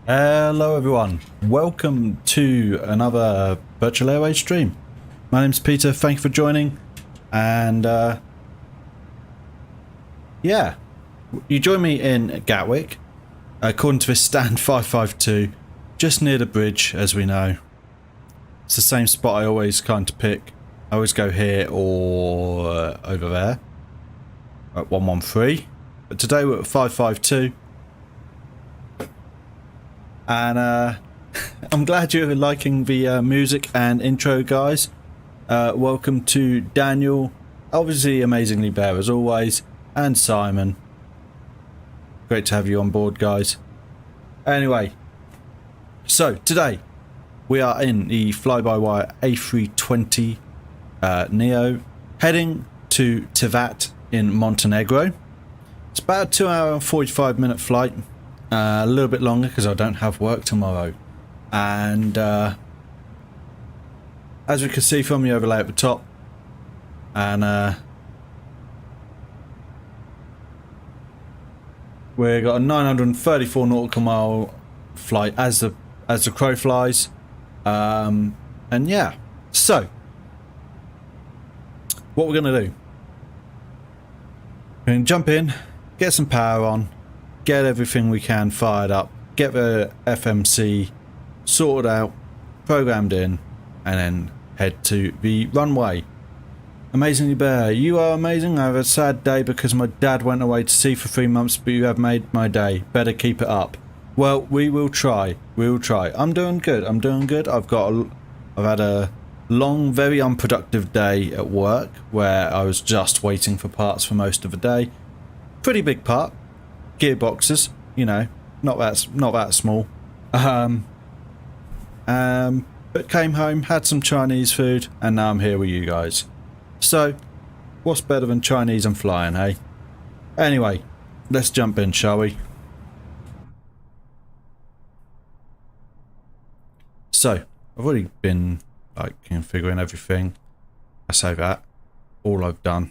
Hello everyone, welcome to another Virtual Airways stream. My name's Peter, thank you for joining, and yeah, you join me in Gatwick, according to this stand 552, just near the bridge, as we know. It's the same spot I always kind of pick. I always go here or over there at 113, but today we're at 552. And I'm glad you're liking the music and intro, guys. Welcome to Daniel, obviously Amazingly Bear as always, and Simon. Great to have you on board, guys. Anyway, so today we are in the fly-by-wire A320neo, heading to Tivat in Montenegro. It's about a 2 hour and 45-minute flight. A little bit longer because I don't have work tomorrow, and as we can see from the overlay at the top, and we've got a 934 nautical mile flight as the crow flies, and yeah, so what we're gonna do, we're gonna jump in, get some power on, get everything we can fired up, get the FMC sorted out, programmed in, and then head to the runway. Amazingly Bear, you are amazing. I have a sad day because my dad went away to sea for 3 months, but you have made my day. Better keep it up. Well, we will try. We will try. I'm doing good. I'm doing good. I've had a long, very unproductive day at work where I was just waiting for parts for most of the day. Pretty big part. Gearboxes, you know, not that small. But came home, had some Chinese food, and now I'm here with you guys. So, what's better than Chinese and flying, hey? Anyway, let's jump in, shall we? So, I've already been like configuring everything. I say that. All I've done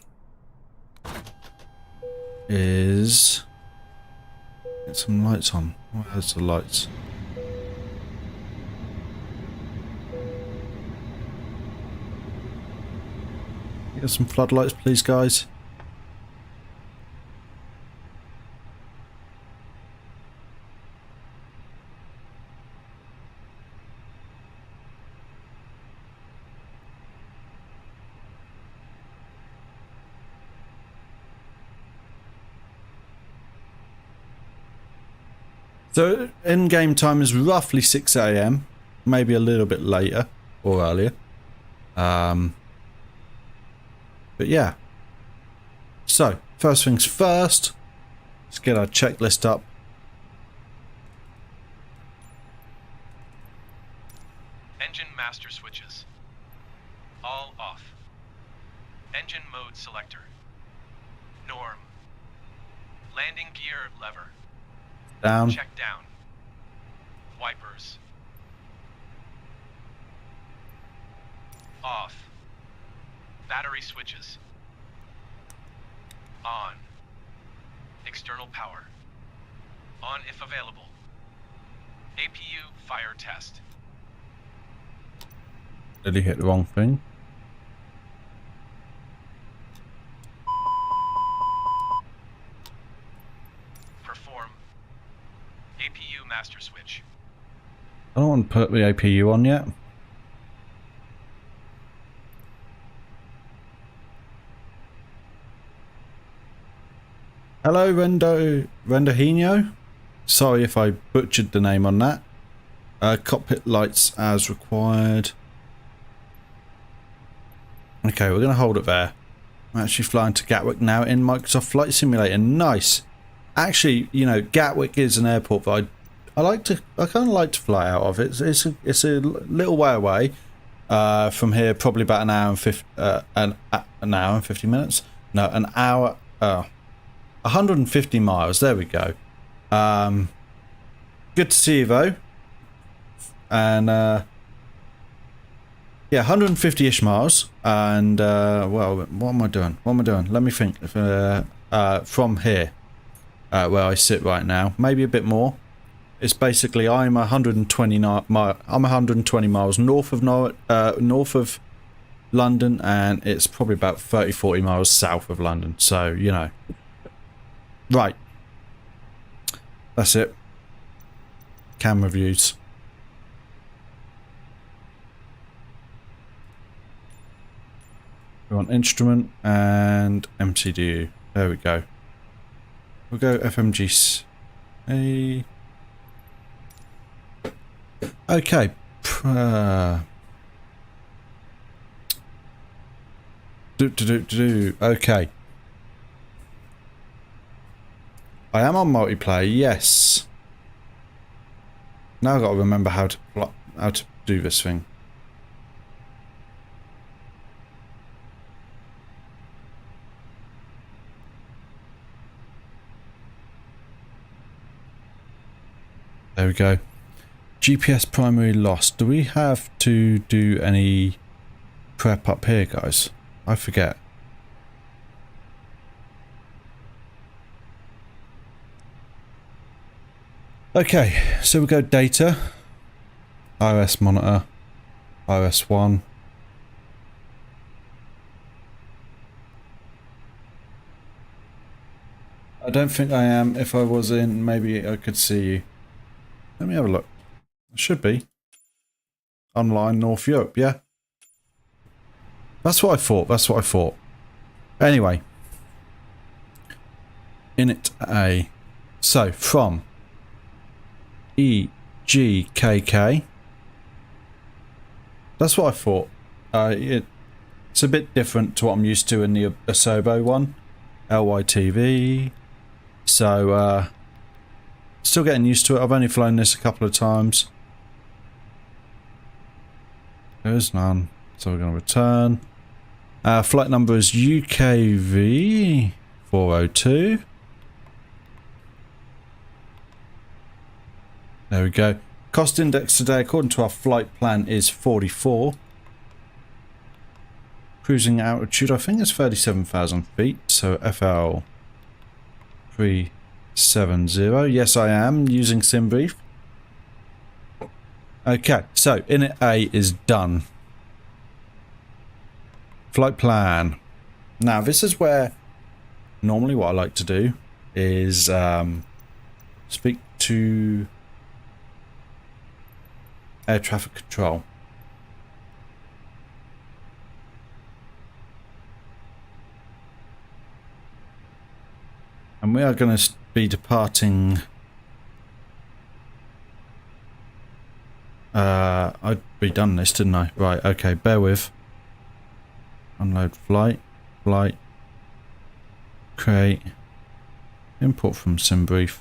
is get some lights on. Where's the lights? Get some floodlights, please, guys. So in-game time is roughly 6 AM, maybe a little bit later or earlier. But yeah. So first things first, let's get our checklist up. Engine master switches. All off. Engine mode selector. Norm. Landing gear lever. Down. Check down. Wipers. Off. Battery switches. On. External power. On if available. APU fire test. Did he hit the wrong thing? Perform. APU master switch. I don't want to put the APU on yet. Hello, Rendohino. Sorry if I butchered the name on that. Cockpit lights as required. Okay, we're going to hold it there. I'm actually flying to Gatwick now in Microsoft Flight Simulator. Nice. Actually, you know, Gatwick is an airport that I kind of like to fly out of. It's a little way away from here, probably about an hour and 50 minutes. No, an hour. 150 miles. There we go. Good to see you though. And yeah, 150-ish miles. And well, what am I doing? Let me think. From here, where I sit right now, maybe a bit more. It's basically I'm 120 miles north of London, and it's probably about 30-40 miles south of London. So you know, right? That's it. Camera views. We want instrument and MCDU. There we go. We'll go FMG. Okay. Okay. I am on multiplayer, yes. Now I've got to remember how to do this thing. There we go. GPS primary lost. Do we have to do any prep up here, guys? I forget. Okay, so we go data, iOS monitor, iOS 1. I don't think I am. If I was in, maybe I could see you. Let me have a look. It should be. Online North Europe, yeah. That's what I thought, that's what I thought. Anyway. Init A. So, from EGKK. That's what I thought. It's a bit different to what I'm used to in the Asobo one. LYTV. So, still getting used to it. I've only flown this a couple of times. There's none. So we're going to return. Flight number is UKV 402. There we go. Cost index today, according to our flight plan, is 44. Cruising altitude, I think it's 37,000 feet. So FL 370. Yes, I am using SimBrief. Okay, so init A is done. Flight plan. Now, this is where normally what I like to do is speak to air traffic control. And we are going to be departing. I'd be done this, didn't I? Right, okay, bear with. Unload flight, create, import from SimBrief,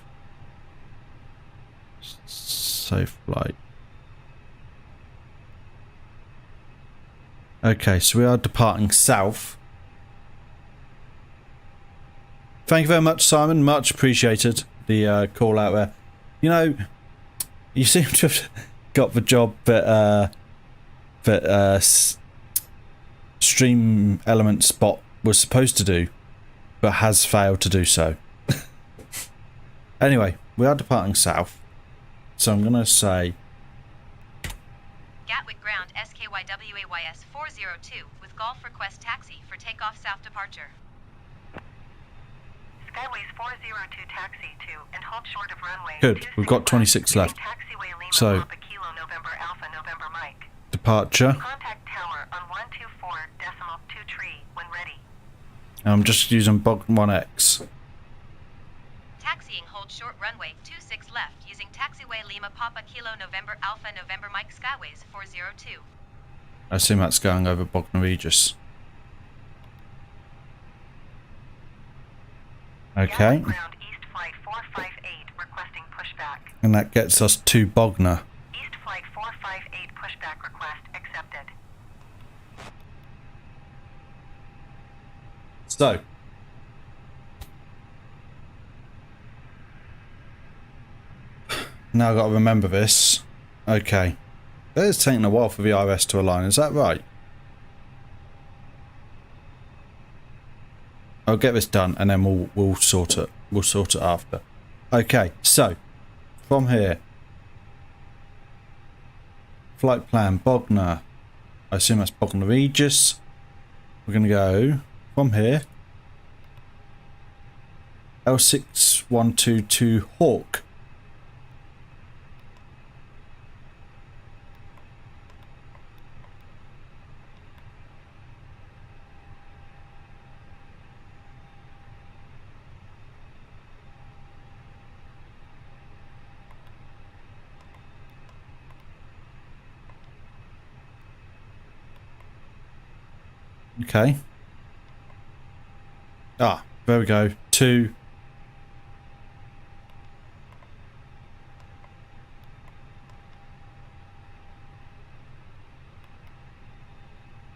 save flight. Okay, so we are departing south. Thank you very much, Simon. Much appreciated the call out there. You know, you seem to have got the job that Stream Element Spot was supposed to do, but has failed to do so. Anyway, we are departing south, so I'm going to say Gatwick Ground SKYWAYS 402 with golf request taxi for takeoff south departure. Skyways 402 taxi to and hold short of runway. good. We've got 26 left. Taxiway Lima So Papa Kilo November Alpha November Mike. departure. Contact tower on 124.2 tree when ready. I'm just using Bog 1X. Taxiing hold short runway 26 left using taxiway Lima Papa Kilo November Alpha November Mike Skyways 402. I assume that's going over Bognor Regis. Okay. Ground East Flight 458 requesting pushback. And that gets us to Bognor. East Flight 458 pushback request accepted. So. Now I've got to remember this. Okay. That is taking a while for the IRS to align, is that right? I'll get this done and then we'll sort it. We'll sort it after. Okay, so from here. Flight plan, Bognor. I assume that's Bognor Regis. We're going to go from here. L6122 Hawk. Okay. Ah, there we go. 2.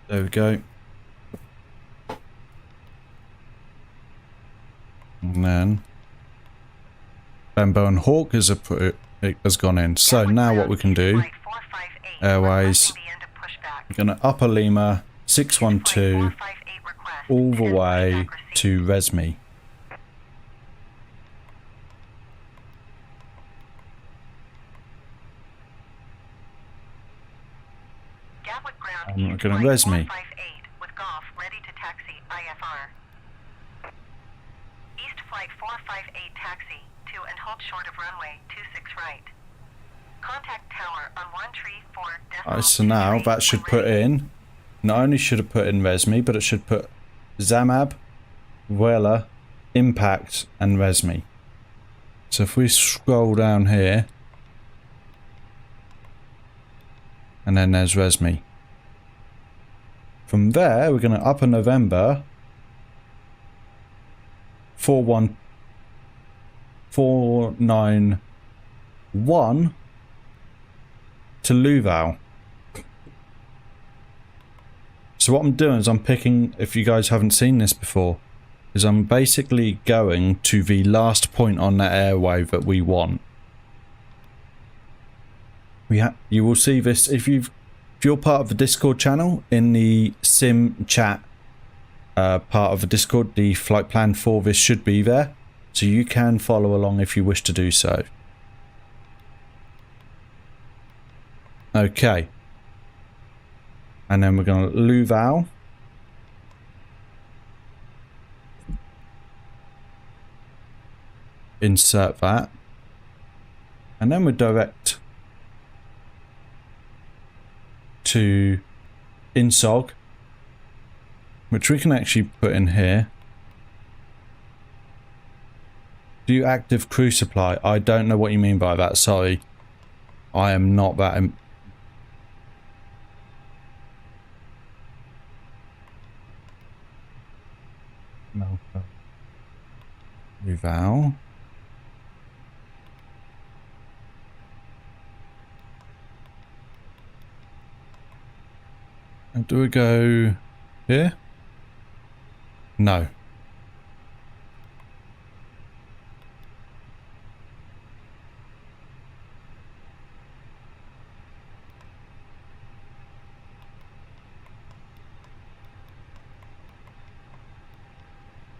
There we go. And then Bambo and Hawk has gone in. So now what we can do, Airways, we're going to Upper Lima 612 all the way to Resmi. And we're going to Resmi. With Golf ready to taxi IFR. East flight 458 taxi to and hold short of runway 26 right. Contact tower on 134. Alright, so now that should put in, not only should it put in Resmi, but it should put Zamab, Vuela, Impact and Resmi. So if we scroll down here, and then there's Resmi. From there, we're going to Upper November 491 to Luvau. So what I'm doing is I'm picking, if you guys haven't seen this before, is I'm basically going to the last point on that airway that we want. You will see this if you're part of the Discord channel, in the sim chat part of the Discord, the flight plan for this should be there, so you can follow along if you wish to do so. Okay, and then we're going to Luvau. Insert that, and then we direct to Insog, which we can actually put in here. Do active crew supply? I don't know what you mean by that, sorry. I am not that no. Luvau. And do we go here? No.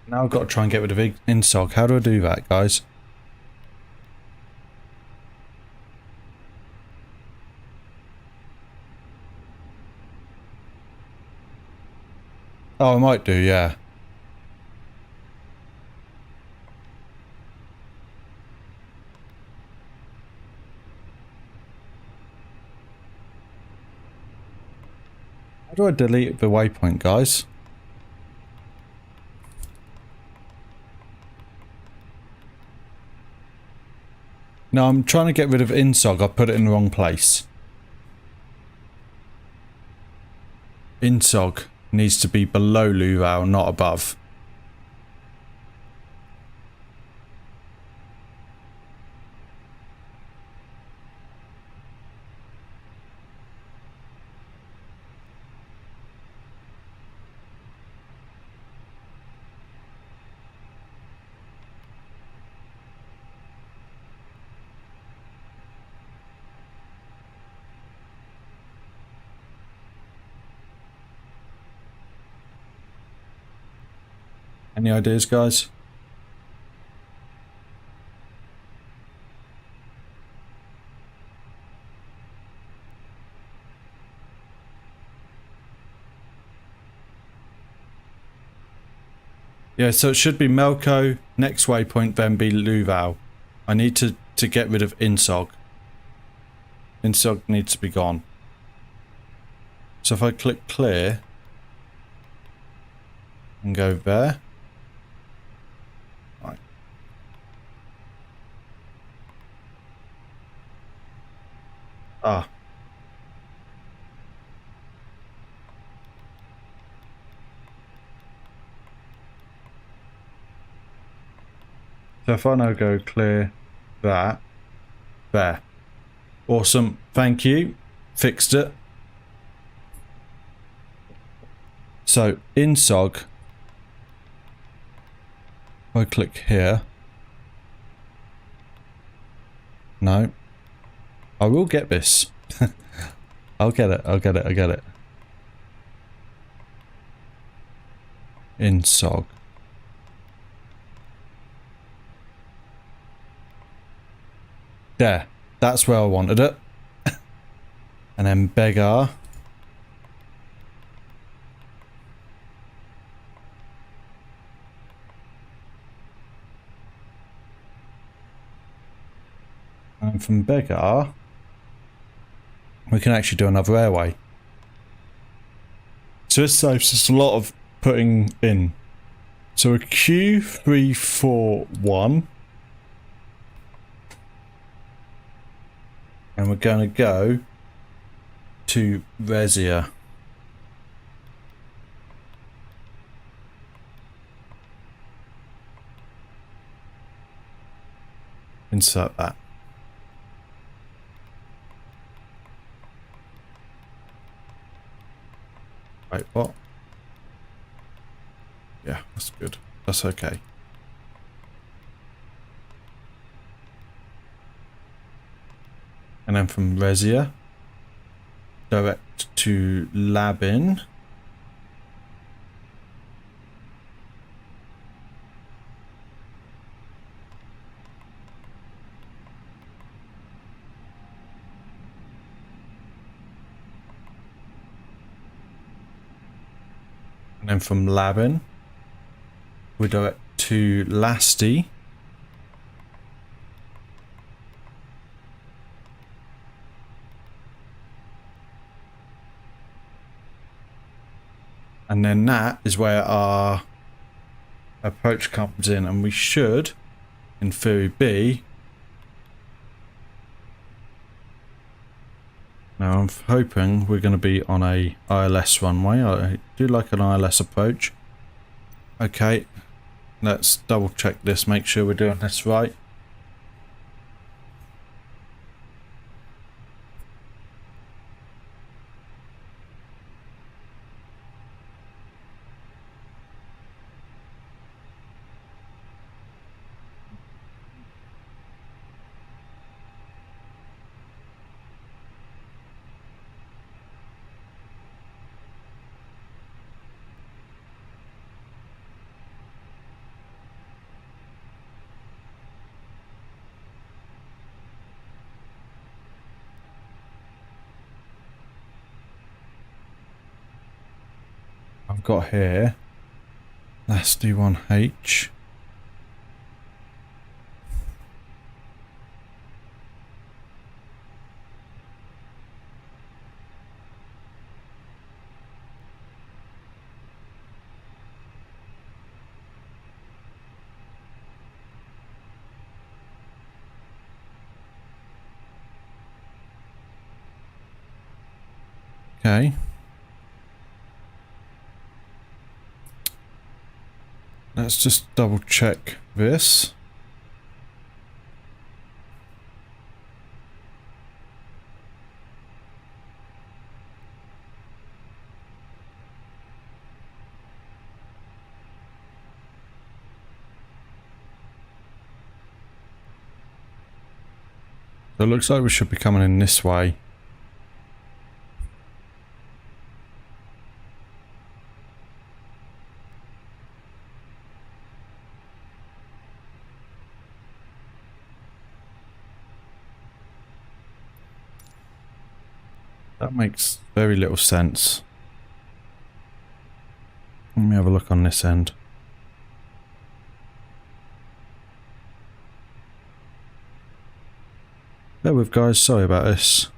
Now I've got to try and get rid of Insog. How do I do that, guys? Oh, I might do, yeah. How do I delete the waypoint, guys? No, I'm trying to get rid of Insog. I put it in the wrong place. Insog needs to be below Luvau, not above. Any ideas, guys? Yeah, so it should be Melco, next waypoint, then be Luval. I need to get rid of Insog. Insog needs to be gone. So if I click clear and go there. Right. Ah. So if I now go clear that, there. Awesome, thank you. Fixed it. So INSOG, I click here. No. I will get this. I'll get it, I'll get it, I get it. INSOG. There, that's where I wanted it. And then Begar. And from Begar, we can actually do another airway. So this saves us a lot of putting in. So a Q341. And we're going to go to Resia. Insert that. Wait, what? Yeah, that's good. That's okay. And then from Resia, direct to Labin. And then from Labin, we direct to Lasti. And then that is where our approach comes in, and we should, in theory, be. Now I'm hoping we're going to be on a ILS runway. I do like an ILS approach. Okay, let's double check this, make sure we're doing this right. I've got here, let's do 1H. Okay. Let's just double check this. So it looks like we should be coming in this way. That makes very little sense. Let me have a look on this end. Bear with guys, sorry about this.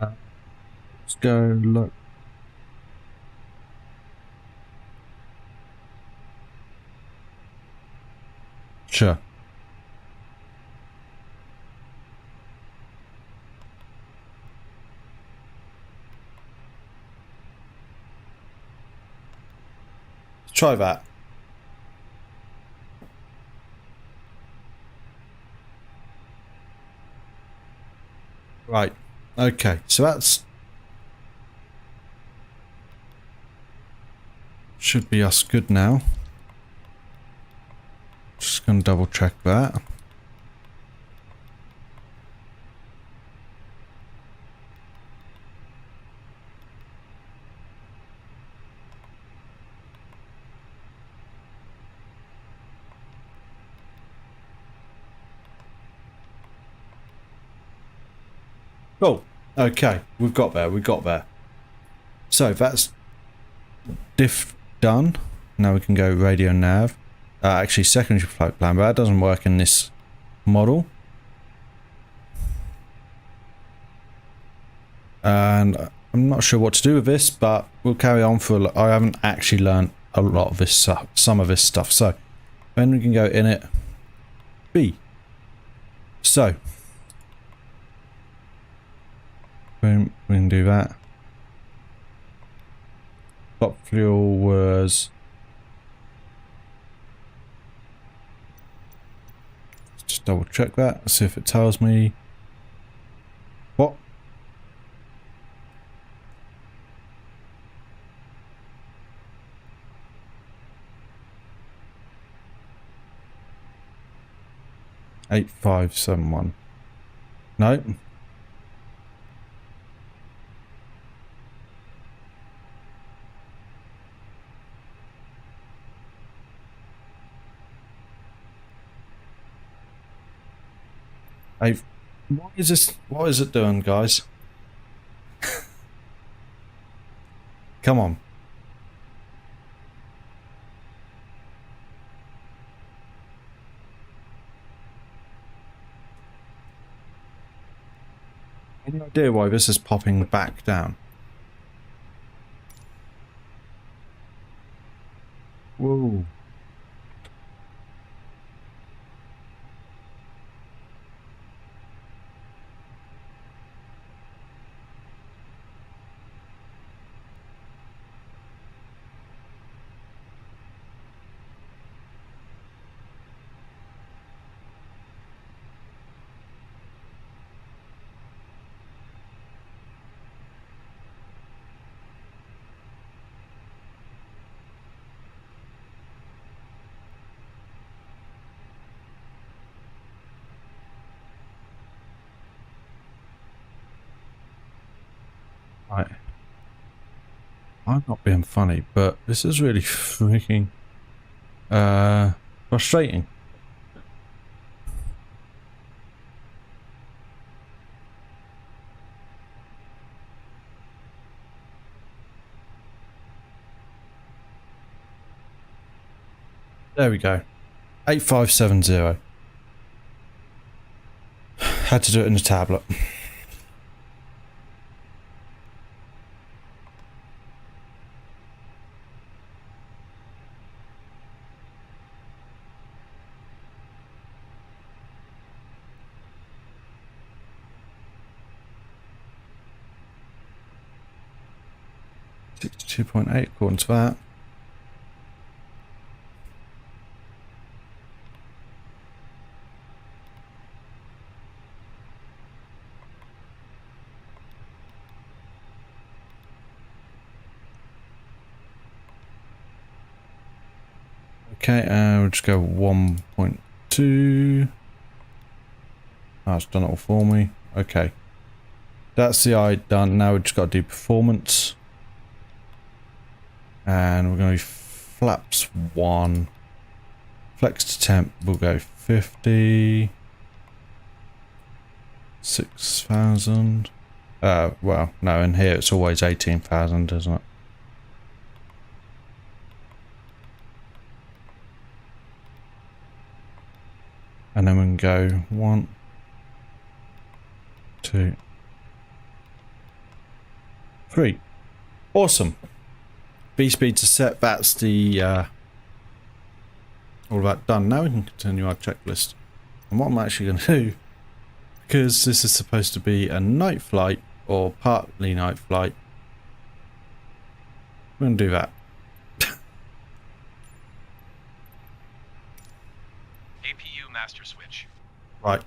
Let's go look. Sure. Let's try that. Right. Okay. So that's should be us good now. Just gonna double check that. Cool. Okay, we've got there. We got there. So that's diff done. Now we can go radio nav. Actually, secondary flight plan, but that doesn't work in this model. And I'm not sure what to do with this, but we'll carry on for. I haven't actually learned a lot of this, some of this stuff. So then we can go in it. B. So boom, we can do that. Top fuel was. Just double check that, see if it tells me. What? $8571. No. What is this? What is it doing, guys? Come on. Any idea why this is popping back down? Whoa. Right. I'm not being funny, but this is really freaking frustrating. There we go. 8570. Had to do it in the tablet. .8 according to that. Okay, we'll just go 1.2. Oh, it's done it all for me. Okay. That's the eye done. Now we've just got to do performance. And we're going to do flaps 1, Flex to temp, we'll go 50. 6,000. Well, no, in here it's always 18,000, isn't it? And then we can go 1, 2, 3. Awesome. V speeds are set. That's the all that done. Now we can continue our checklist. And what I'm actually going to do, because this is supposed to be a night flight or partly night flight, we're going to do that. APU master switch. Right.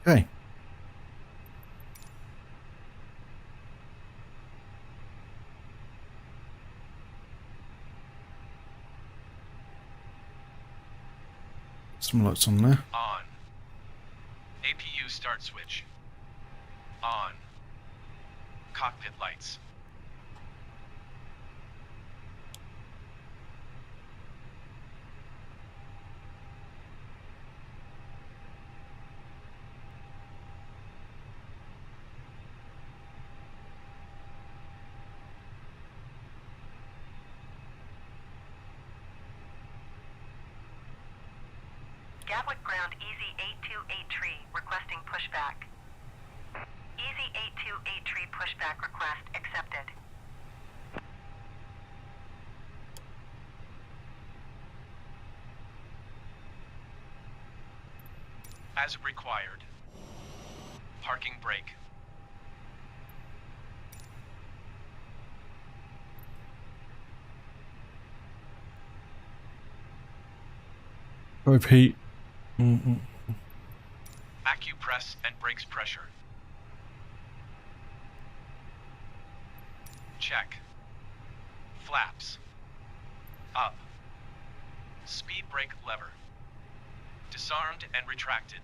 Okay. Some lights on there. On. APU start switch. On. Cockpit lights. Gatwick ground EZ828 requesting pushback. EZ828 pushback request accepted. As required. Parking brake. Repeat. Acupress and brakes pressure. Check. Flaps. Up. Speed brake lever. Disarmed and retracted.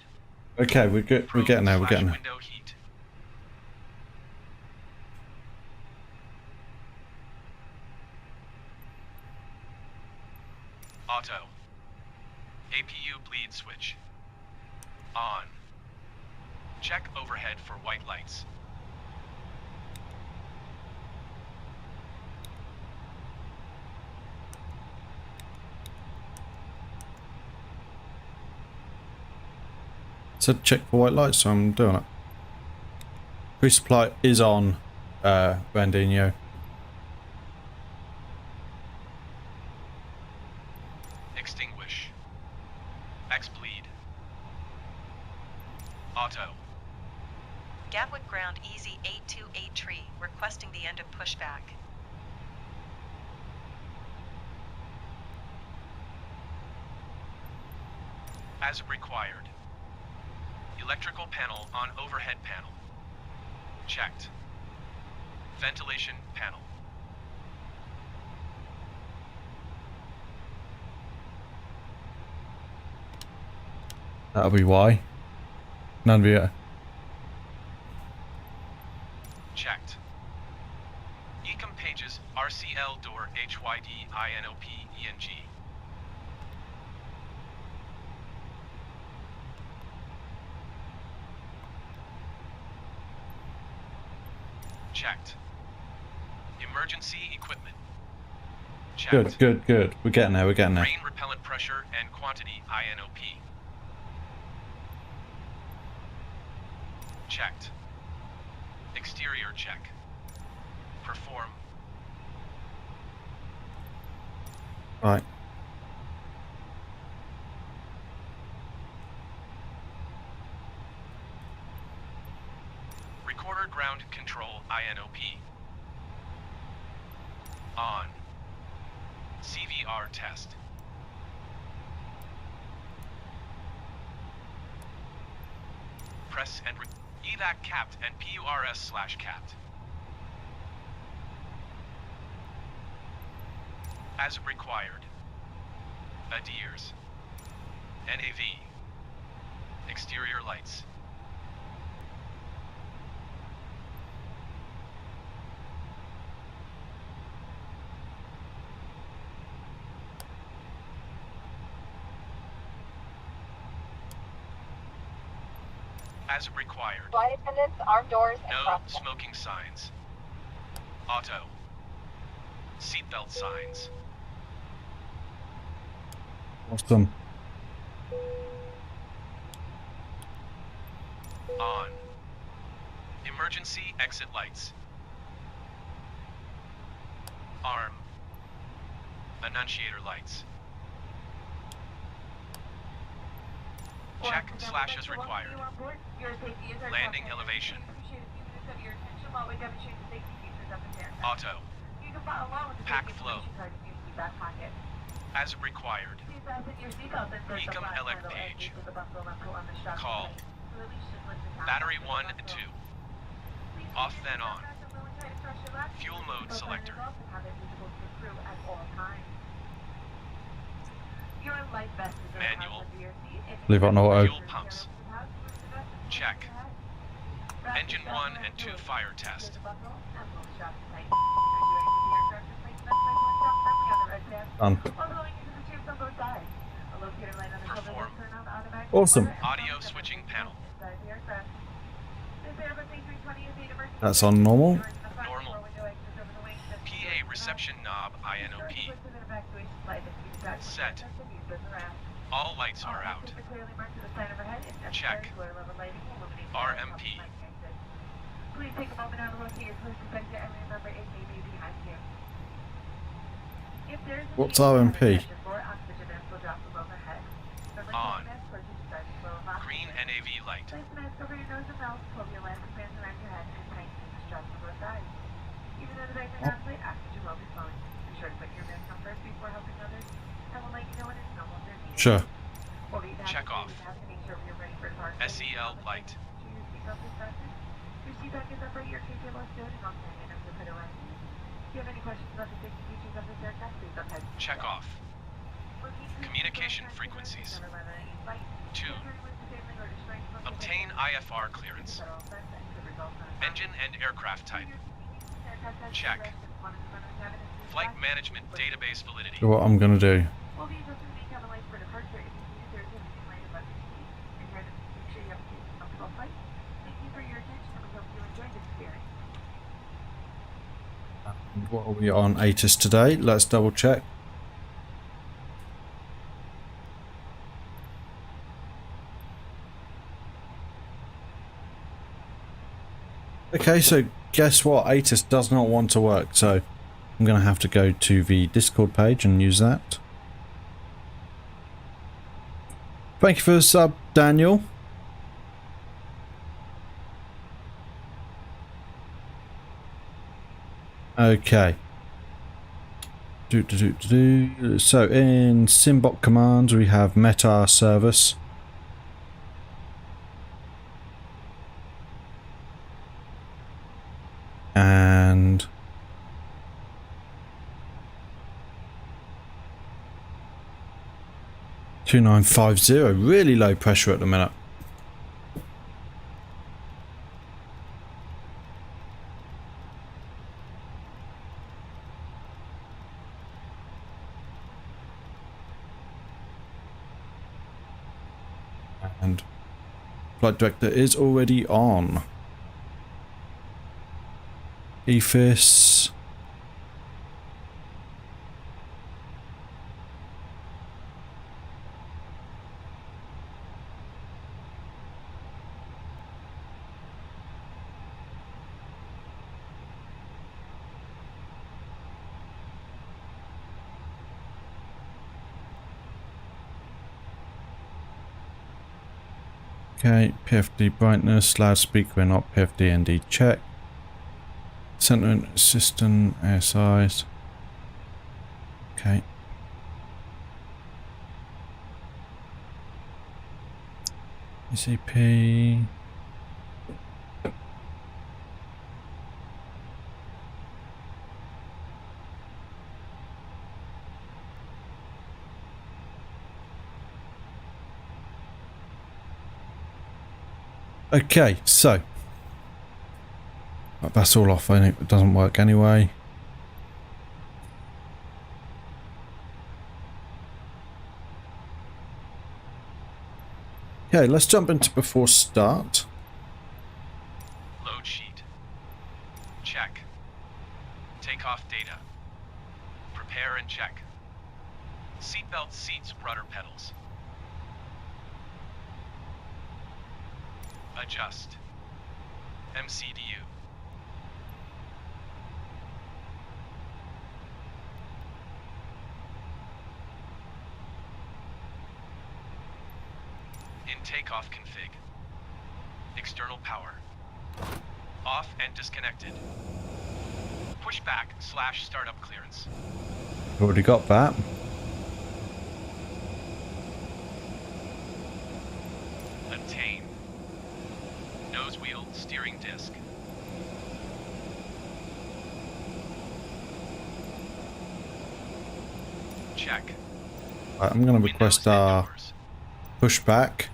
Okay, we're good. We're getting there. We're getting there. Window heat. Auto. APU bleed switch. On. Check overhead for white lights. So check for white lights, so I'm doing it. Resupply is on Bandinho. Extinguish. X-bleed. Auto. Gatwick ground EZ828 requesting the end of pushback. As required. Electrical panel on overhead panel. Checked. Ventilation panel. That'll be why. Nvidia. Checked. Ecom pages RCL door HYD INOP ENG. Checked. Emergency equipment. Checked. Good. We're getting there. We're getting there. Rain repellent pressure and quantity INOP. Checked. Exterior check. Perform. Right. Recorder ground control INOP. On. CVR test. press and evac capped and PURS/capped. As required. ADIRS. NAV. Exterior lights. As required. Flight attendants, armed doors, and No crosswalks. smoking signs. Auto. Seatbelt signs. Awesome. On. Emergency exit lights. Arm. Annunciator lights. Check / as required. Landing elevation. Auto. Pack flow. As required. Ecom elect page. Call. Battery 1 and 2. Off then on. Fuel mode selector. Manual. Leave it on auto. Fuel pumps. Check. Engine 1 and 2 fire test. Done. Perform. Awesome. Audio switching panel. That's on normal. Normal. PA reception knob INOP. Set. All lights are out. Check. RMP. Please take a moment now to locate your closest exit and remember it may be behind you. If there is a What's need to RMP? pressure for oxygen mask will drop from overhead. Remember to On. keep mask close to the start flow of oxygen. Green NAV light. Place the mask over your nose and mouth, pull your elastic bands around your head, and tighten the straps on both sides. Even though the bags are not tight, oxygen will be flowing. Be sure to put your mask on first before helping others, and we'll let you know when it's no longer needed. Sure. Check off. SEL light. Your seatback is upright, your key table is good, and all standing items are put away. If you have any questions about the safety features of this aircraft, please don't hesitate. Check off. Communication frequencies. 2. Obtain IFR clearance. Engine and aircraft type. Check. Flight management database validity. So what I'm gonna do. We'll be adjusting the cabin lights for departure if you see there's anything light above your seat. And try to make sure you have a safe and comfortable flight. Thank you for your attention, and we hope you enjoy this experience. And what are we on ATIS today? Let's double check. Okay, so guess what? ATIS does not want to work, so I'm going to have to go to the Discord page and use that. Thank you for the sub, Daniel. Okay. So in Symbot commands we have Meta service. And 2950, really low pressure at the minute. And flight director is already on. EFIS. Okay, PFD brightness, loudspeaker not PFD ND check. Center assistant ASIs. Okay. ECP. Okay, so that's all off. And it doesn't work anyway. Okay, let's jump into before start. Load sheet. Check. Takeoff data. Prepare and check. Seatbelt seats, rudder pedals. Adjust. MCDU. In takeoff config. External power. Off and disconnected. Pushback / startup clearance. Already got that. Attain. Nose wheel, steering disc. Check. Right, I'm going to request our Windows pushback.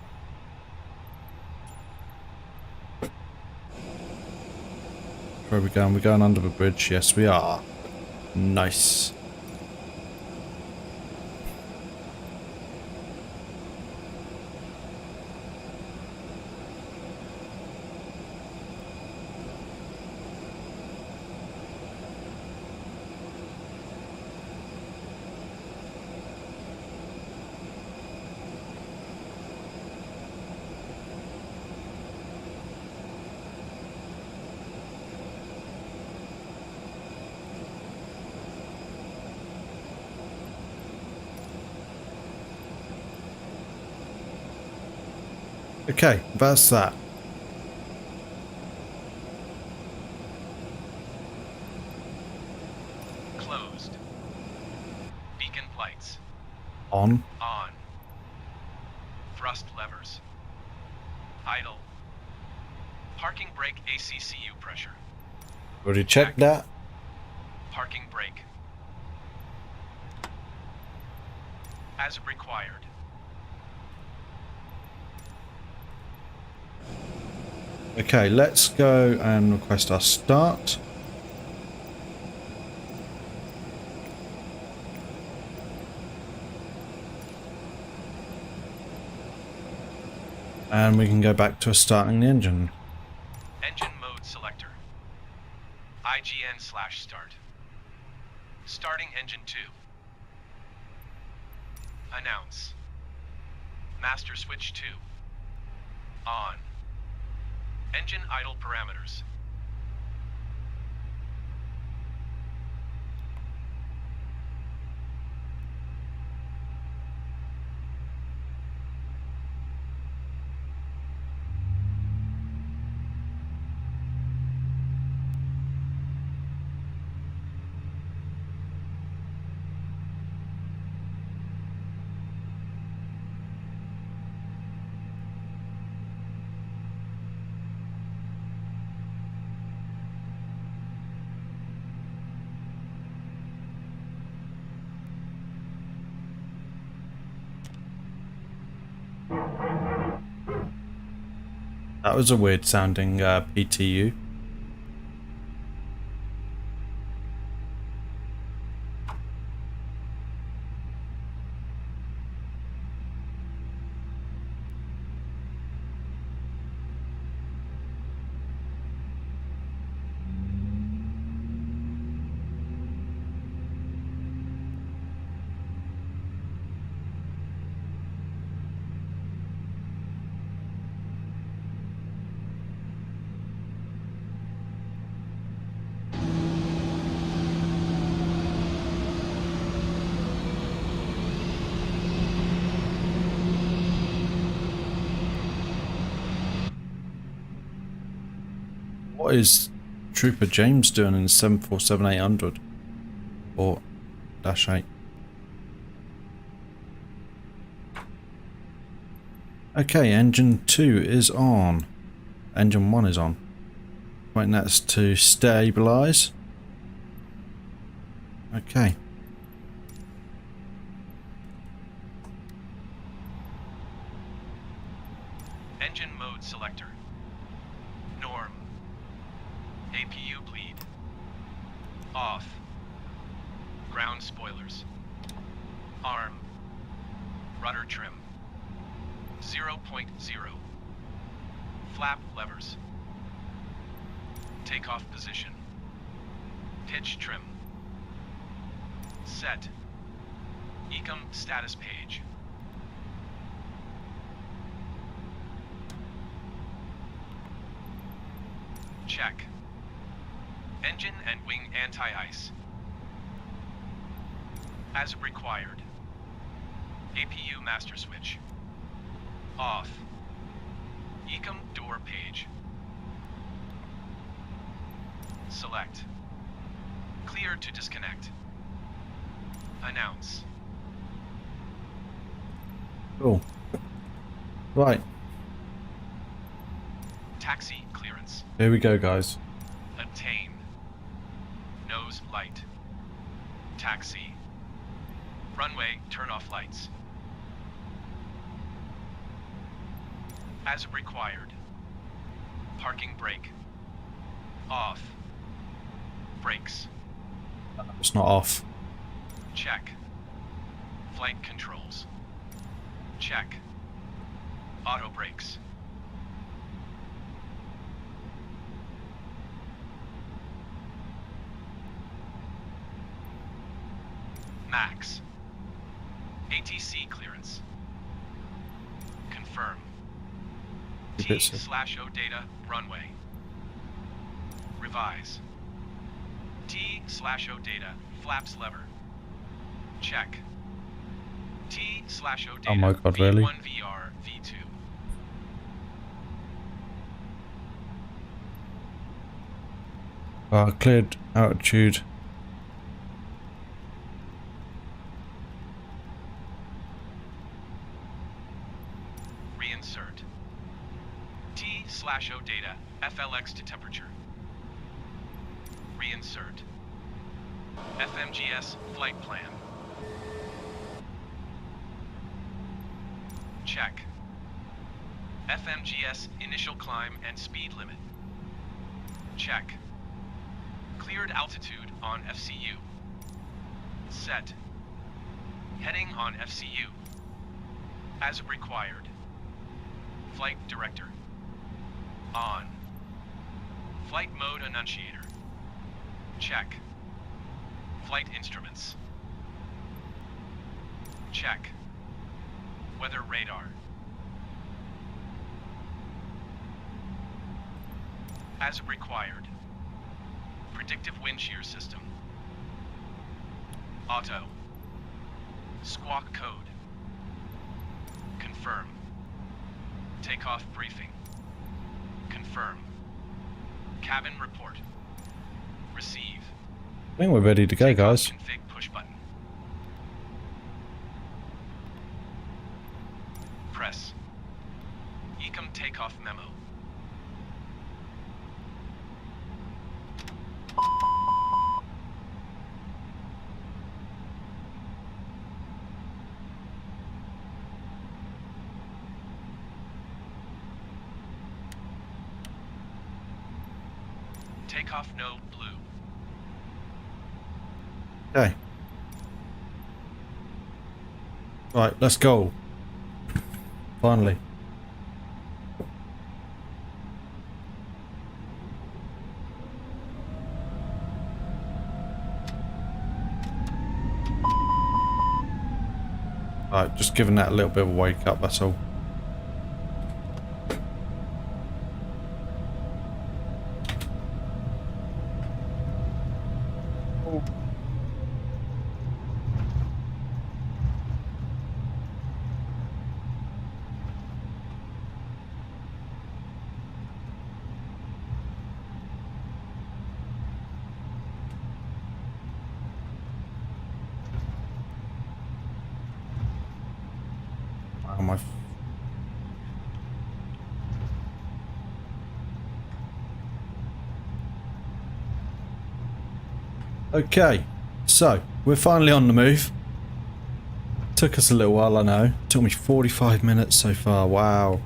Where are we going? We're going under the bridge. Yes, we are. Nice. Okay, that's that. Closed. Beacon lights. On. On. Thrust levers. Idle. Parking brake ACCU pressure. Already checked that. Parking brake. As required. Okay, let's go and request our start. And we can go back to starting the engine. Engine mode selector. IGN/start. Starting engine 2. Announce. Master switch 2. On. Engine idle parameters. That was a weird sounding PTU. What is Trooper James doing in 747-800 or -8? Okay, engine 2 is on. Engine 1 is on. Waiting that's to stabilize. Okay. Engine mode selector. Norm. APU bleed. Off. Ground spoilers. Arm. Rudder trim. 0.0. Flap levers. Takeoff position. Pitch trim. Set. Ecom status page. Check. Engine and wing anti-ice. As required. APU master switch. Off. Ecom door page. Select. Clear to disconnect. Announce. Cool. Right. Taxi clearance. Here we go, guys. Obtain. Nose light. Taxi. Runway turn off lights. As required. Parking brake. Off. Brakes. It's not off. Check. Flight controls. Check. Auto brakes. Max. ATC clearance. Confirm. T/O data runway. Revise. T/O data flaps lever. Check. T/O data Oh my God, really? V1 VR V2. Cleared altitude. Reinsert. T/O data FLX to temperature. Reinsert. FMGS flight plan. Check. FMGS initial climb and speed limit. Check. Cleared altitude on FCU. Set. Heading on FCU. As required. Flight director. On. Flight mode annunciator. Check. Flight instruments. Check. Weather radar. As required. Predictive wind shear system. Auto. Squawk code. Confirm. Takeoff briefing. Confirm. Cabin report. Receive. I think we're ready to go, guys. Config push button. Press. Ecom takeoff memo. Takeoff no blue. Okay. Right, let's go. Finally. Right, just giving that a little bit of a wake up, that's all. Okay, so we're finally on the move. Took us a little while, I know. Took me 45 minutes so far, wow.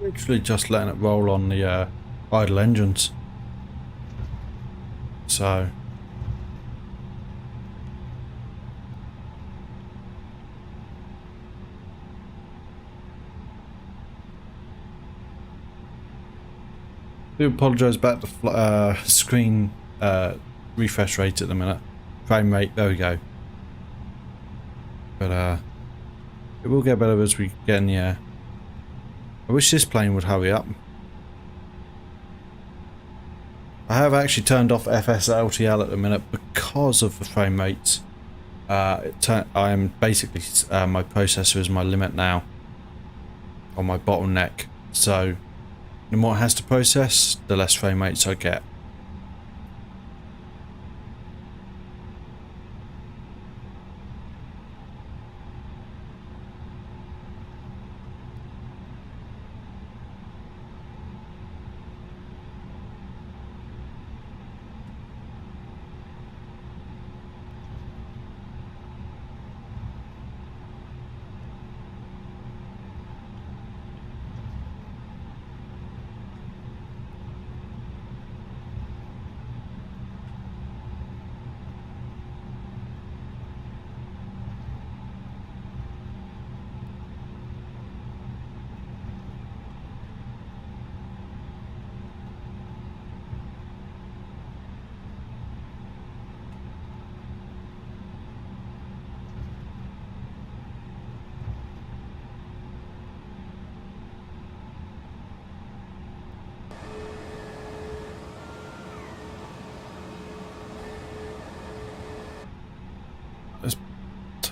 literally just letting it roll on the idle engines. So I do apologise about the screen refresh rate at the minute. Frame rate, there we go. But it will get better as we get in the air. I wish this plane would hurry up. I have actually turned off FSLTL at the minute because of the frame rates. I am basically, my processor is my limit now, on my bottleneck. So the more it has to process, the less frame rates I get.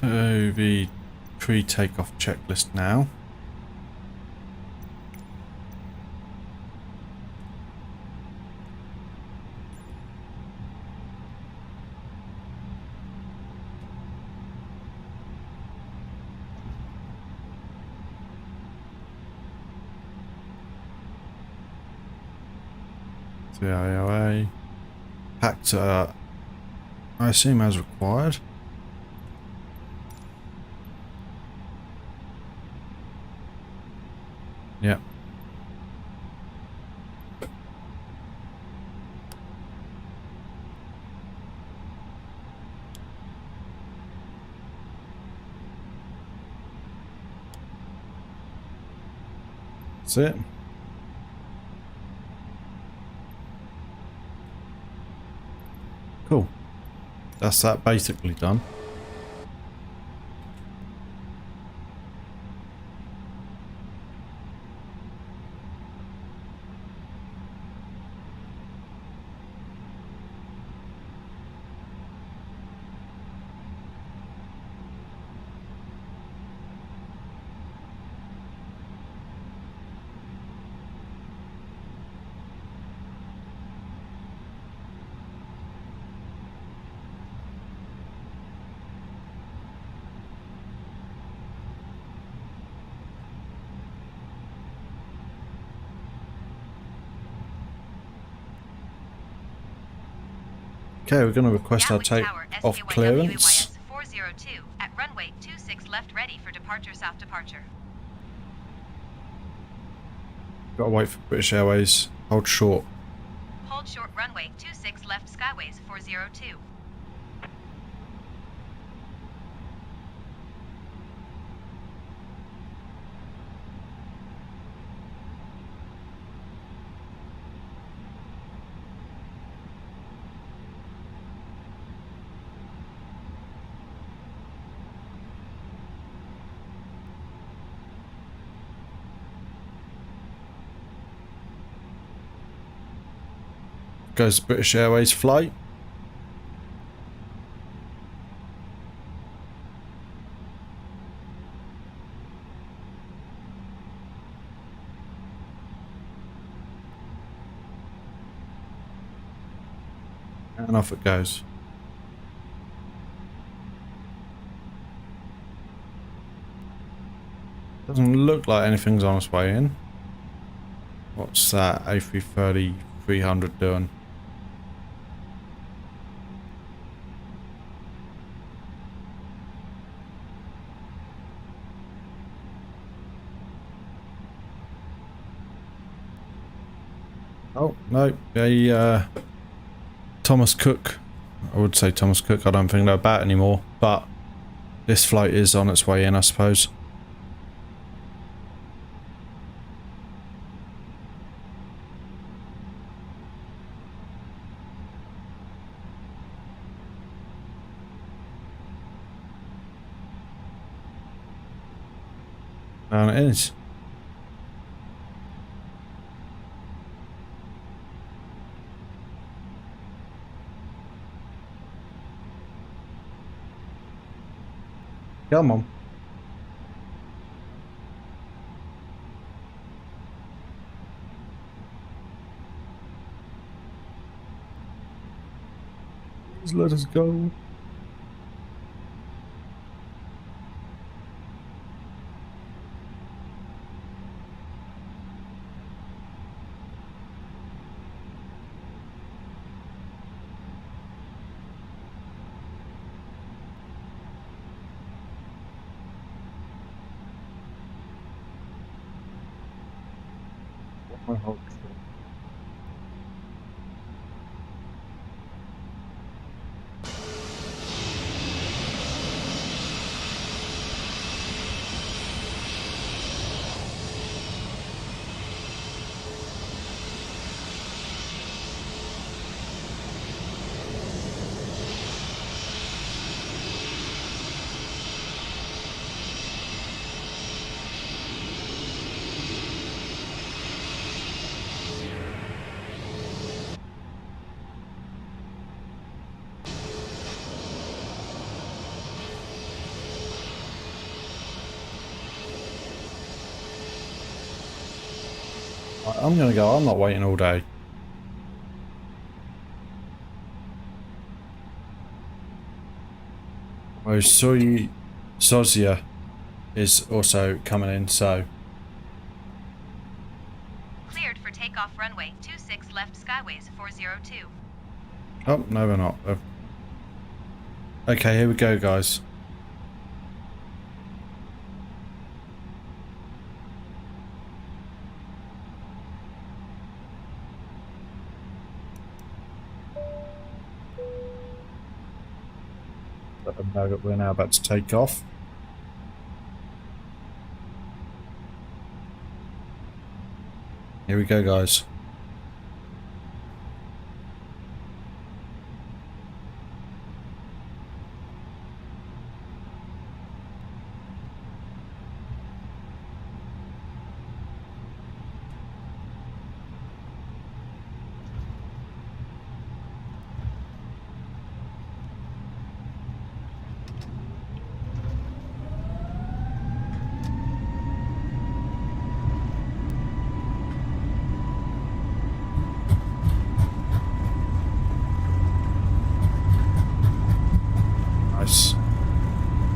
To the pre-takeoff checklist now. The IOA packed I assume as required. Yep. That's it. Cool. That's that basically done. Okay, we're going to request our take off clearance. 402 at runway 26 left, ready for departure, south departure. Got to wait for British Airways. Hold short. Hold short, runway 26 left, skyways 402. Goes British Airways flight. And off it goes. Doesn't look like anything's on its way in. What's that A330-300 doing? Oh, no. A Thomas Cook. I would say Thomas Cook. I don't think they're about anymore. But this flight is on its way in, I suppose. And it is. Come on. Please let us go. I hope so. I'm gonna go. I'm not waiting all day. Oh, Sozia is also coming in, so. Cleared for takeoff runway 26 left skyways 402. Oh, no, we're not. Okay, here we go, guys. Let them know that we're now about to take off. Here we go, guys.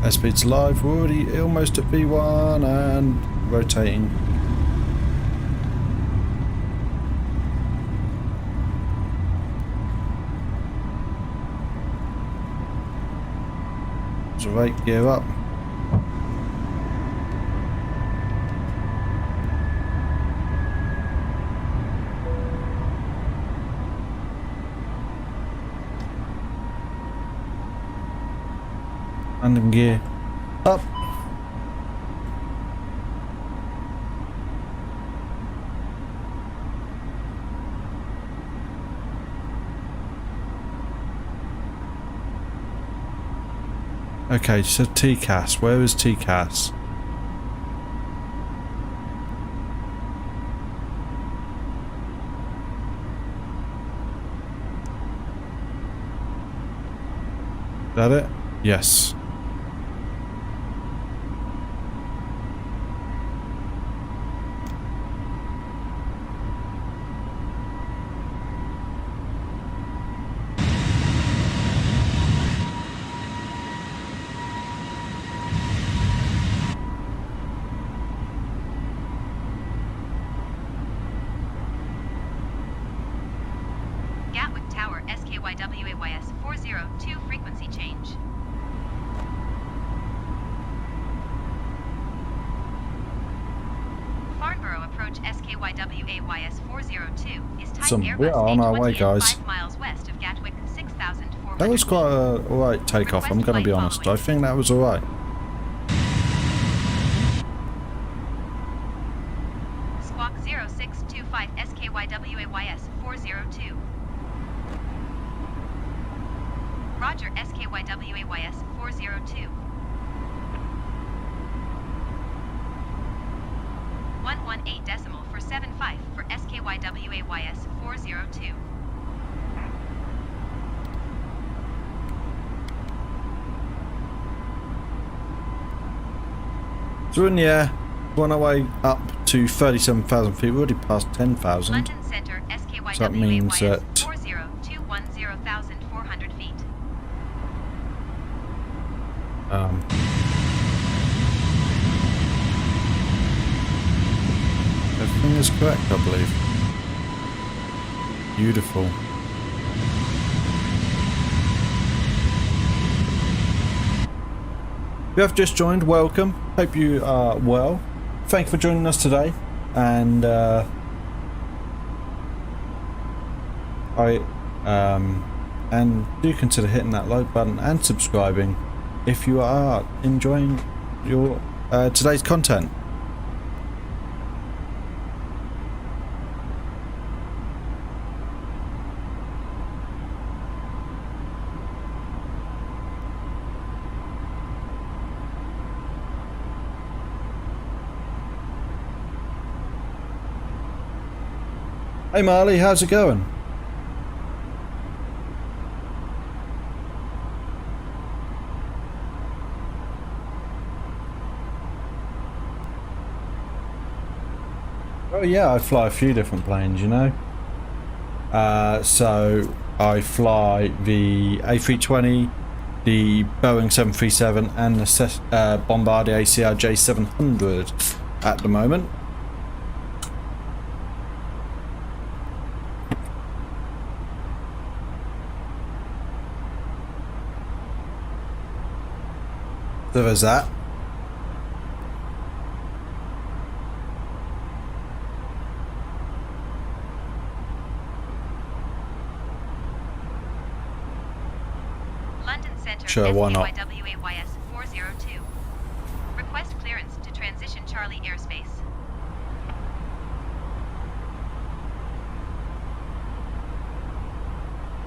Airspeed's live, we're already almost at V1 and rotating. So right, gear up. Landing gear up. Okay, so TCAS. Where is TCAS? Is that it? Yes. Gatwick Tower, SKYWAYS 402, frequency change. Farnborough approach SK SKYWAYS 402 is type Awesome. Airbus We are on our way, A320 guys. 5 miles west of Gatwick, 6,400 That was quite a alright takeoff, I'm going to be honest. I think that was alright. Squawk 0625 SKYWAYS 402. Roger, SKYWAYS 402. 118 decimal for 75 for SKYWAYS 402. So in the air, we're on our way up to 37,000 feet. We're already past 10,000. London Center, SKYWAYS So that means that 40210,400 feet. Everything is correct, I believe. Beautiful. If you have just joined, welcome. Hope you are well. Thank you for joining us today, and and do consider hitting that like button and subscribing if you are enjoying your today's content. Hey Marley, how's it going? Oh yeah, I fly a few different planes, you know. So I fly the A320, the Boeing 737 and the Bombardier ACR J700 at the moment. So there's that. London Center, Sure, why not? SKYWAYS 402. Request clearance to transition Charlie airspace.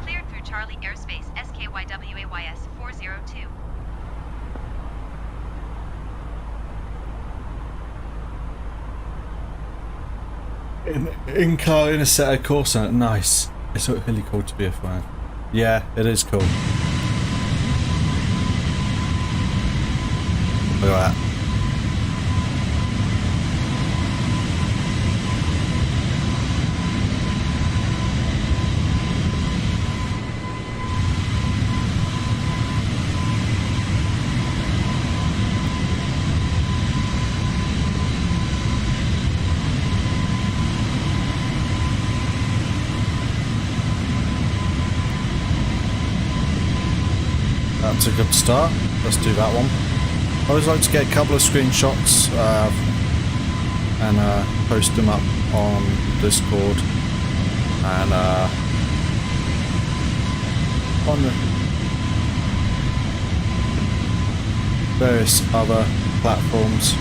Cleared through Charlie airspace, SKYWAYS 402. In car in a set of Corsair, nice. It's really cool to be a fan. Yeah, it is cool. Look at that. That's a good start. Let's do that one. I always like to get a couple of screenshots and post them up on Discord and on the various other platforms.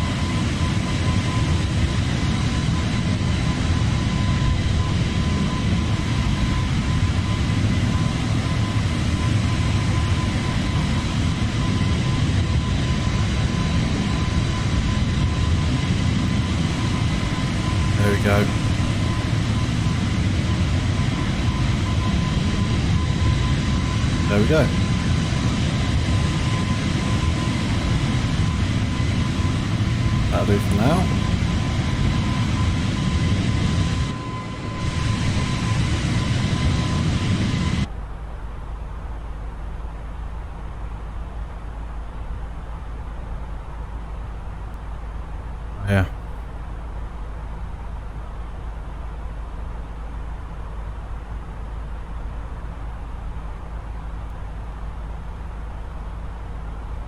There we go. There we go. That'll do for now. Yeah.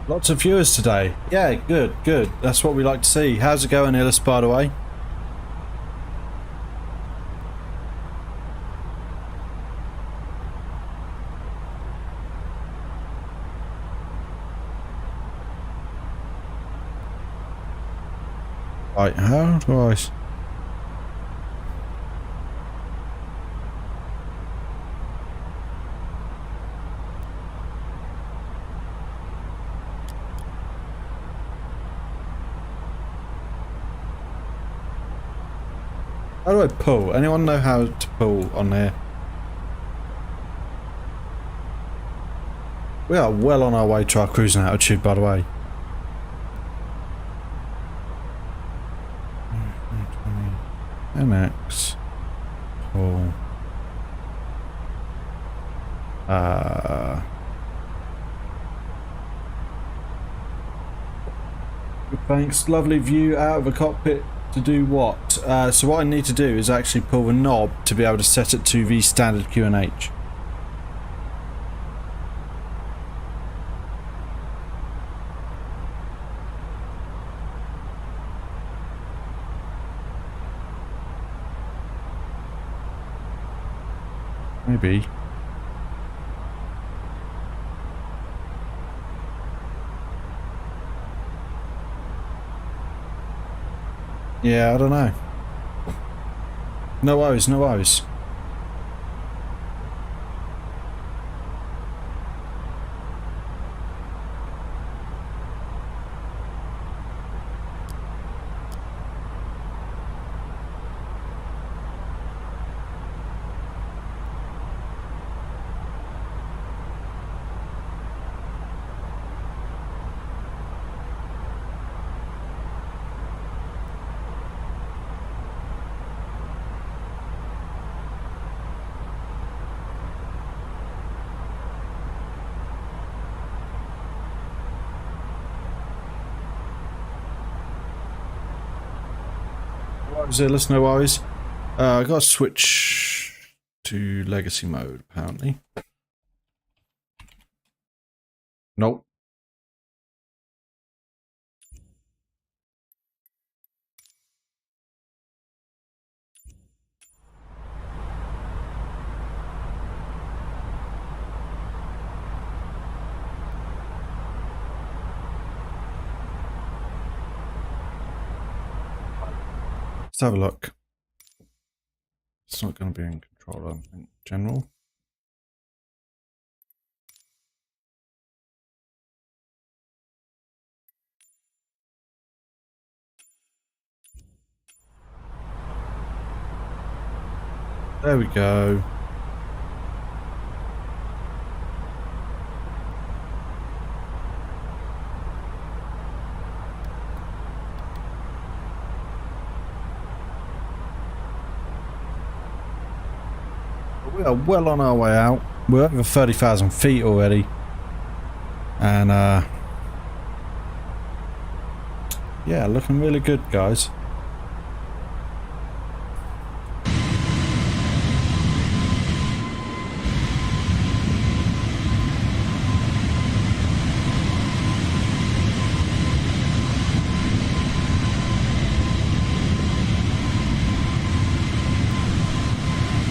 Lots of viewers today. Yeah, good, good. That's what we like to see. How's it going, Illis, by the way? Right, how do I... How do I pull? Anyone know how to pull on here? We are well on our way to our cruising altitude, by the way. MX. Pull. Thanks. Lovely view out of a cockpit. To do what? So what I need to do is actually pull the knob to be able to set it to the standard QNH. Maybe. Yeah, I don't know. No worries, no worries. Listen, no worries. I got to switch to legacy mode, apparently. Nope. Let's have a look. It's not going to be in control, I don't think. General. There we go. We are well on our way out. We're over 30,000 feet already. And yeah, looking really good, guys.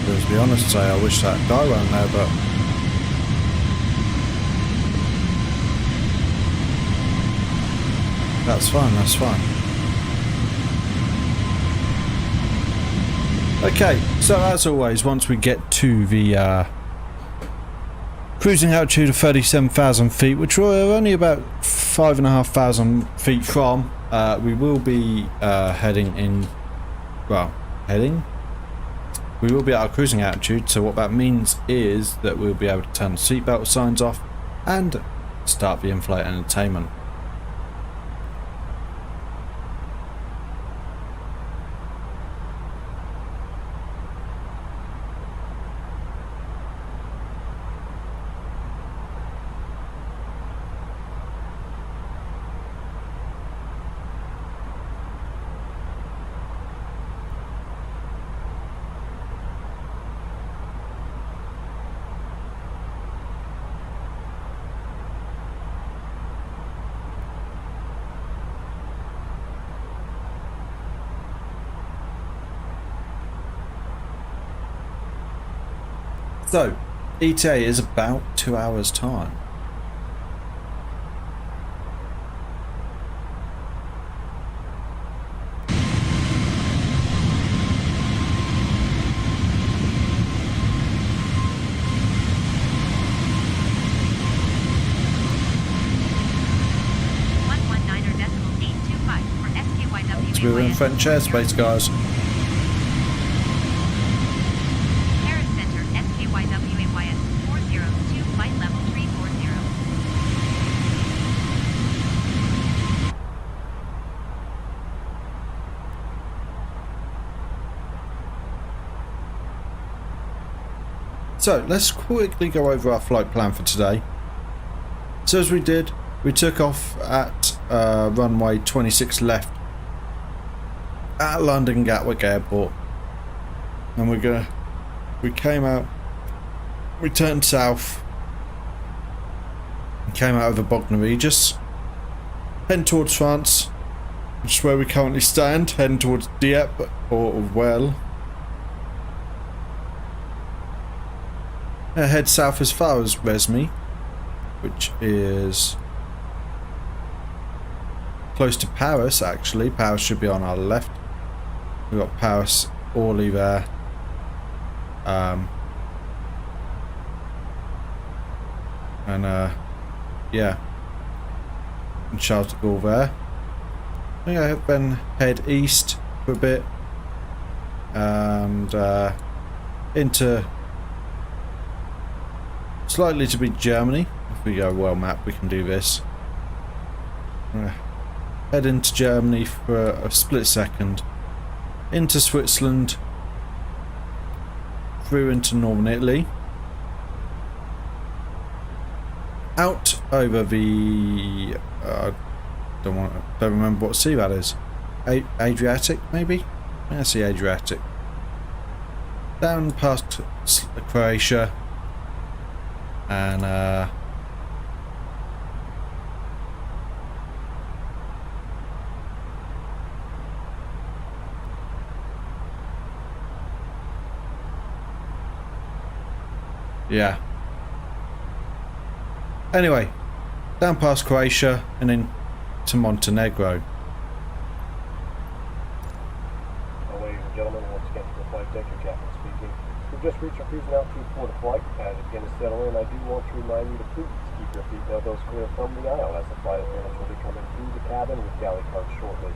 To be honest, say I wish that guy weren't there, but that's fine, that's fine. Okay, so as always, once we get to the cruising altitude of 37,000 feet, which we're only about 5,500 feet from, we will be heading in, well, heading? We will be at our cruising altitude, so what that means is that we'll be able to turn the seatbelt signs off and start the in-flight entertainment. So, ETA is about 2 hours time. we're in French airspace, guys. Paris Center, SKYWAYS 402, flight level 340. So let's quickly go over our flight plan for today. So as we did, we took off at runway 26 left at London Gatwick Airport, and we came out, we turned south, and came out over Bognor Regis, heading towards France, which is where we currently stand, heading towards Dieppe or Well. Head south as far as Resmy, which is close to Paris. Actually, Paris should be on our left. We've got Paris, Orly there. Yeah, and Charles de Gaulle there. Yeah, then head east for a bit and into slightly to be Germany. If we go well mapped, we can do this. Head into Germany for a split second, into Switzerland, through into Northern Italy, out over the don't remember what sea that is. Adriatic, maybe? I see Adriatic. Down past Croatia, and yeah. Anyway, down past Croatia and then to Montenegro. Ladies and gentlemen, once again to the flight deck, your captain speaking. We've just reached our cruising altitude for the flight. As it begins to settle in, I do want to remind you to please keep your seat belts clear from the aisle as the flight attendants will be coming through the cabin with galley carts shortly.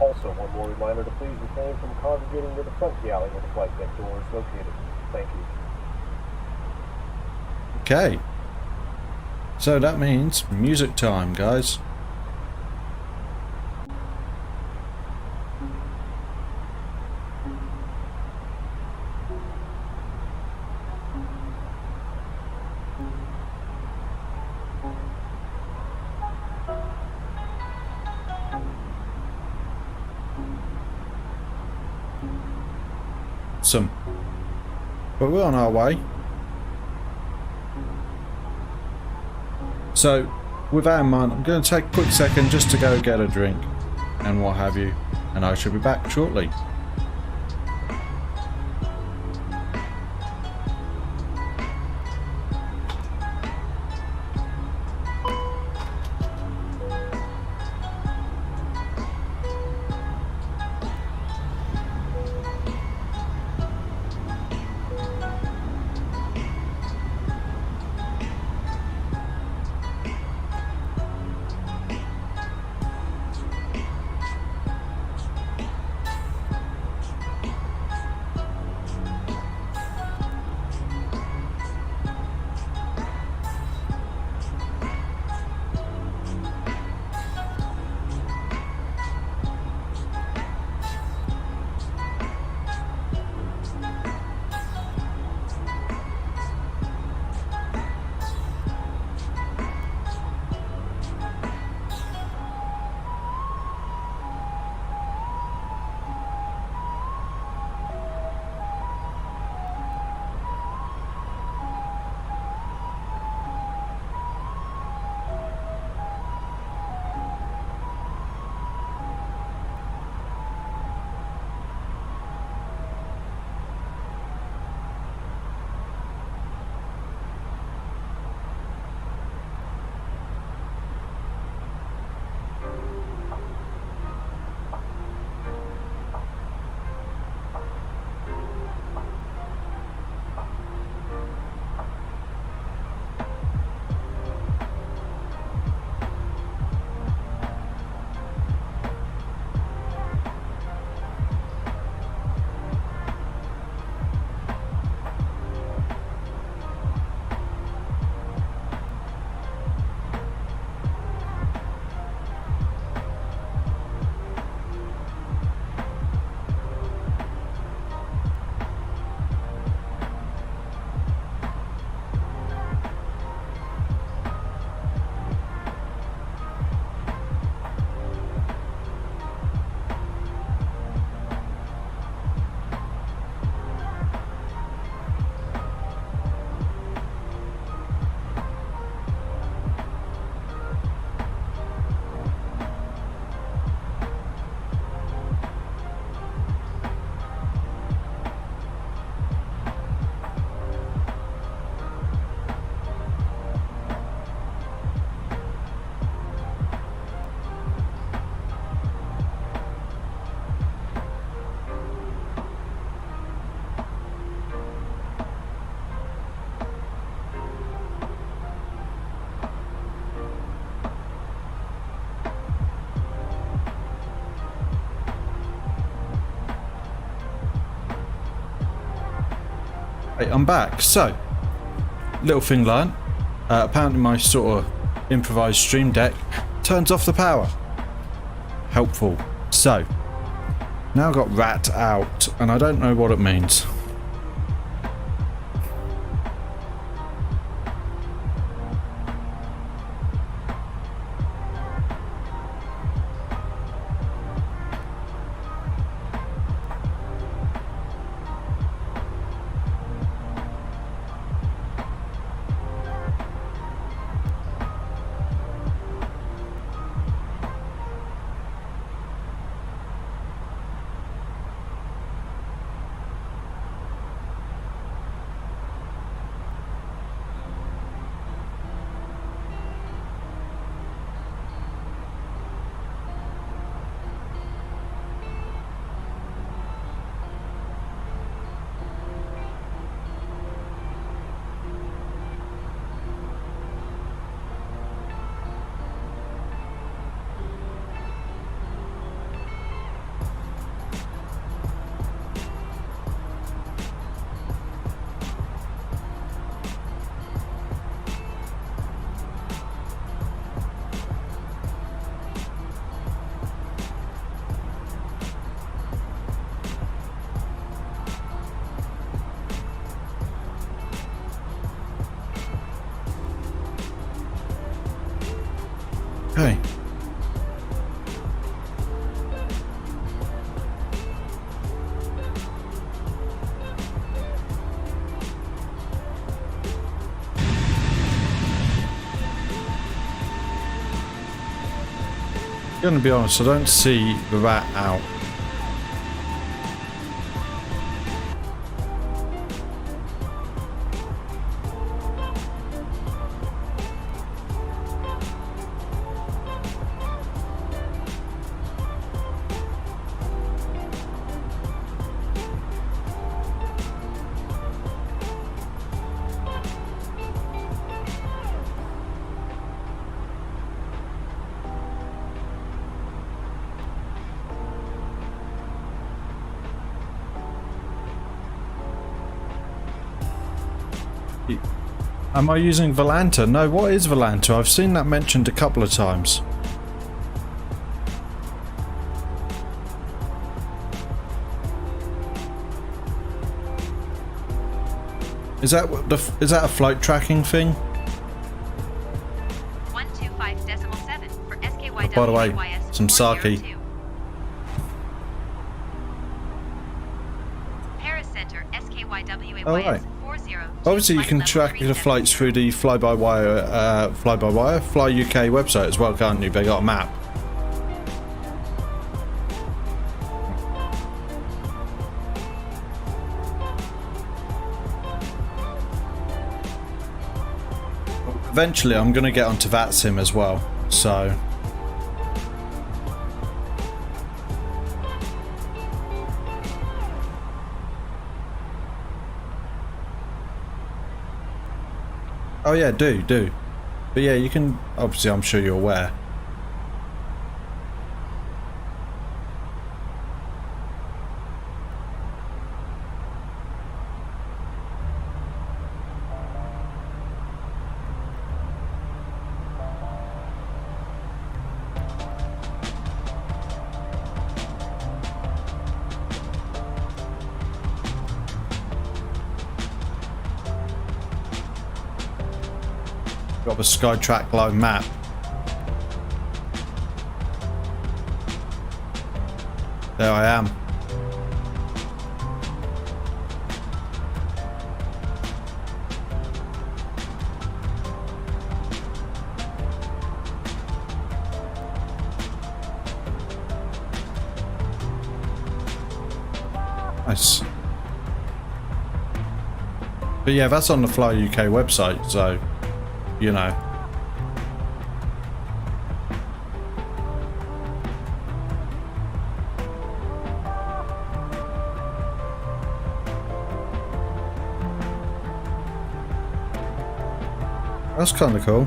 Also, one more reminder to please refrain from congregating near the front galley where the flight deck door is located. Thank you. Okay. So that means music time, guys. But we're on our way. So, with that in mind, I'm going to take a quick second just to go get a drink and what have you, and I shall be back shortly. Hey, I'm back. So, little thing learned. Apparently my sort of improvised stream deck turns off the power. Helpful. So, now I've got rat out, and I don't know what it means. Okay. Gonna be honest, I don't see the rat out. Am I using Volanta? No, what is Volanta? I've seen that mentioned a couple of times. Is that a flight tracking thing? 125.7 for SKYW. By the way, some sake. Paris Center SKYW. Oh, right. Obviously, you can track the flights through the Fly UK website as well, can't you? They got a map. Eventually, I'm going to get onto VATSIM as well, so. Oh yeah, do. But yeah, you can, obviously I'm sure you're aware. Got the Skytrack Live map. There I am. Nice. But yeah, that's on the Fly UK website, so you know. That's kind of cool.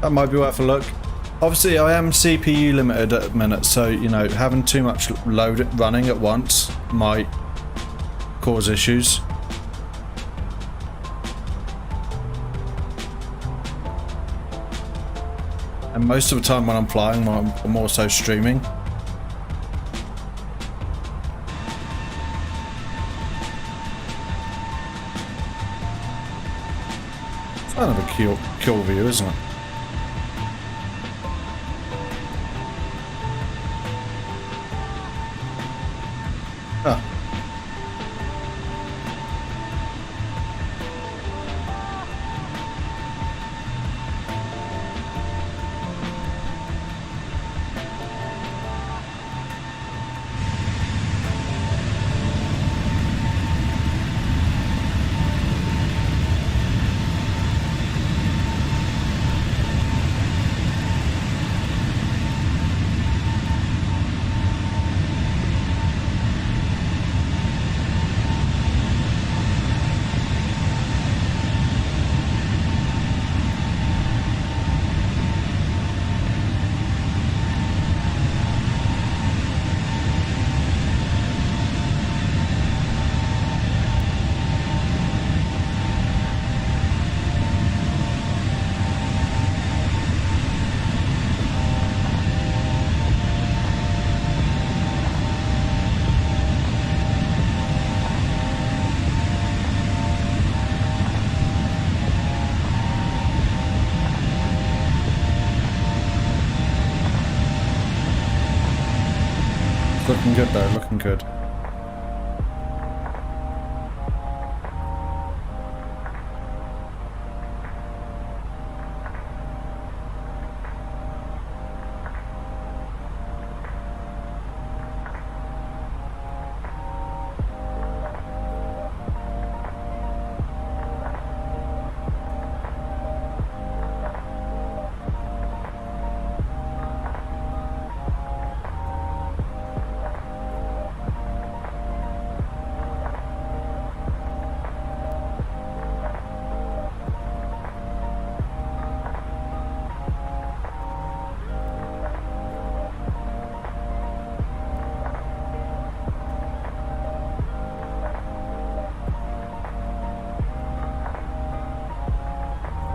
That might be worth a look. Obviously, I am CPU limited at the minute, so you know, having too much load running at once might cause issues. And most of the time when I'm flying, I'm also streaming. It's kind of a cool view, isn't it? Ah. Looking good though, looking good.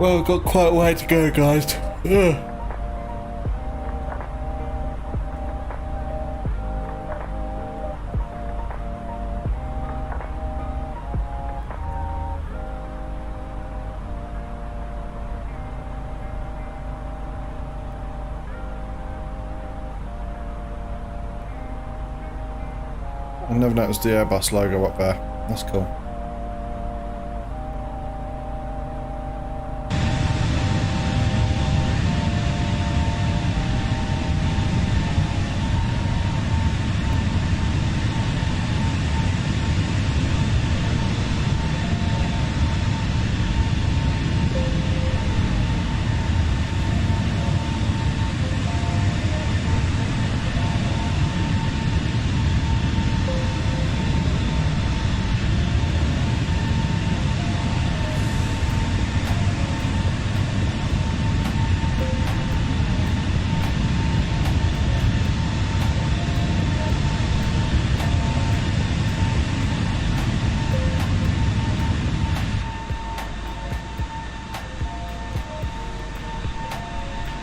Well, we've got quite a way to go, guys. Ugh. I never noticed the Airbus logo up there. That's cool.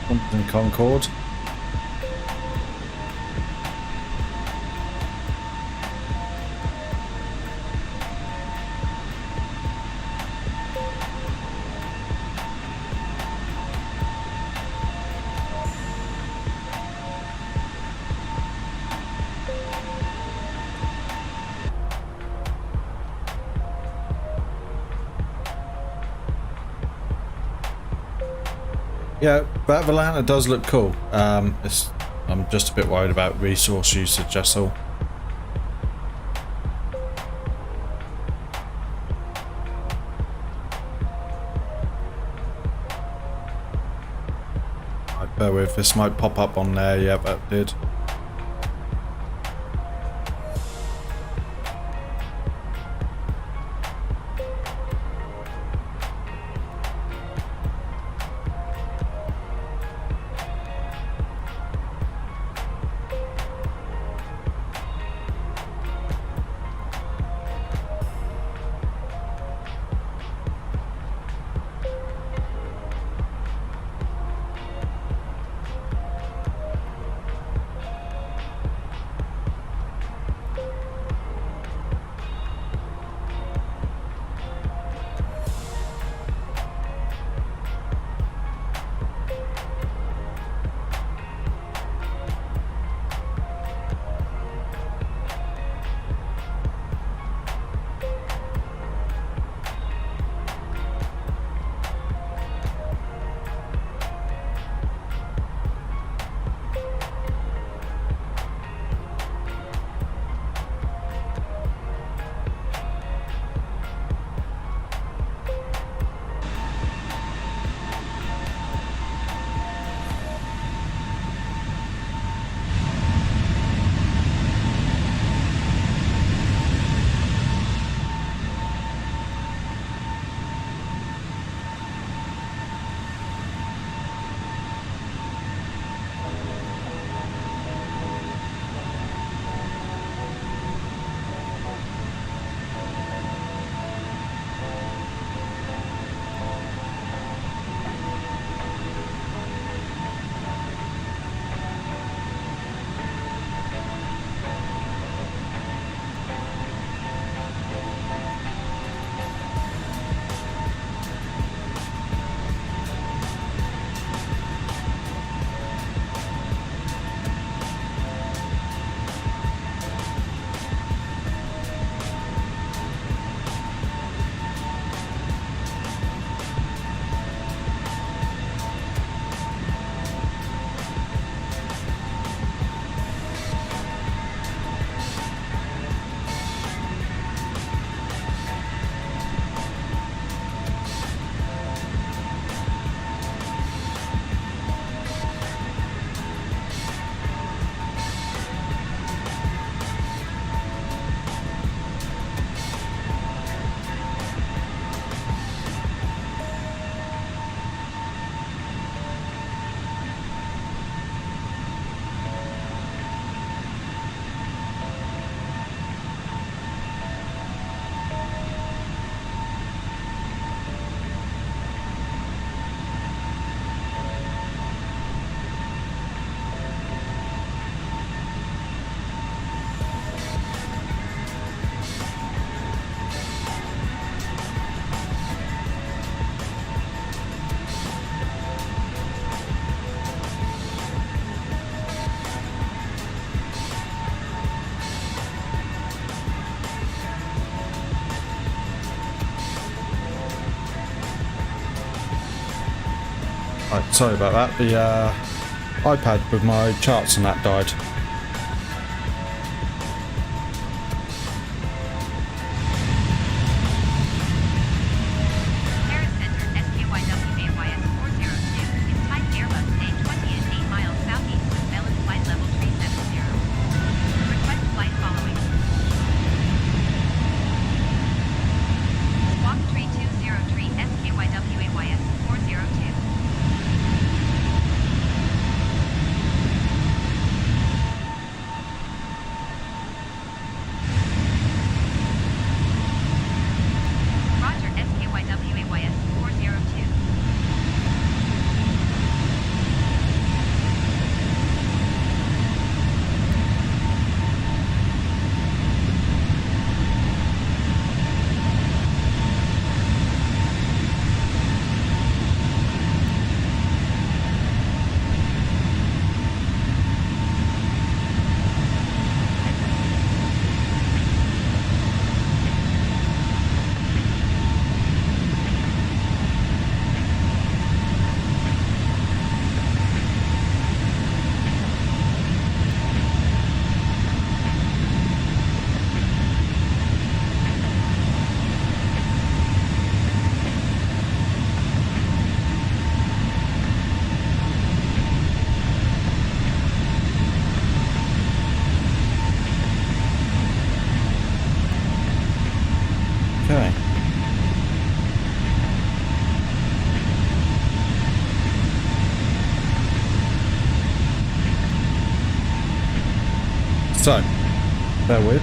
London Concorde. Yeah, that Volanta does look cool. I'm just a bit worried about resource usage, that's all. Bear with, this might pop up on there. Yeah, that did. Right, sorry about that. The iPad with my charts and that died. Paris Center, SKYW AYS 402, is type Airbus A20 and 8 miles southeast with Melon flight level 370. Request flight following. Squawk 3203 SKYW AYS 402. Roger, SKYW AYS 402. Okay. So, bear with.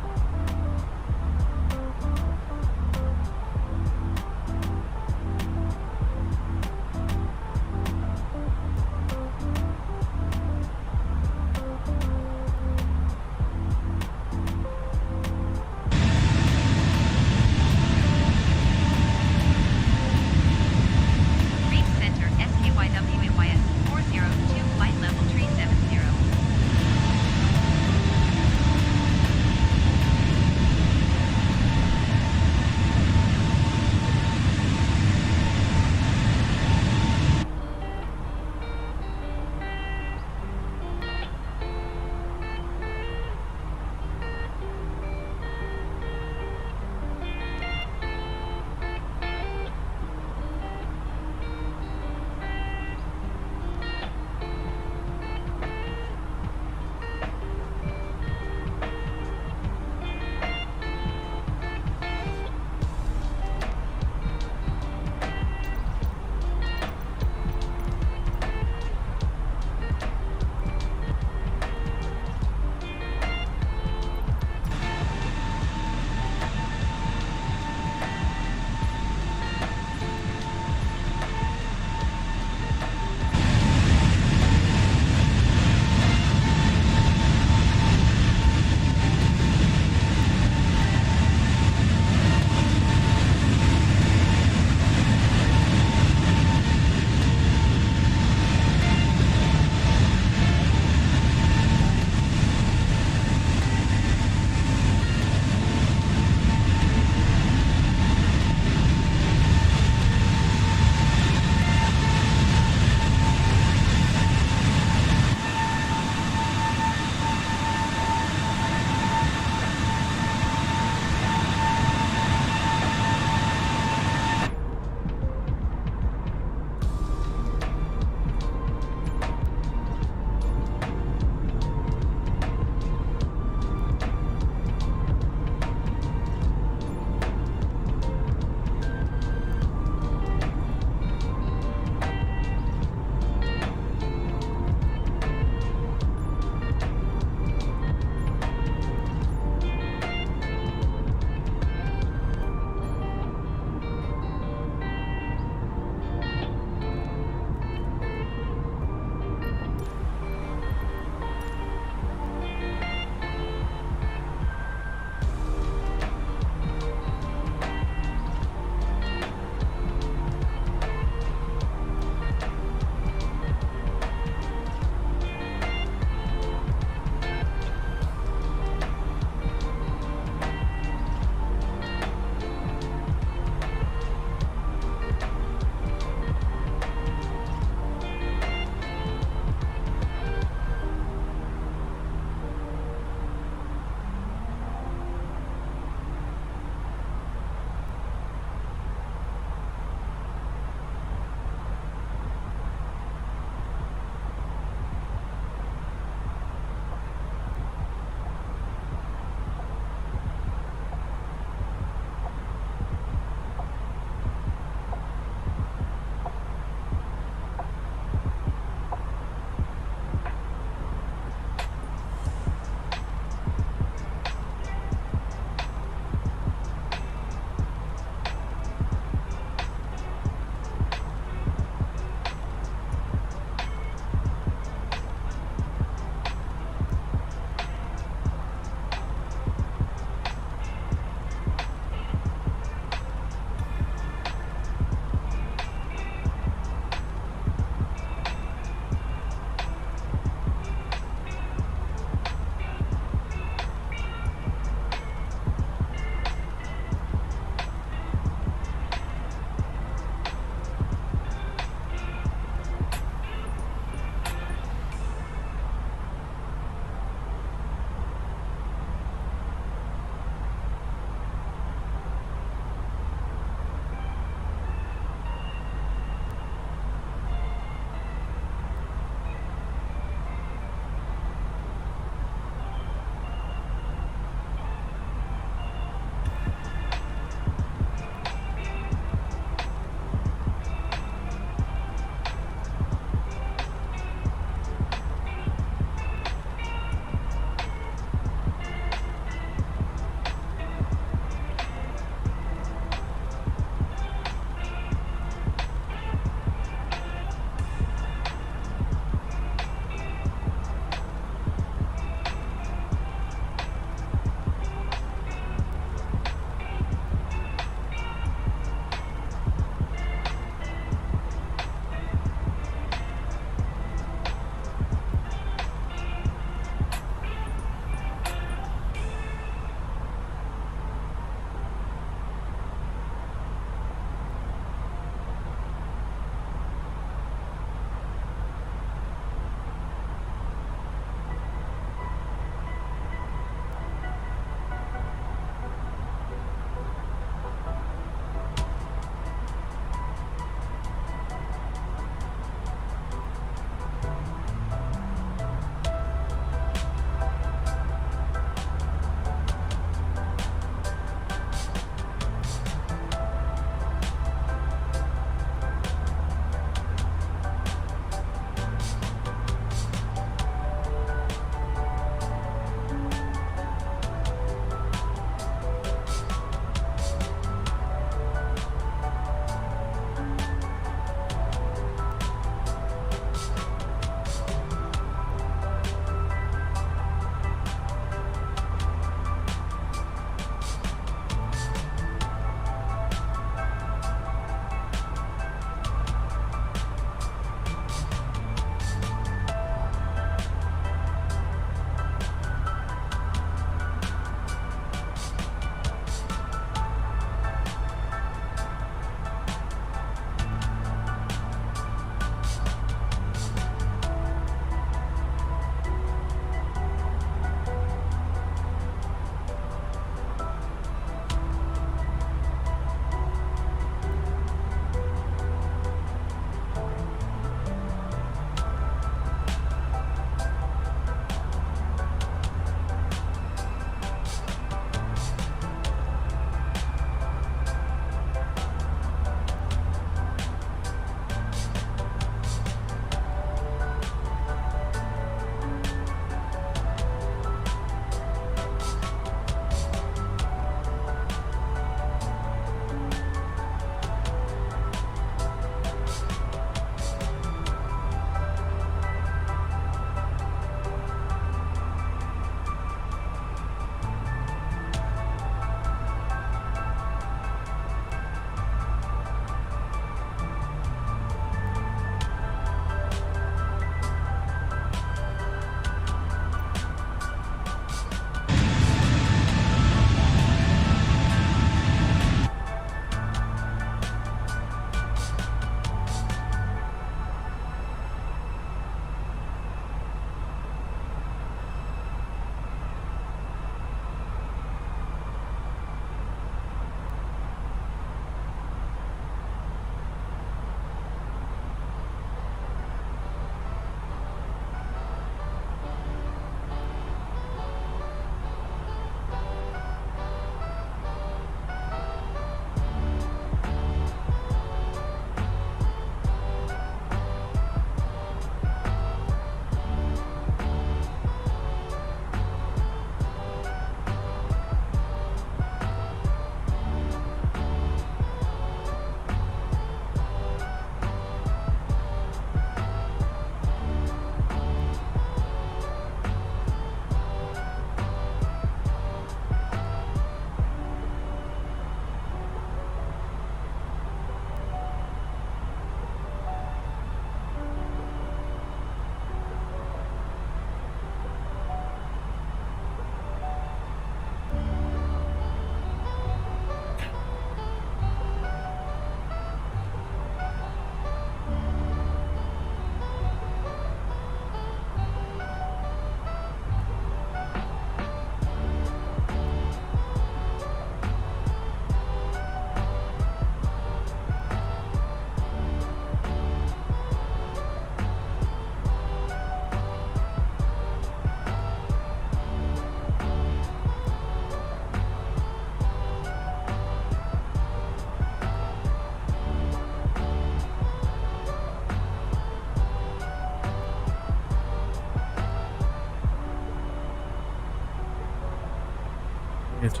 Weird.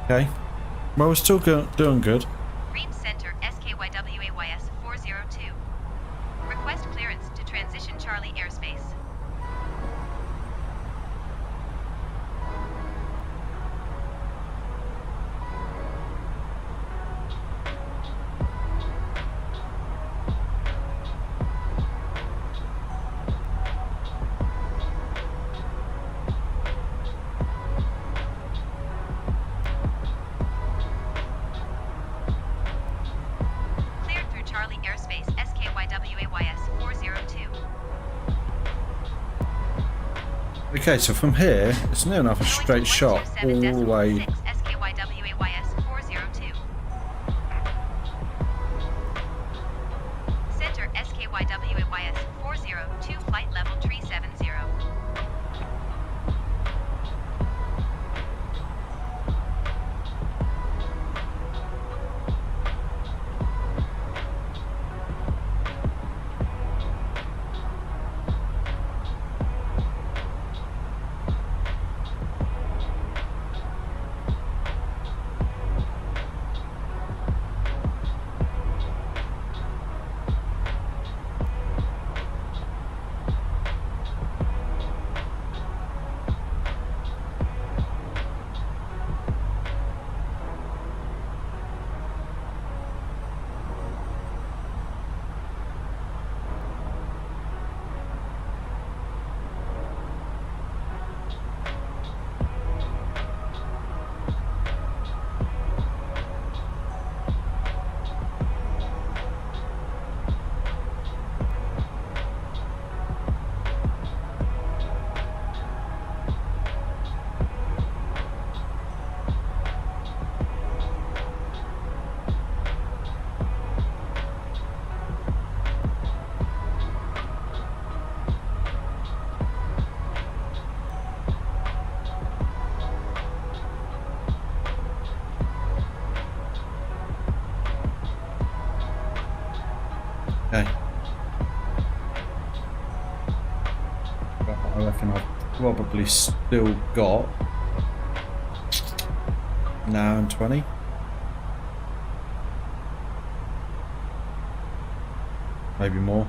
Okay. Well, we're still doing good. Green Center SKYWAYS 402. Request clearance to transition Charlie airspace. Cleared through Charlie airspace SKYWAYS 402. Okay, so from here, it's near enough a straight shot all the way. SKYWAYS 402. Center SKYWAYS 402 flight level 370. Okay. But I reckon I've probably still got an hour and 20. Maybe more.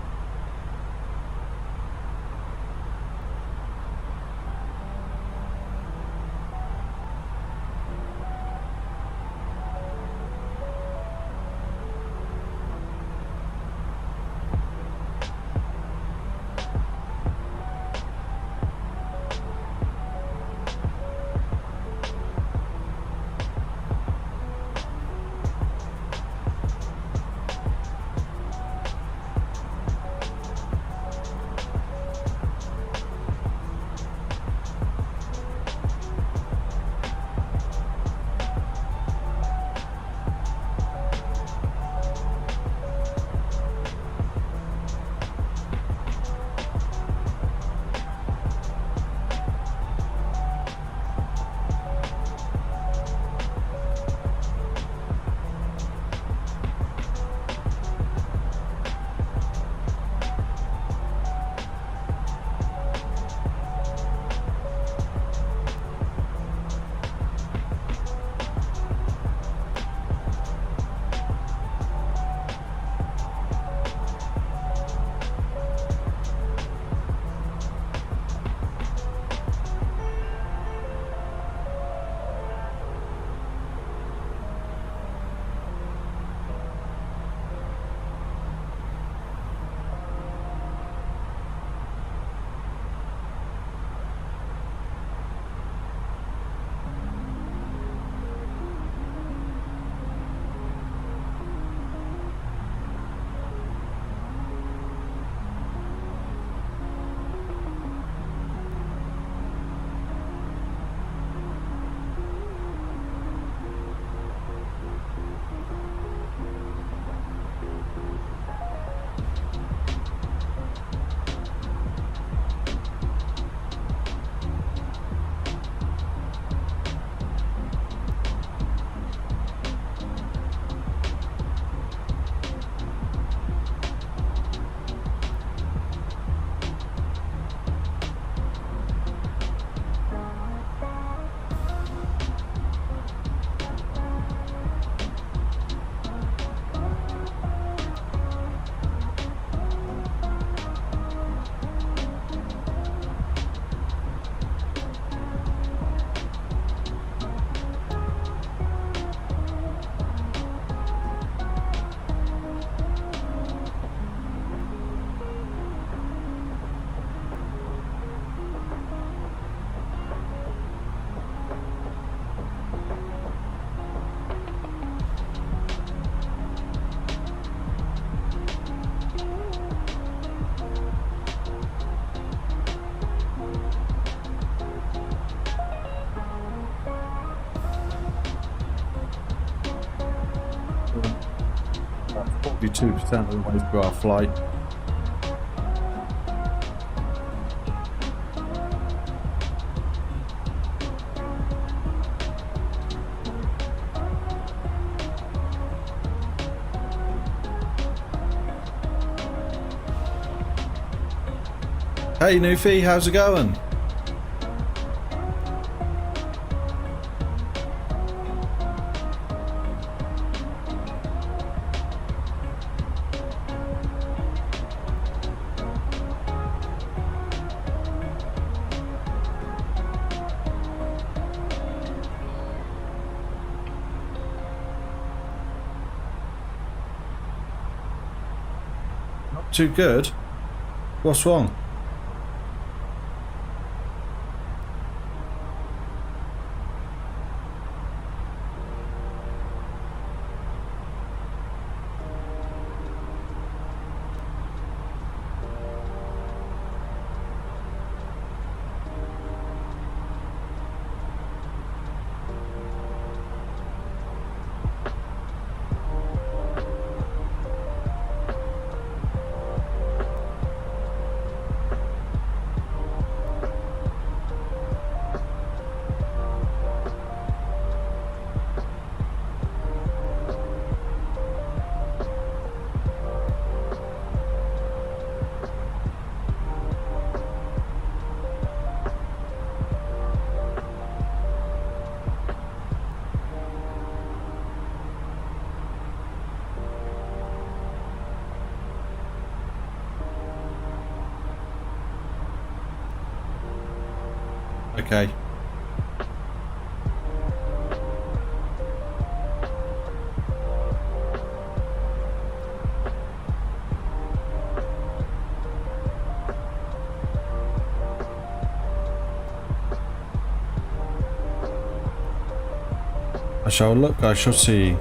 42% of the way through our flight. Hey Newfie, how's it going? Not too good. What's wrong? Okay. I shall look, I shall see.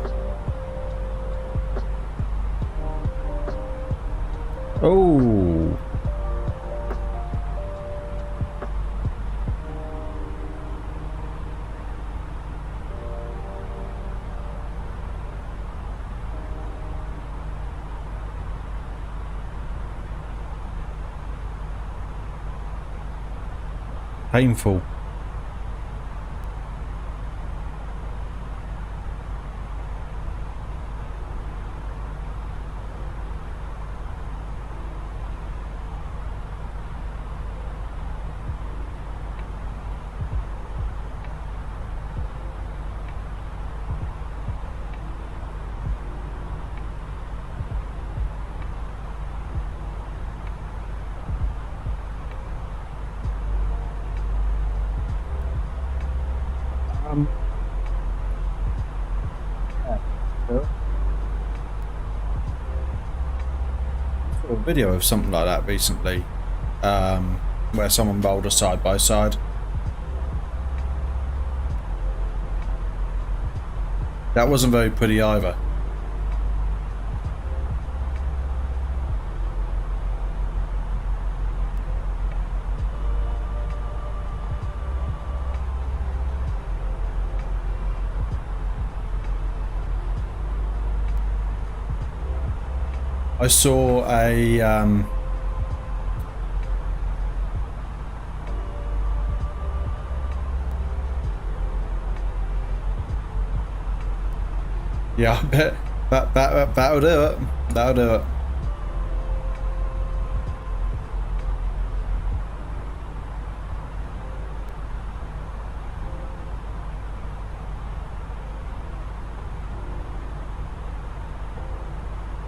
Oh. Painful. A video of something like that recently, where someone rolled a side by side. That wasn't very pretty either. I saw a yeah, I bet that'll do it. That'll do it.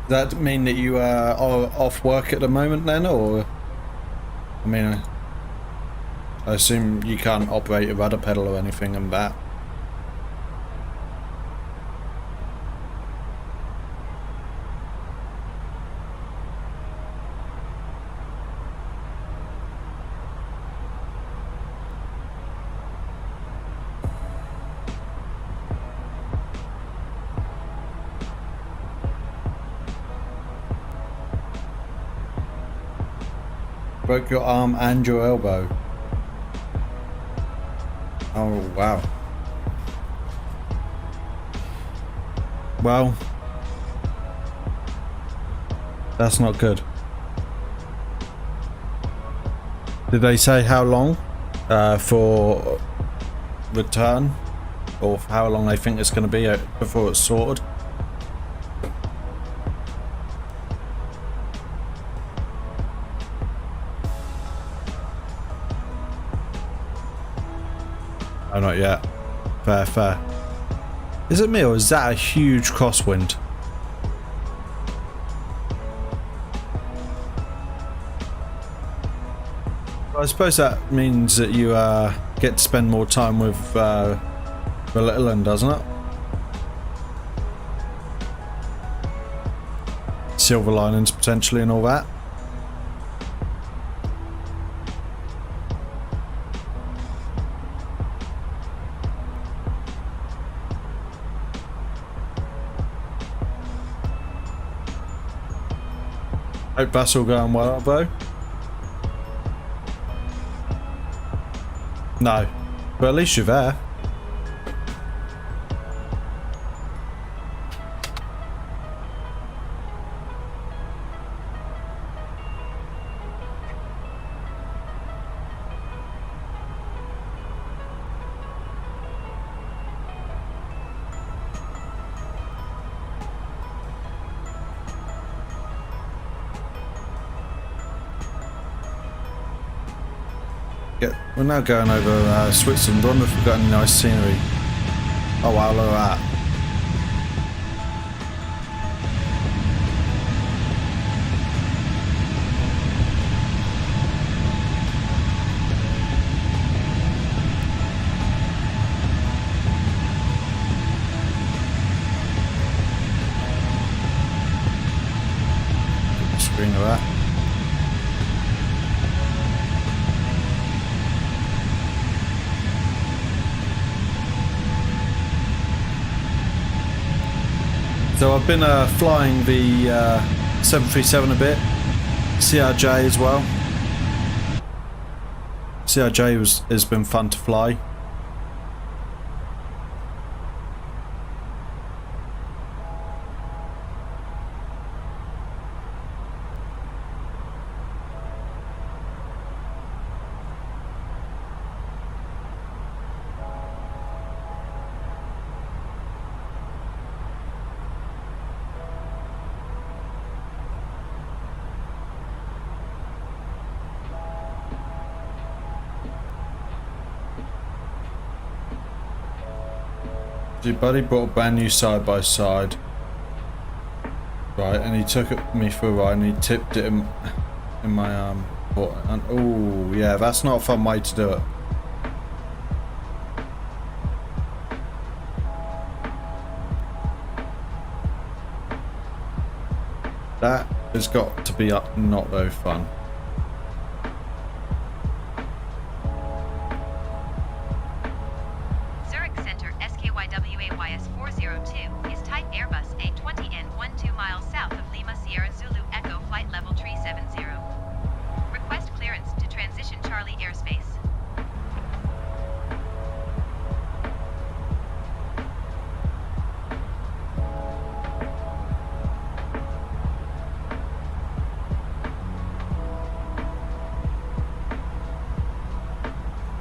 Does that mean that you are off work at the moment then, or? I mean, I assume you can't operate a rudder pedal or anything and that. Broke your arm and your elbow. Oh wow. Well, That's not good. Did they say how long for return, or how long they think it's going to be before it's sorted? Oh, not yet. Fair, fair. Is it me, or is that a huge crosswind? I suppose that means that you get to spend more time with the little one, doesn't it? Silver linings potentially and all that. Hope that's all going well, though. No, but at least you're there. We're now going over Switzerland. I wonder if we've got any nice scenery. Oh wow, look at that. Screen of that. So I've been flying the 737 a bit, CRJ as well. CRJ has been fun to fly. Your buddy bought a brand new side by side, right? And he took me for a ride and he tipped it in my arm. And oh yeah, that's not a fun way to do it. That has got to be not very fun. AYS 402 is type Airbus A320neo 2 miles south of Lima Sierra Zulu Echo flight level 370. Request clearance to transition Charlie airspace.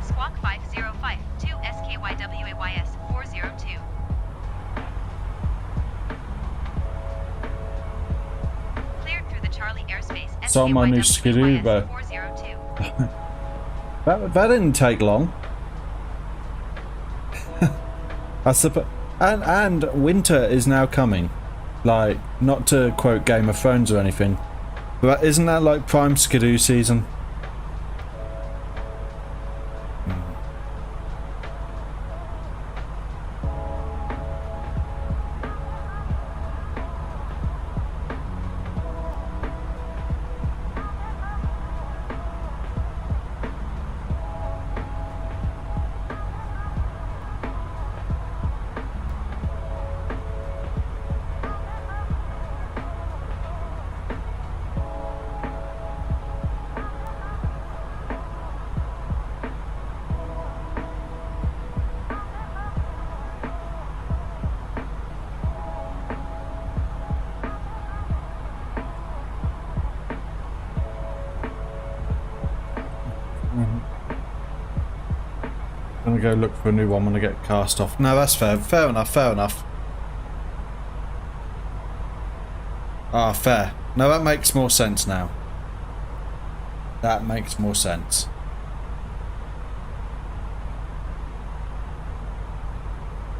Squawk 505 2 SKYWAYS 402. Cleared through the Charlie airspace. Saw my new skidoo, but that didn't take long. I suppose, and winter is now coming. Like, not to quote Game of Thrones or anything, but isn't that like prime skidoo season? gonna go look for a new one when I get cast off. No, that's fair. Fair enough, fair enough. Ah, fair. No, that makes more sense now. That makes more sense.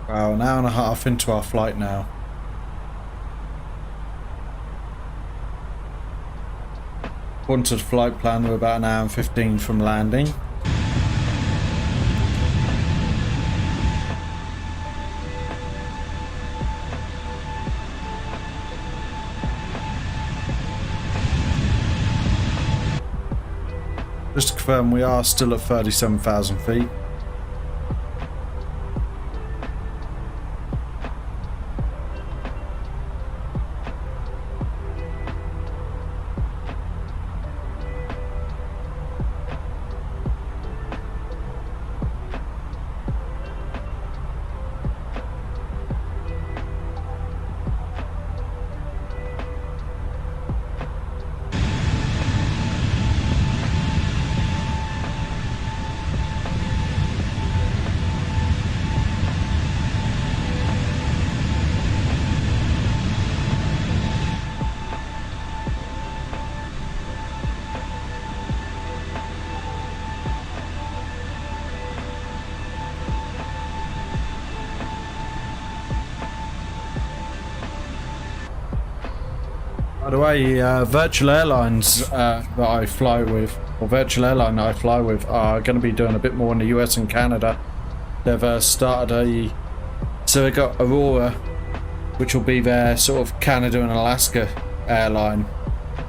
Wow, an hour and a half into our flight now. According to the flight plan, we're about an hour and 15 from landing. Just to confirm, we are still at 37,000 feet. By the way, virtual airlines that I fly with, or virtual airline that I fly with, are going to be doing a bit more in the US and Canada. They've started so they got Aurora, which will be their sort of Canada and Alaska airline,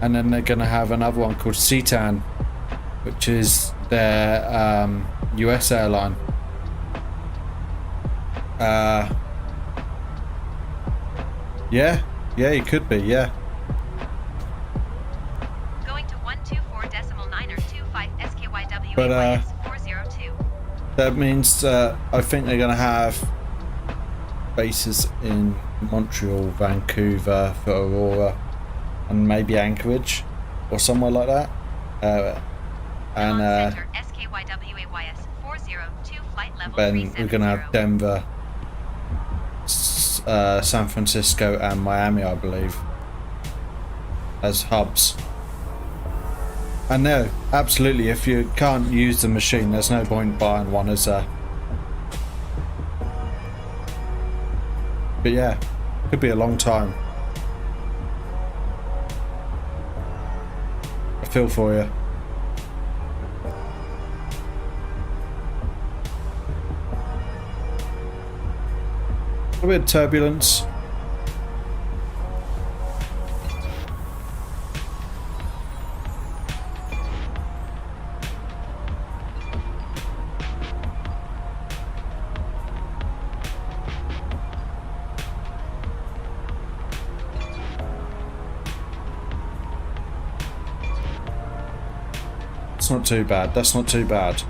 and then they're going to have another one called Citan, which is their US airline. Yeah, it could be, yeah. But that means I think they're going to have bases in Montreal, Vancouver for Aurora, and maybe Anchorage or somewhere like that. And then we're going to have Denver, San Francisco, and Miami, I believe, as hubs. And no, absolutely, if you can't use the machine, there's no point buying one, is there? But yeah, could be a long time. I feel for you. A bit of turbulence. That's not too bad. That's not too bad.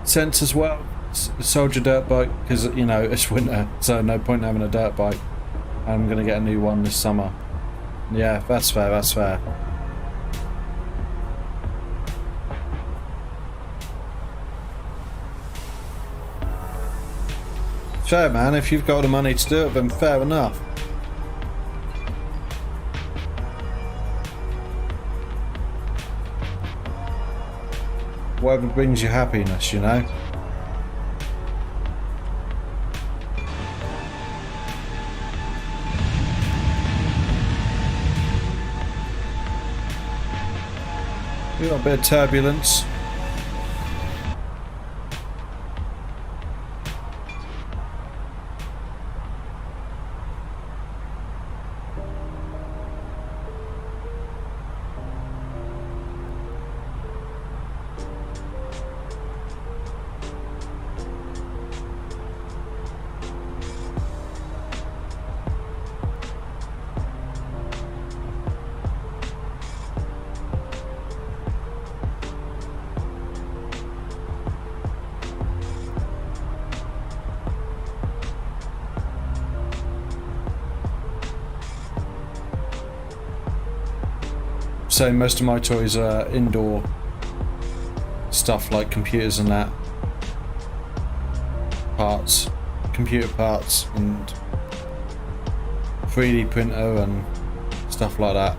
Sense as well. Soldier dirt bike, because you know it's winter, so no point in having a dirt bike. I'm gonna get a new one this summer. Yeah, that's fair. That's fair. Fair, man. If you've got the money to do it, then fair enough. Whatever brings you happiness, you know. We got a bit of turbulence. So most of my toys are indoor stuff like computers and that. Parts, computer parts and 3D printer and stuff like that.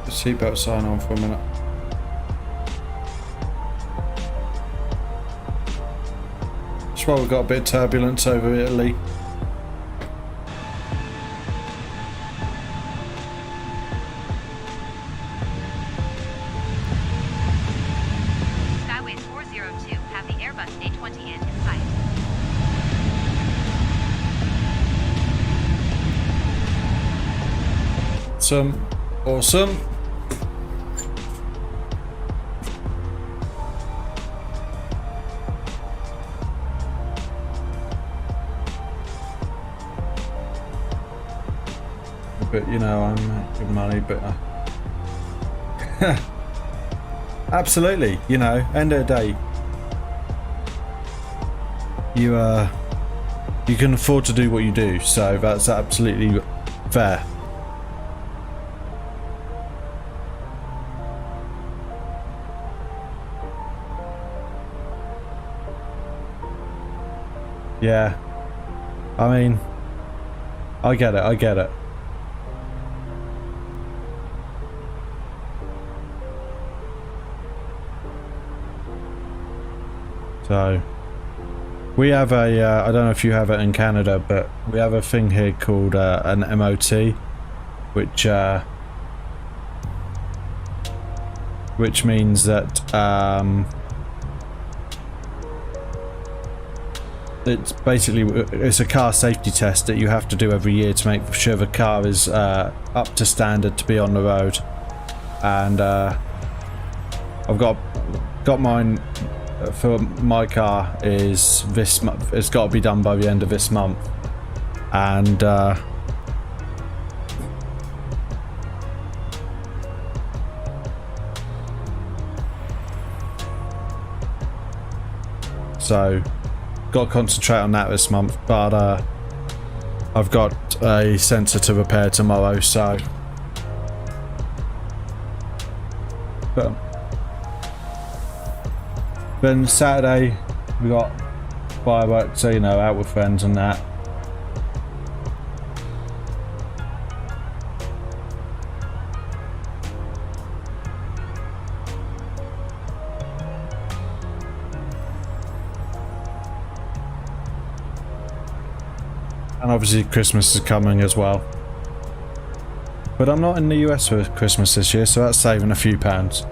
Seatbelt sign on for a minute. That's why we've got a bit of turbulence over Italy. Skyways 402 have the Airbus A320neo in sight. Awesome. But you know, I'm good money, but absolutely, you know, end of the day, you can afford to do what you do, so that's absolutely fair. Yeah, I mean, I get it. So, we have a, I don't know if you have it in Canada, but we have a thing here called an MOT, which means that it's basically, it's a car safety test that you have to do every year to make sure the car is up to standard to be on the road. And I've got mine for my car is this month. It's got to be done by the end of this month, and so got to concentrate on that this month. But I've got a sensor to repair tomorrow, so but then Saturday we got fireworks, so you know, out with friends and that. And obviously Christmas is coming as well. But I'm not in the US for Christmas this year, so that's saving a few pounds.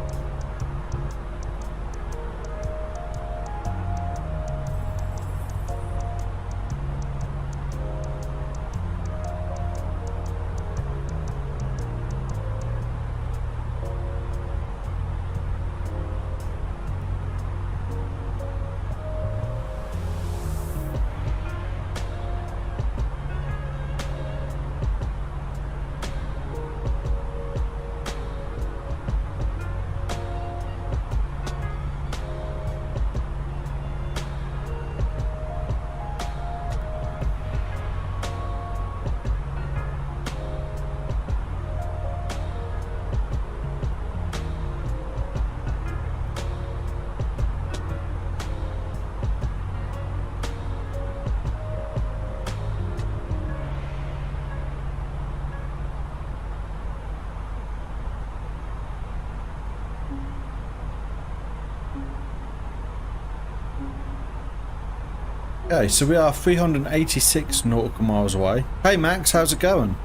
Okay, so we are 386 nautical miles away. Hey Max, how's it going?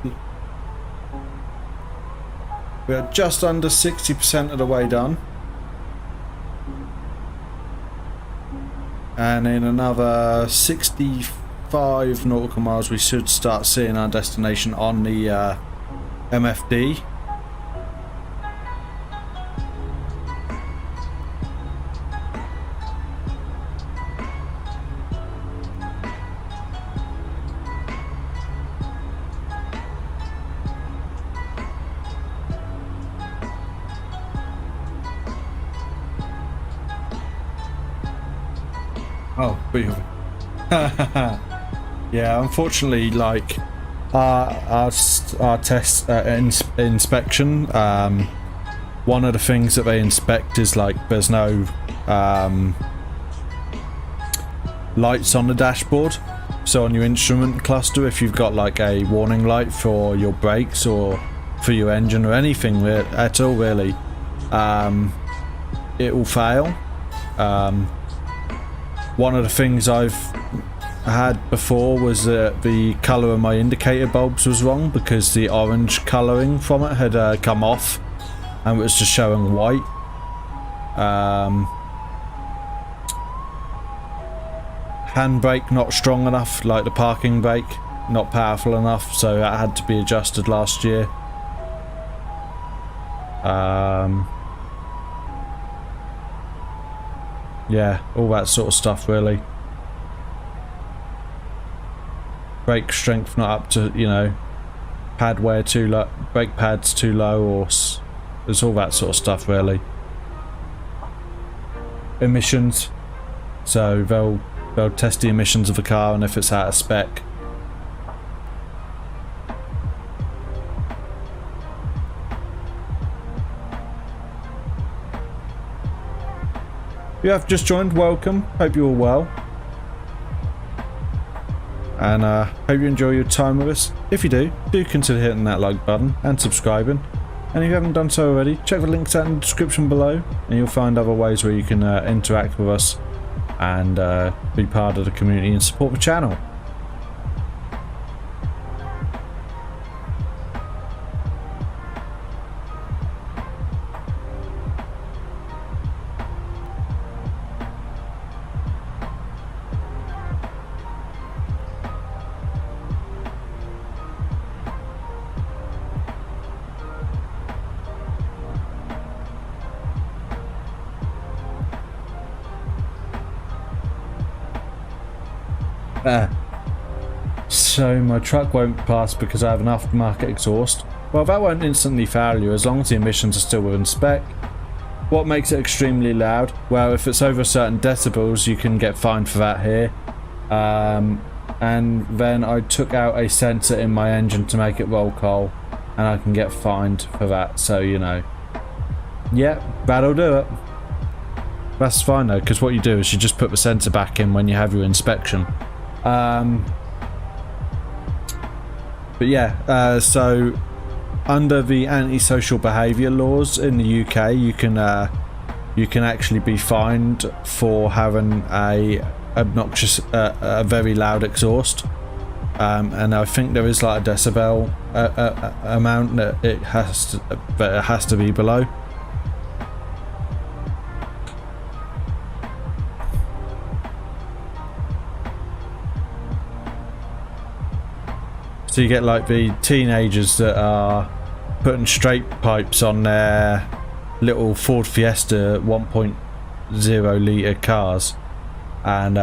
We are just under 60% of the way done. And in another 65 nautical miles we should start seeing our destination on the Oh, yeah, unfortunately, like our test inspection, one of the things that they inspect is like there's no lights on the dashboard. So on your instrument cluster, if you've got like a warning light for your brakes or for your engine or anything at all really, it will fail. One of the things I've had before was that the colour of my indicator bulbs was wrong because the orange colouring from it had come off and it was just showing white. Handbrake not strong enough, like the parking brake, not powerful enough, so that had to be adjusted last year. Yeah, all that sort of stuff really. Brake strength not up to, you know, pad wear too low, brake pads too low, or there's all that sort of stuff really. Emissions, so they'll test the emissions of the car, and if it's out of spec. If you have just joined, welcome. Hope you're all well. And hope you enjoy your time with us. If you do consider hitting that like button and subscribing. And if you haven't done so already, check the links out in the description below and you'll find other ways where you can interact with us and be part of the community and support the channel. So my truck won't pass because I have an aftermarket exhaust. Well, that won't instantly fail you as long as the emissions are still within spec. What makes it extremely loud? Well, if it's over certain decibels you can get fined for that here. And then I took out a sensor in my engine to make it roll call and I can get fined for that, so you know. Yeah, that'll do it. That's fine though, because what you do is you just put the sensor back in when you have your inspection. But yeah, so under the antisocial behaviour laws in the UK, you can actually be fined for having a obnoxious, a very loud exhaust. And I think there is like a decibel amount that it has to be below. So you get like the teenagers that are putting straight pipes on their little Ford Fiesta 1.0 litre cars and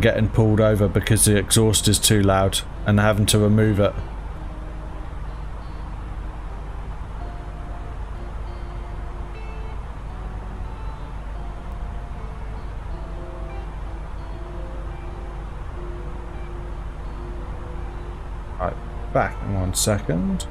getting pulled over because the exhaust is too loud and having to remove it. Back in 1 second.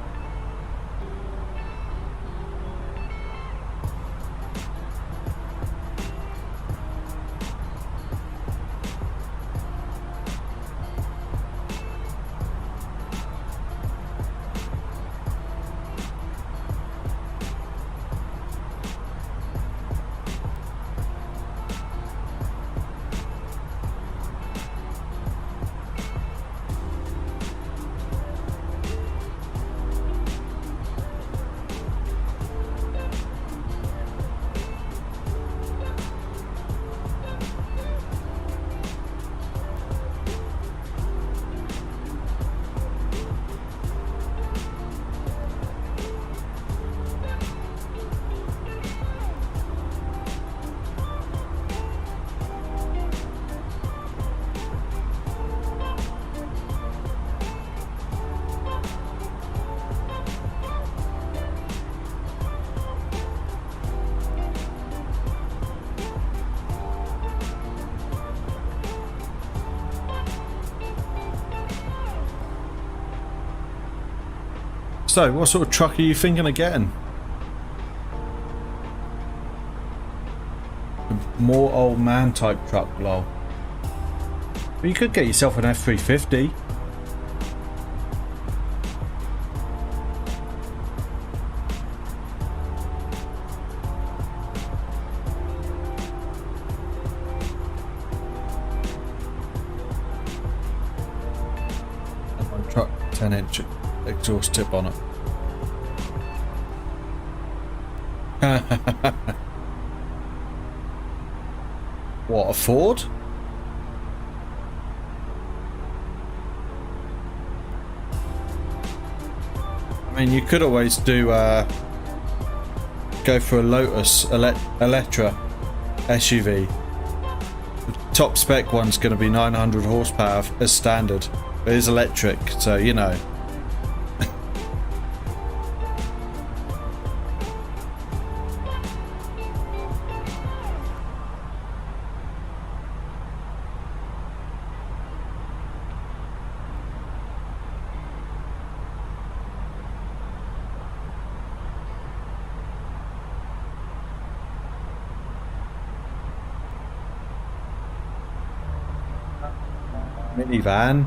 So, what sort of truck are you thinking of getting? More old man type truck, lol. But you could get yourself an F350. And my truck 10-inch exhaust tip on it. What, a Ford? I mean, you could always do go for a Lotus Electra SUV. The top spec one's going to be 900 horsepower as standard. It is electric, so you know. Minivan.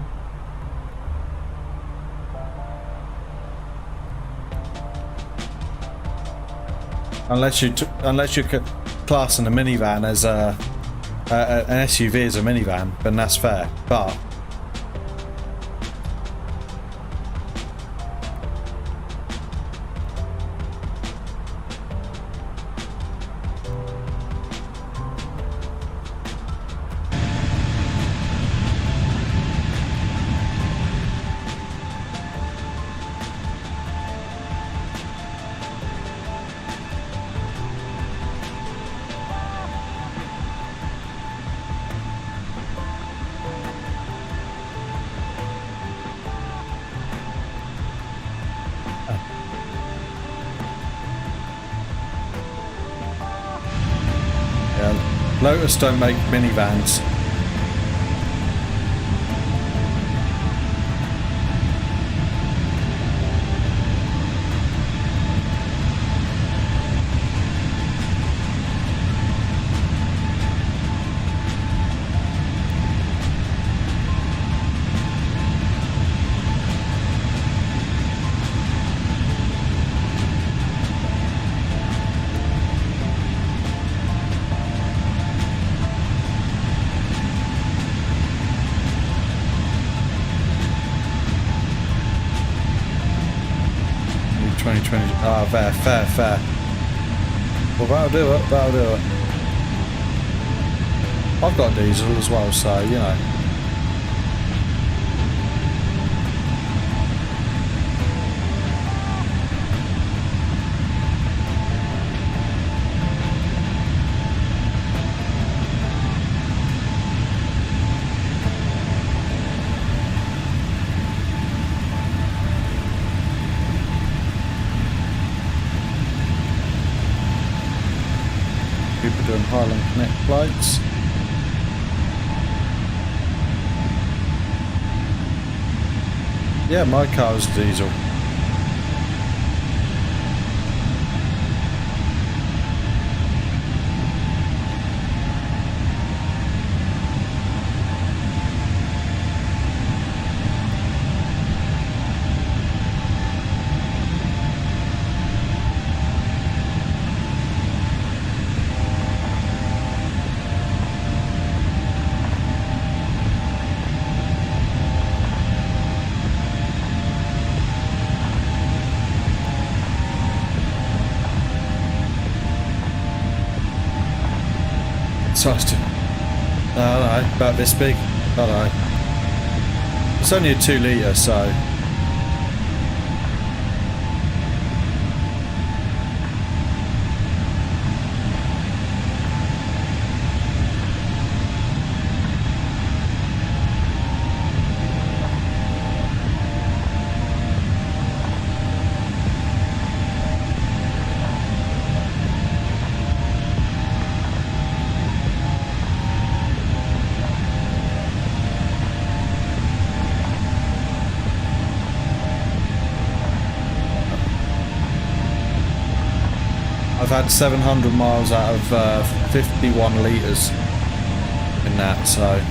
Unless you're classing a minivan as an SUV as a minivan, then that's fair. But Lotus don't make minivans. Ah, fair. Well, that'll do it. I've got diesel as well, so, you know. Doing Highland Connect flights. Yeah, my car's diesel. I don't know, about this big. I don't know. It's only a 2 litre, so. I've had 700 miles out of 51 litres in that, so.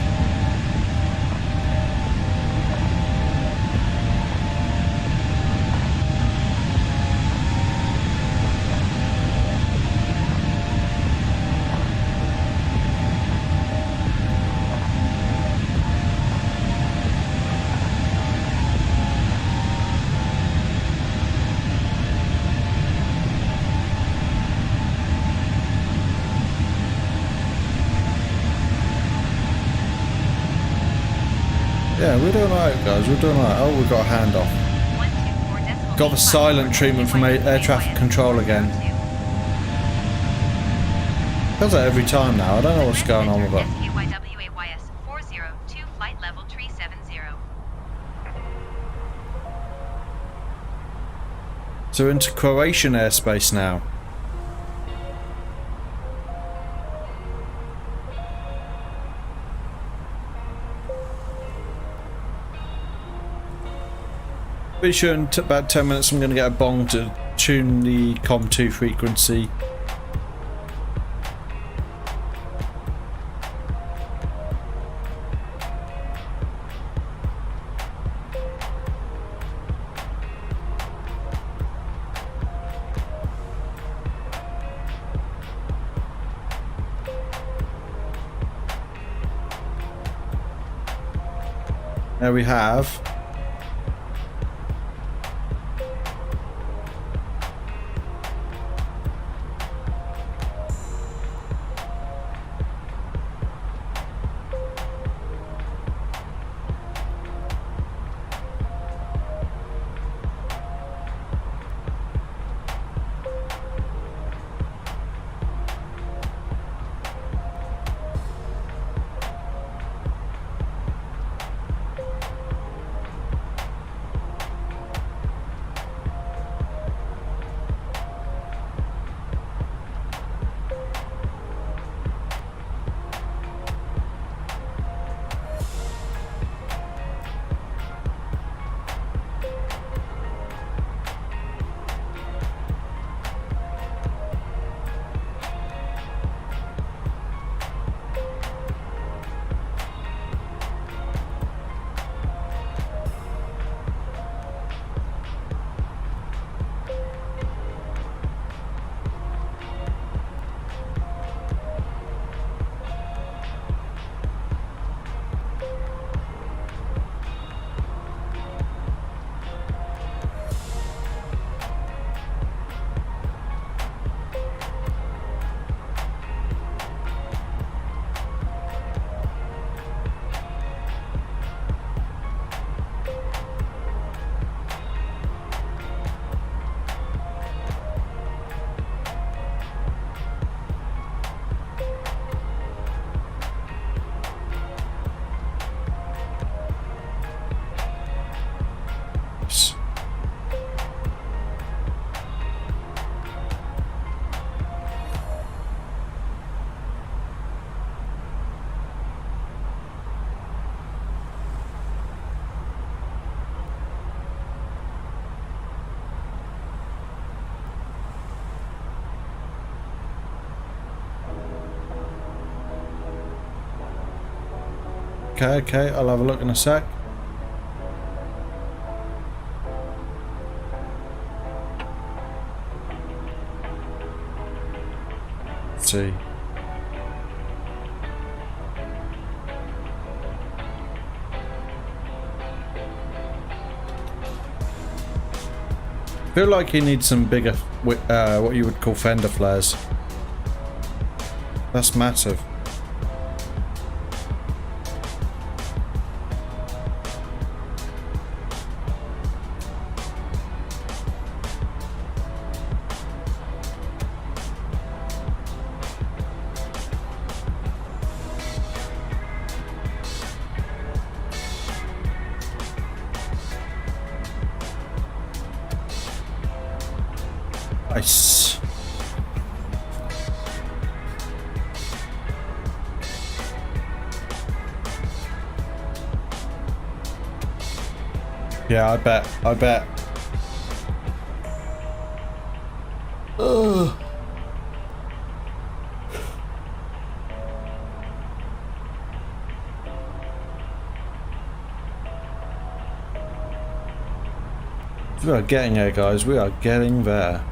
Yeah, we're doing alright, guys. We're doing alright. Oh, we've got a handoff. Got the silent treatment from air traffic control again. Does that every time now. I don't know what's going on with it. SKYWAYS 402 flight level 370. So into Croatian airspace now. Pretty sure in about 10 minutes I'm going to get a bong to tune the COM2 frequency. There we have. Okay, I'll have a look in a sec. Let's see. I feel like he needs some bigger, what you would call fender flares. That's massive. Nice. Yeah, I bet. Ugh. We are getting there, guys. We are getting there.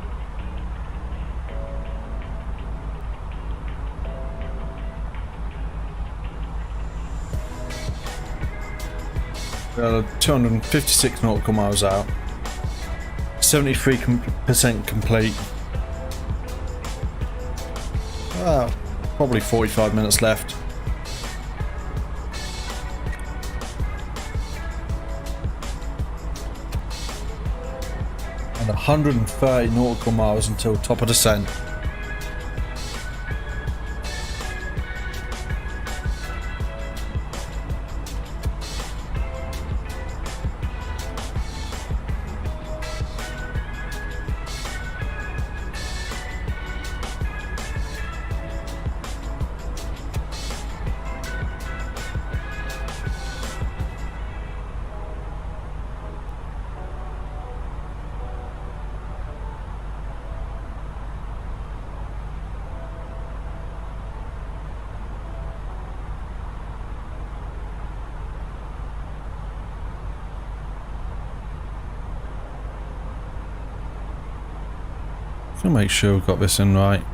We are 256 nautical miles out. 73% complete. Probably 45 minutes left. And 130 nautical miles until top of descent. I'll make sure we've got this in right.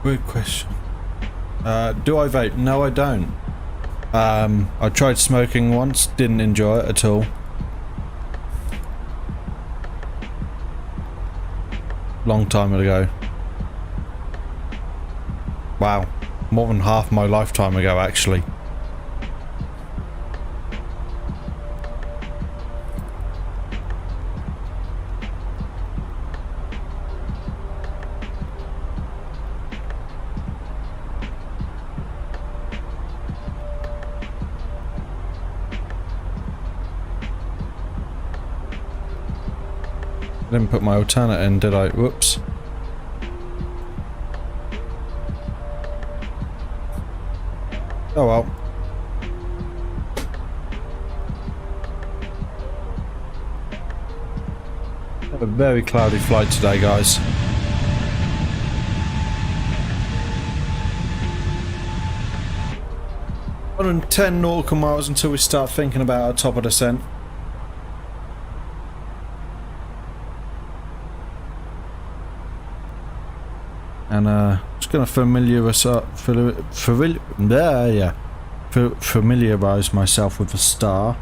Weird question. Do I vape? No, I don't. I tried smoking once, didn't enjoy it at all. Long time ago. Wow, more than half my lifetime ago, actually. Didn't put my alternate in, did I? Whoops. Oh well. Have a very cloudy flight today, guys. And 10 nautical miles until we start thinking about our top of descent. And just gonna familiarize myself with the star.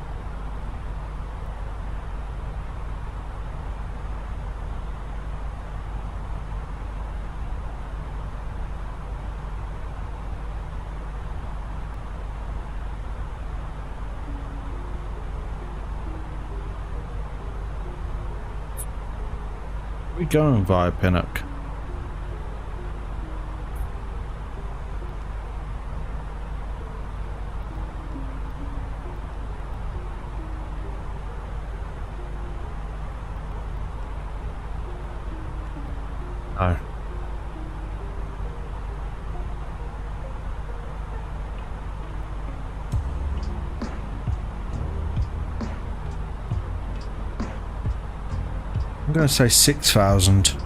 We're going via Pinnock. No. I'm going to say 6,000.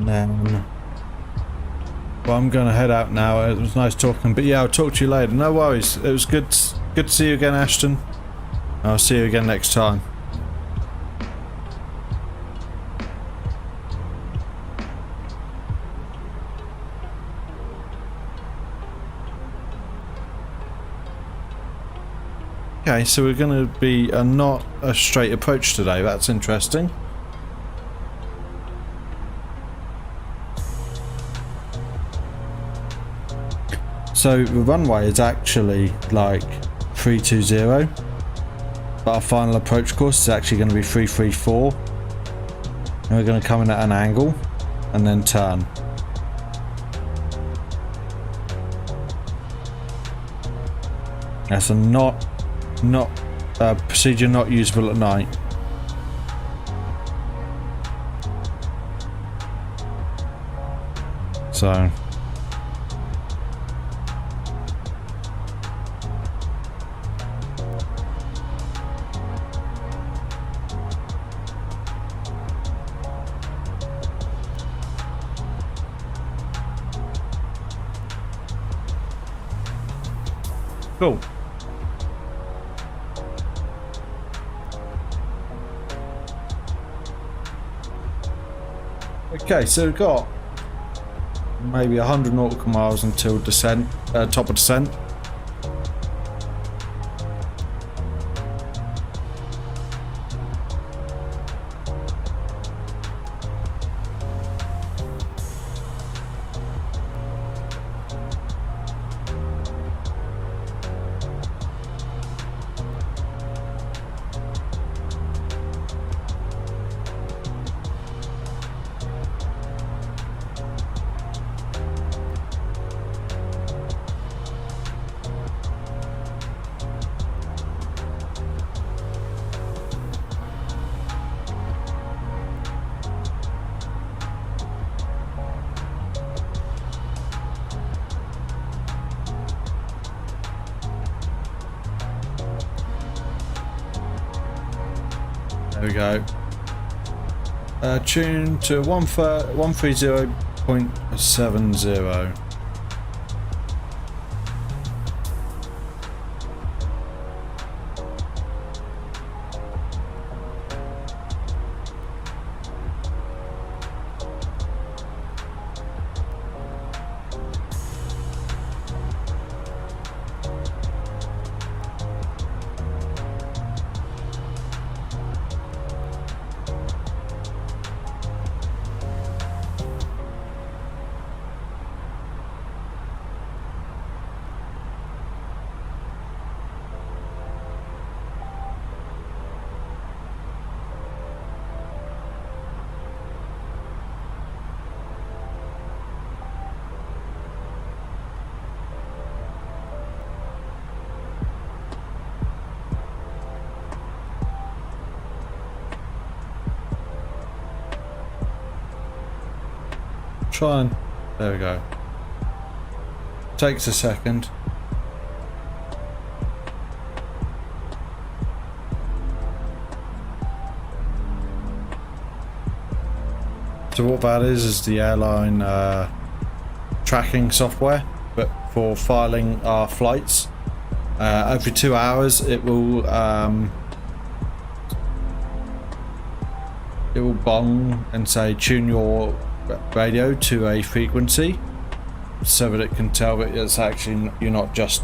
Then Well, I'm going to head out now. It was nice talking, but yeah, I'll talk to you later. No worries. It was good to see you again, Ashton. I'll see you again next time. Okay, so we're going to be not a straight approach today. That's interesting. So the runway is actually like 320, but our final approach course is actually going to be 334. And we're going to come in at an angle and then turn. That's a procedure not usable at night. So cool. Okay, so we've got maybe 100 nautical miles until descent, top of descent. There we go. Tune to 130.70. Try and... there we go. Takes a second. So what that is the airline tracking software, but for filing our flights. Every 2 hours it will bong and say tune your radio to a frequency so that it can tell that it's actually you're not just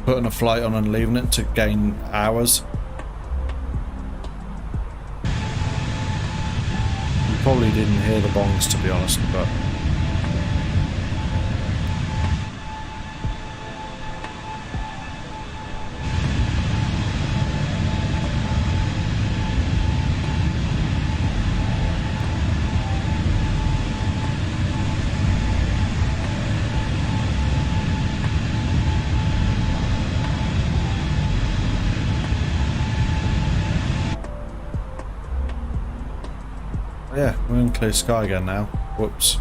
putting a flight on and leaving it to gain hours. You probably didn't hear the bongs, to be honest, but yeah, we're in clear sky again now. Whoops.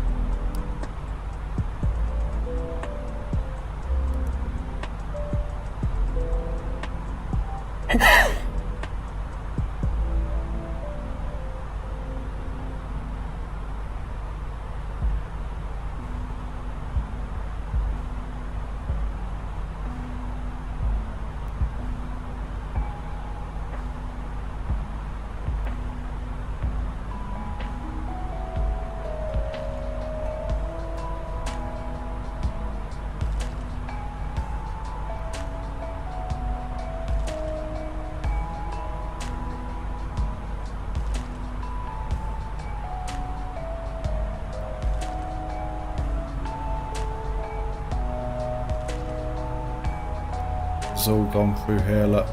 has all gone through here, look.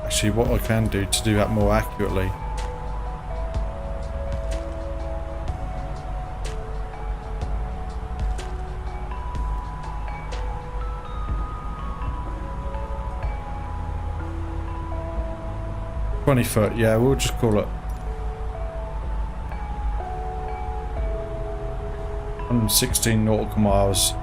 Actually, what I can do to do that more accurately. $20 yeah, we'll just call it 116 nautical miles.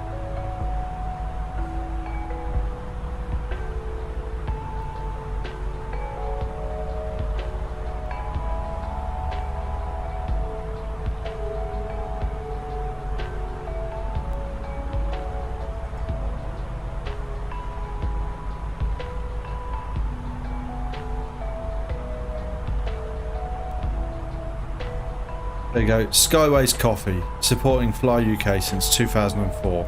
There you go, Skyways Coffee, supporting Fly UK since 2004.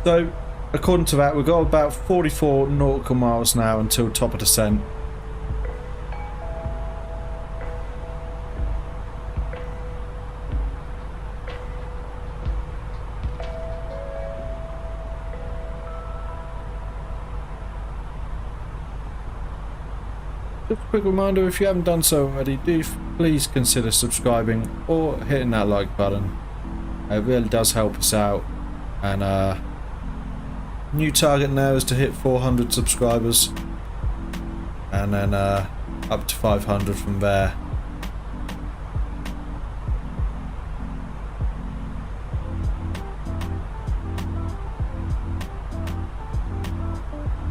So, according to that, we've got about 44 nautical miles now until top of descent. Just a quick reminder, if you haven't done so already, do please consider subscribing or hitting that like button. It really does help us out. And new target now is to hit 400 subscribers, and then up to 500 from there.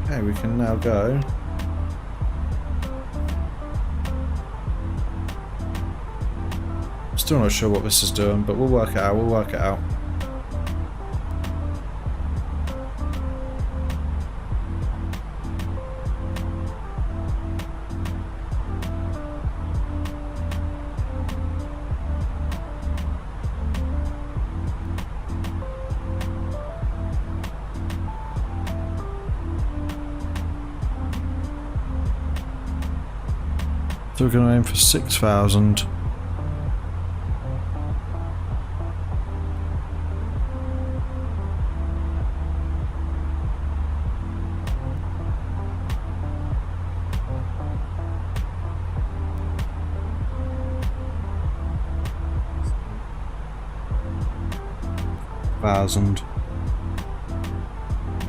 Okay, we can now go. Still not sure what this is doing, but we'll work it out, we'll work it out. So we're going to aim for 6,000. And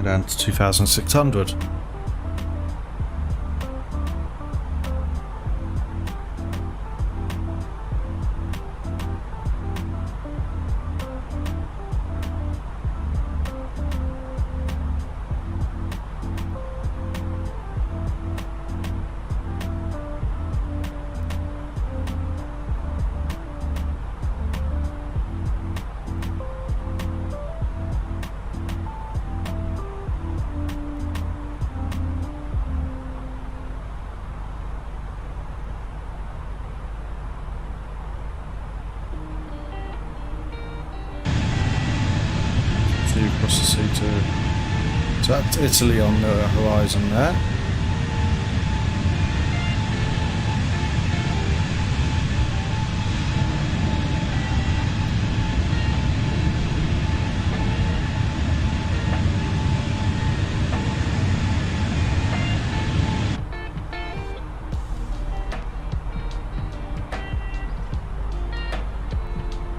down to 2,600. Across the sea to that's Italy on the horizon there.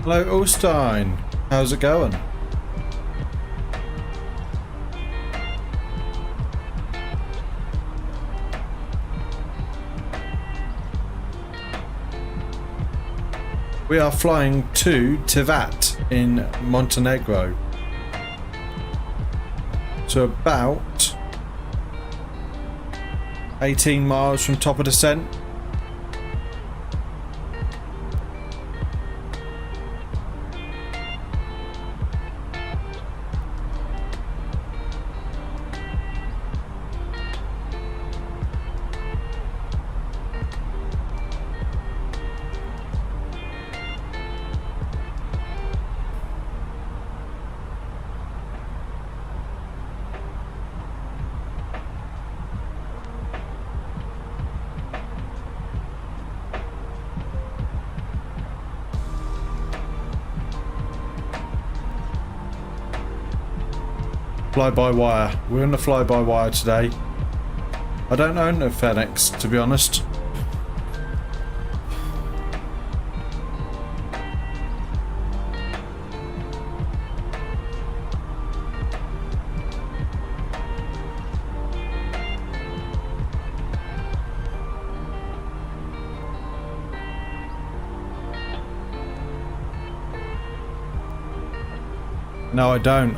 Hello Ulstein, how's it going? We are flying to Tivat in Montenegro. So about 18 miles from top of descent. Fly-by-wire. We're in the fly-by-wire today. I don't own the Fenix, to be honest. No, I don't.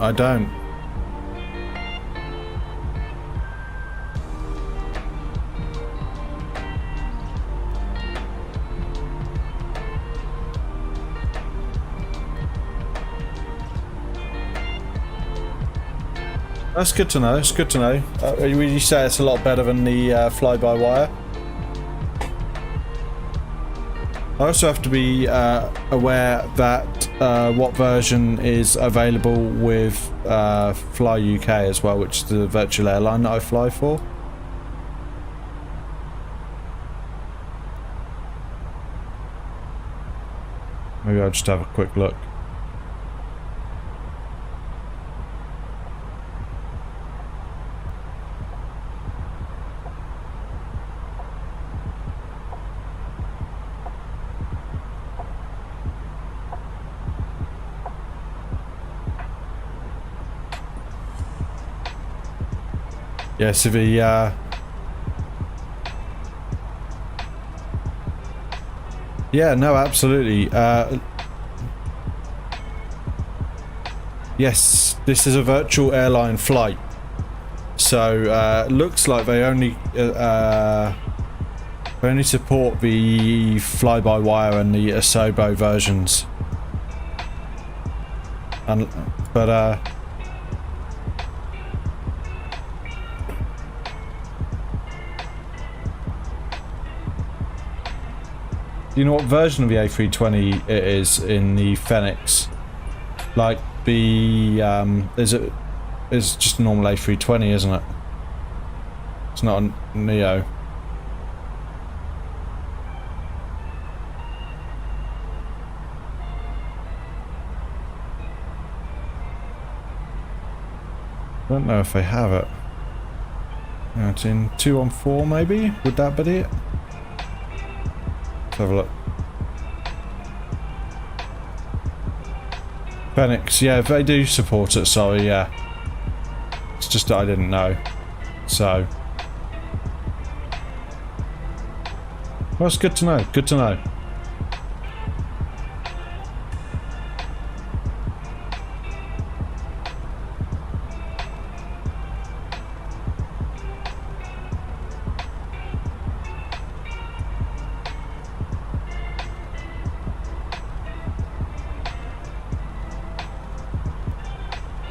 That's good to know. It's good to know. You say it's a lot better than the fly-by-wire. I also have to be aware that what version is available with Fly UK as well, which is the virtual airline that I fly for. Maybe I'll just have a quick look. Yeah, so the yeah, no, absolutely. Yes, this is a virtual airline flight. So looks like they only support the fly-by-wire and the Asobo versions. But do you know what version of the A320 it is in the Fenix? Like the it's just a normal A320, isn't it? It's not a Neo. I don't know if they have it. No, it's in 214 maybe? Would that be it? Let's have a look. Fenix, yeah, they do support it, sorry, yeah. It's just that I didn't know. So. Well, it's good to know, good to know.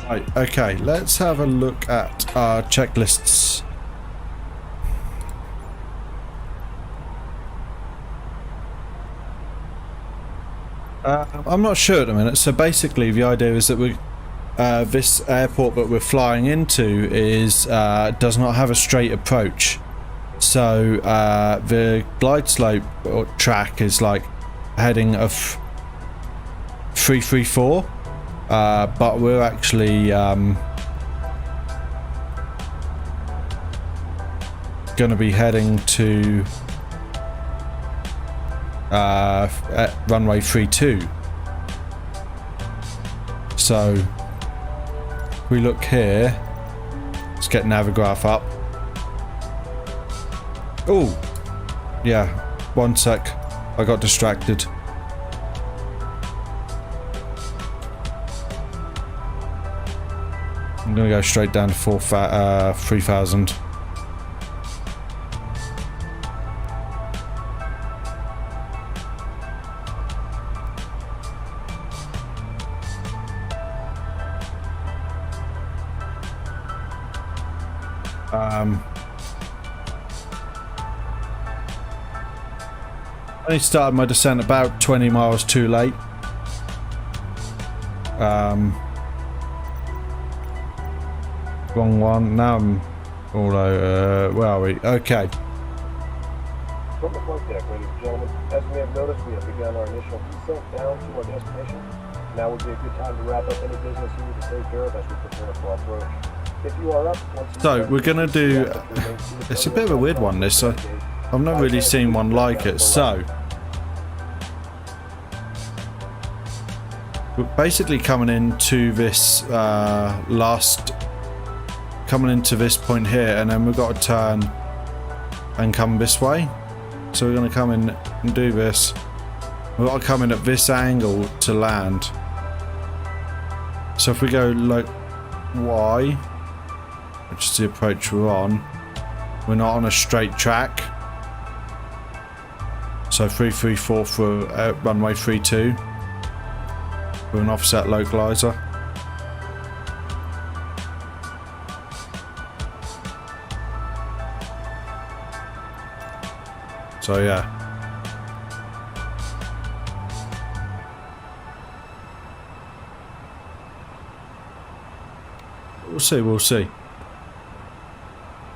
Right, okay, let's have a look at our checklists. I'm not sure at the minute. So basically the idea is that we this airport that we're flying into is does not have a straight approach. So the glide slope or track is like heading of 334. But we're actually going to be heading to at runway 32. So if we look here, let's get Navigraph up. Oh, yeah, one sec, I got distracted. I'm gonna go straight down to 3000. only started my descent about 20 miles too late. Wrong one. Now I'm all over. Where are we? Okay. From the flight deck, ladies and gentlemen, as we have noticed, we have begun our initial descent down to our destination. Now would be a good time to wrap up any business you need to take care of as we prepare for our approach. If you are up, so we're gonna do. It's a bit of a weird one. This I've not really seen one like it. So we're basically coming into this coming into this point here, and then we've got to turn and come this way. So we're going to come in and do this. We've got to come in at this angle to land. So if we go like Y, which is the approach we're on, we're not on a straight track. So 334 for runway 32 with an offset localizer. So yeah. We'll see.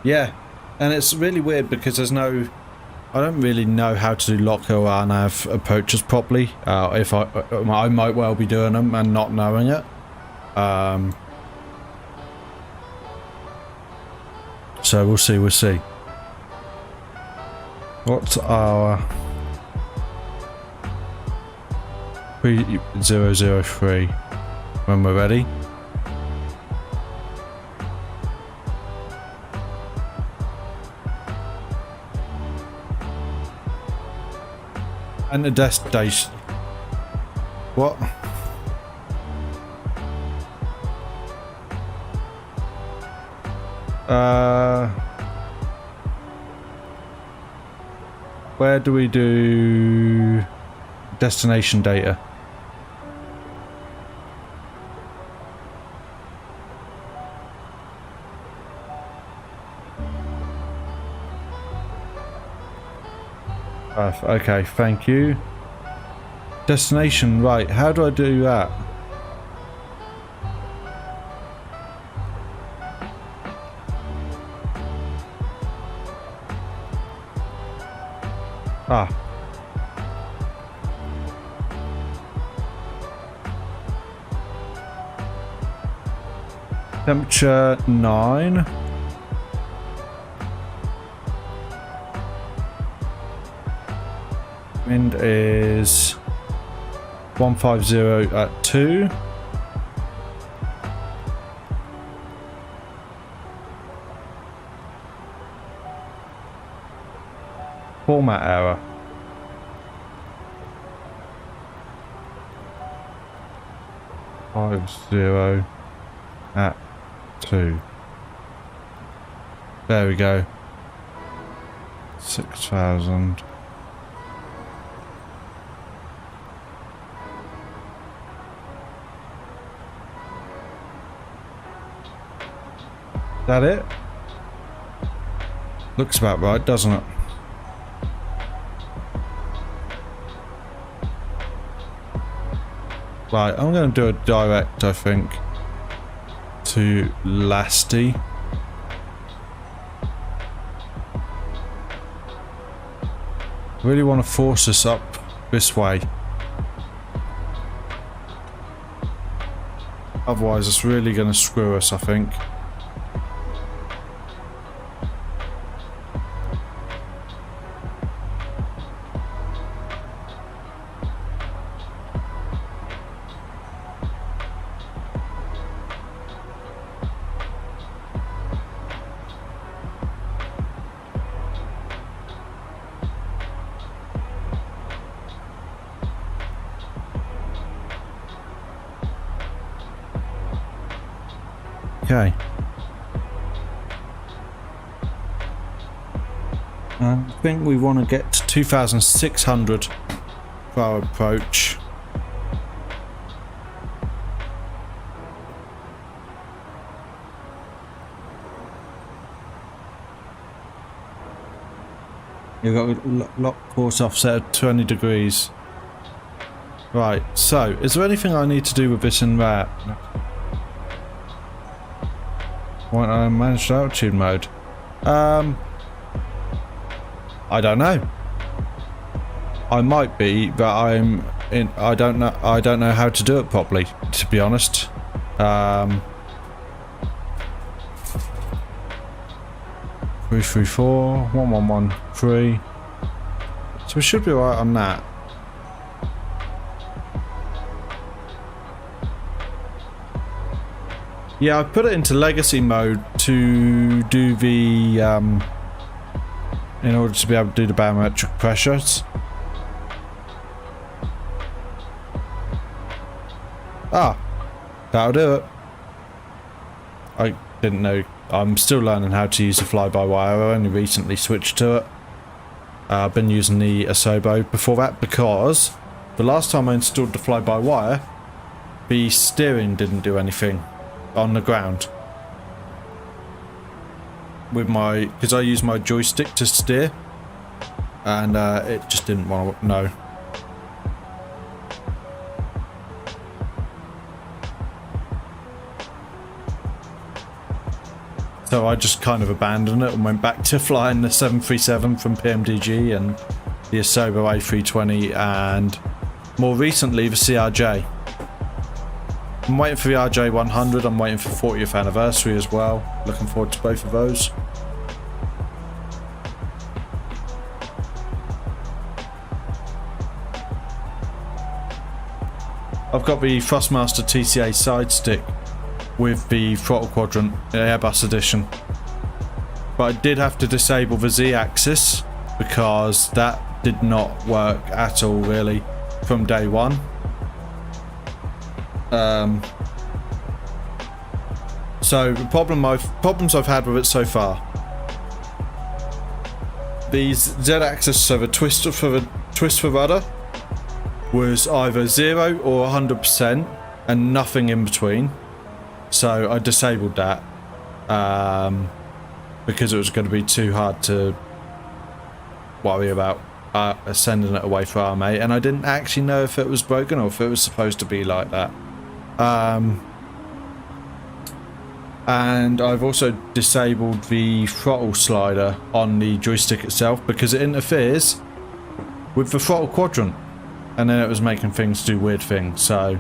Yeah, and it's really weird because there's no, I don't really know how to do loco RNAV approaches properly. If I might well be doing them and not knowing it. So we'll see. What's our 3003 when we're ready? And the destination. What? Where do we do destination data? Okay, thank you. Destination, right, how do I do that? Ah. Temperature 9. Wind is 150 at 2. Format error. .50 at 2. There we go. 6,000. That it? Looks about right, doesn't it? Right, I'm going to do a direct, I think, to Lasty. Really want to force us up this way. Otherwise, it's really going to screw us, I think. Okay. I think we want to get to 2,600 for our approach. You've got a lock course offset at 20 degrees. Right, so is there anything I need to do with this in that? Won't I manage altitude mode? I don't know. I might be, but I'm in. I don't know how to do it properly, to be honest. 334 1113. So we should be right on that. Yeah, I put it into legacy mode to do the in order to be able to do the barometric pressures. Ah, that'll do it. I didn't know. I'm still learning how to use the fly-by-wire. I only recently switched to it. I've been using the Asobo before that because the last time I installed the fly-by-wire, the steering didn't do anything on the ground. With my, because I use my joystick to steer, and it just didn't want to know. So I just kind of abandoned it and went back to flying the 737 from PMDG and the Asobo A320 and more recently the CRJ. I'm waiting for the RJ100, I'm waiting for 40th anniversary as well. Looking forward to both of those. I've got the Thrustmaster TCA side stick with the throttle quadrant, the Airbus edition. But I did have to disable the Z-axis because that did not work at all really from day one. So the problems I've had with it so far. These Z-axis, so the twist for rudder was either 0 or 100% and nothing in between. So I disabled that because it was going to be too hard to worry about sending it away for RMA, and I didn't actually know if it was broken or if it was supposed to be like that. And I've also disabled the throttle slider on the joystick itself because it interferes with the throttle quadrant, and then it was making things do weird things. So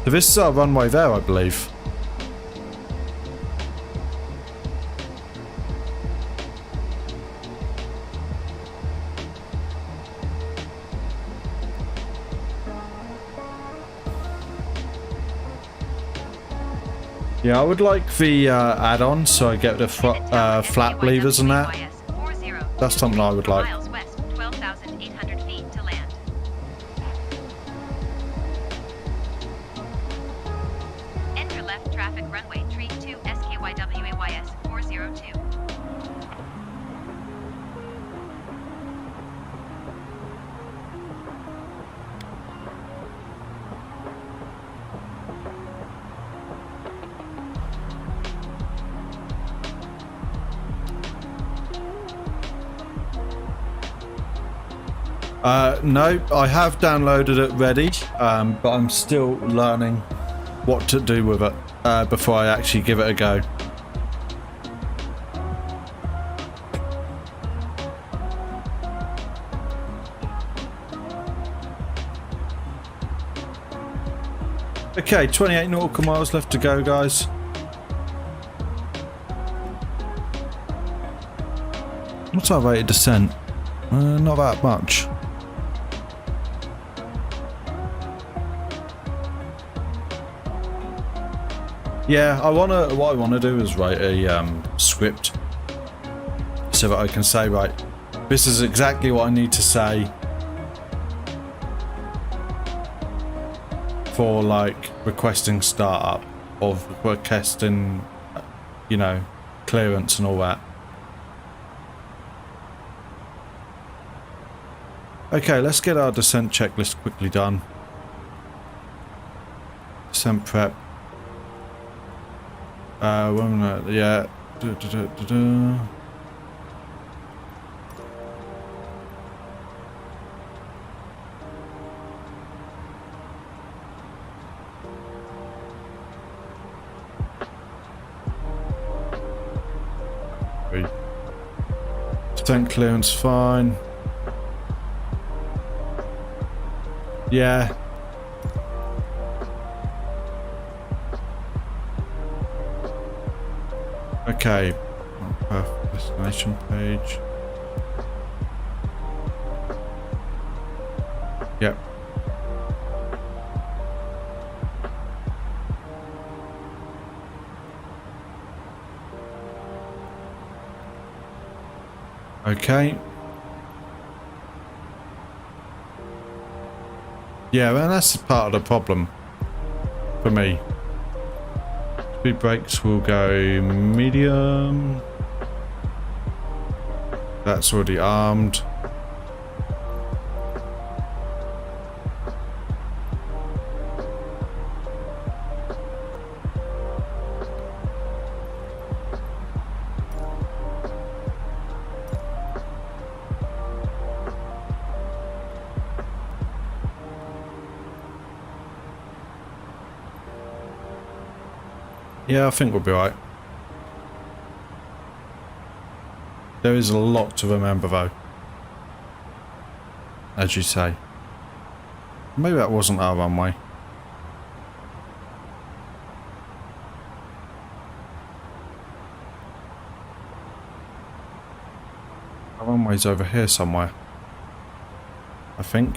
this is our runway there, I believe. Yeah, I would like the add-on so I get the flap levers and that. That's something I would like. No, I have downloaded it ready, but I'm still learning what to do with it before I actually give it a go. Okay, 28 nautical miles left to go, guys. What's our rate of descent? Not that much. Yeah, what I wanna do is write a script so that I can say, right, this is exactly what I need to say for like requesting startup or requesting, you know, clearance and all that. Okay, let's get our descent checklist quickly done. Descent prep. Yeah. Descent clearance fine. Yeah. Okay. Destination page. Yep. Okay. Yeah, well, that's part of the problem for me. Speed brakes will go medium. That's already armed. Yeah, I think we'll be right. There is a lot to remember though, as you say. Maybe that wasn't our runway. Our runway's over here somewhere, I think.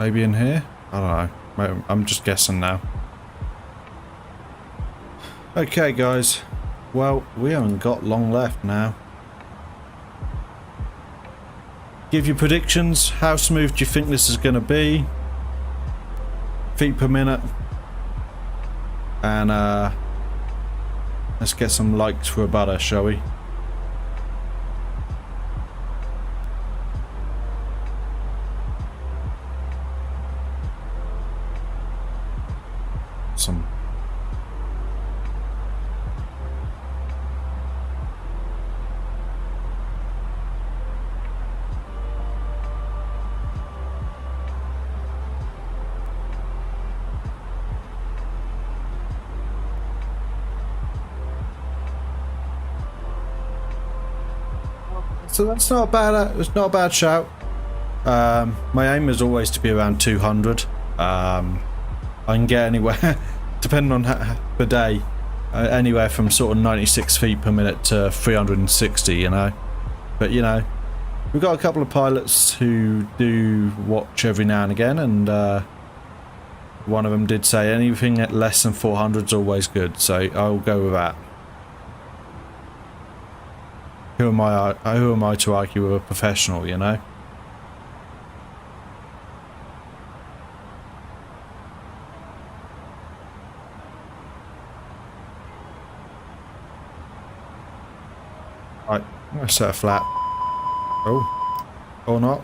Maybe in here? I don't know. I'm just guessing now. Okay guys, well, we haven't got long left now. Give your predictions. How smooth do you think this is going to be? Feet per minute. And let's get some likes for a butter, shall we? Some. So that's not a bad. It's not a bad shout. My aim is always to be around 200. I can get anywhere, depending on the day, anywhere from sort of 96 feet per minute to 360. You know, but you know, we've got a couple of pilots who do watch every now and again, and one of them did say anything at less than 400 is always good. So I'll go with that. Who am I to argue with a professional, you know? Right, I'm gonna set a flat. Oh, or not.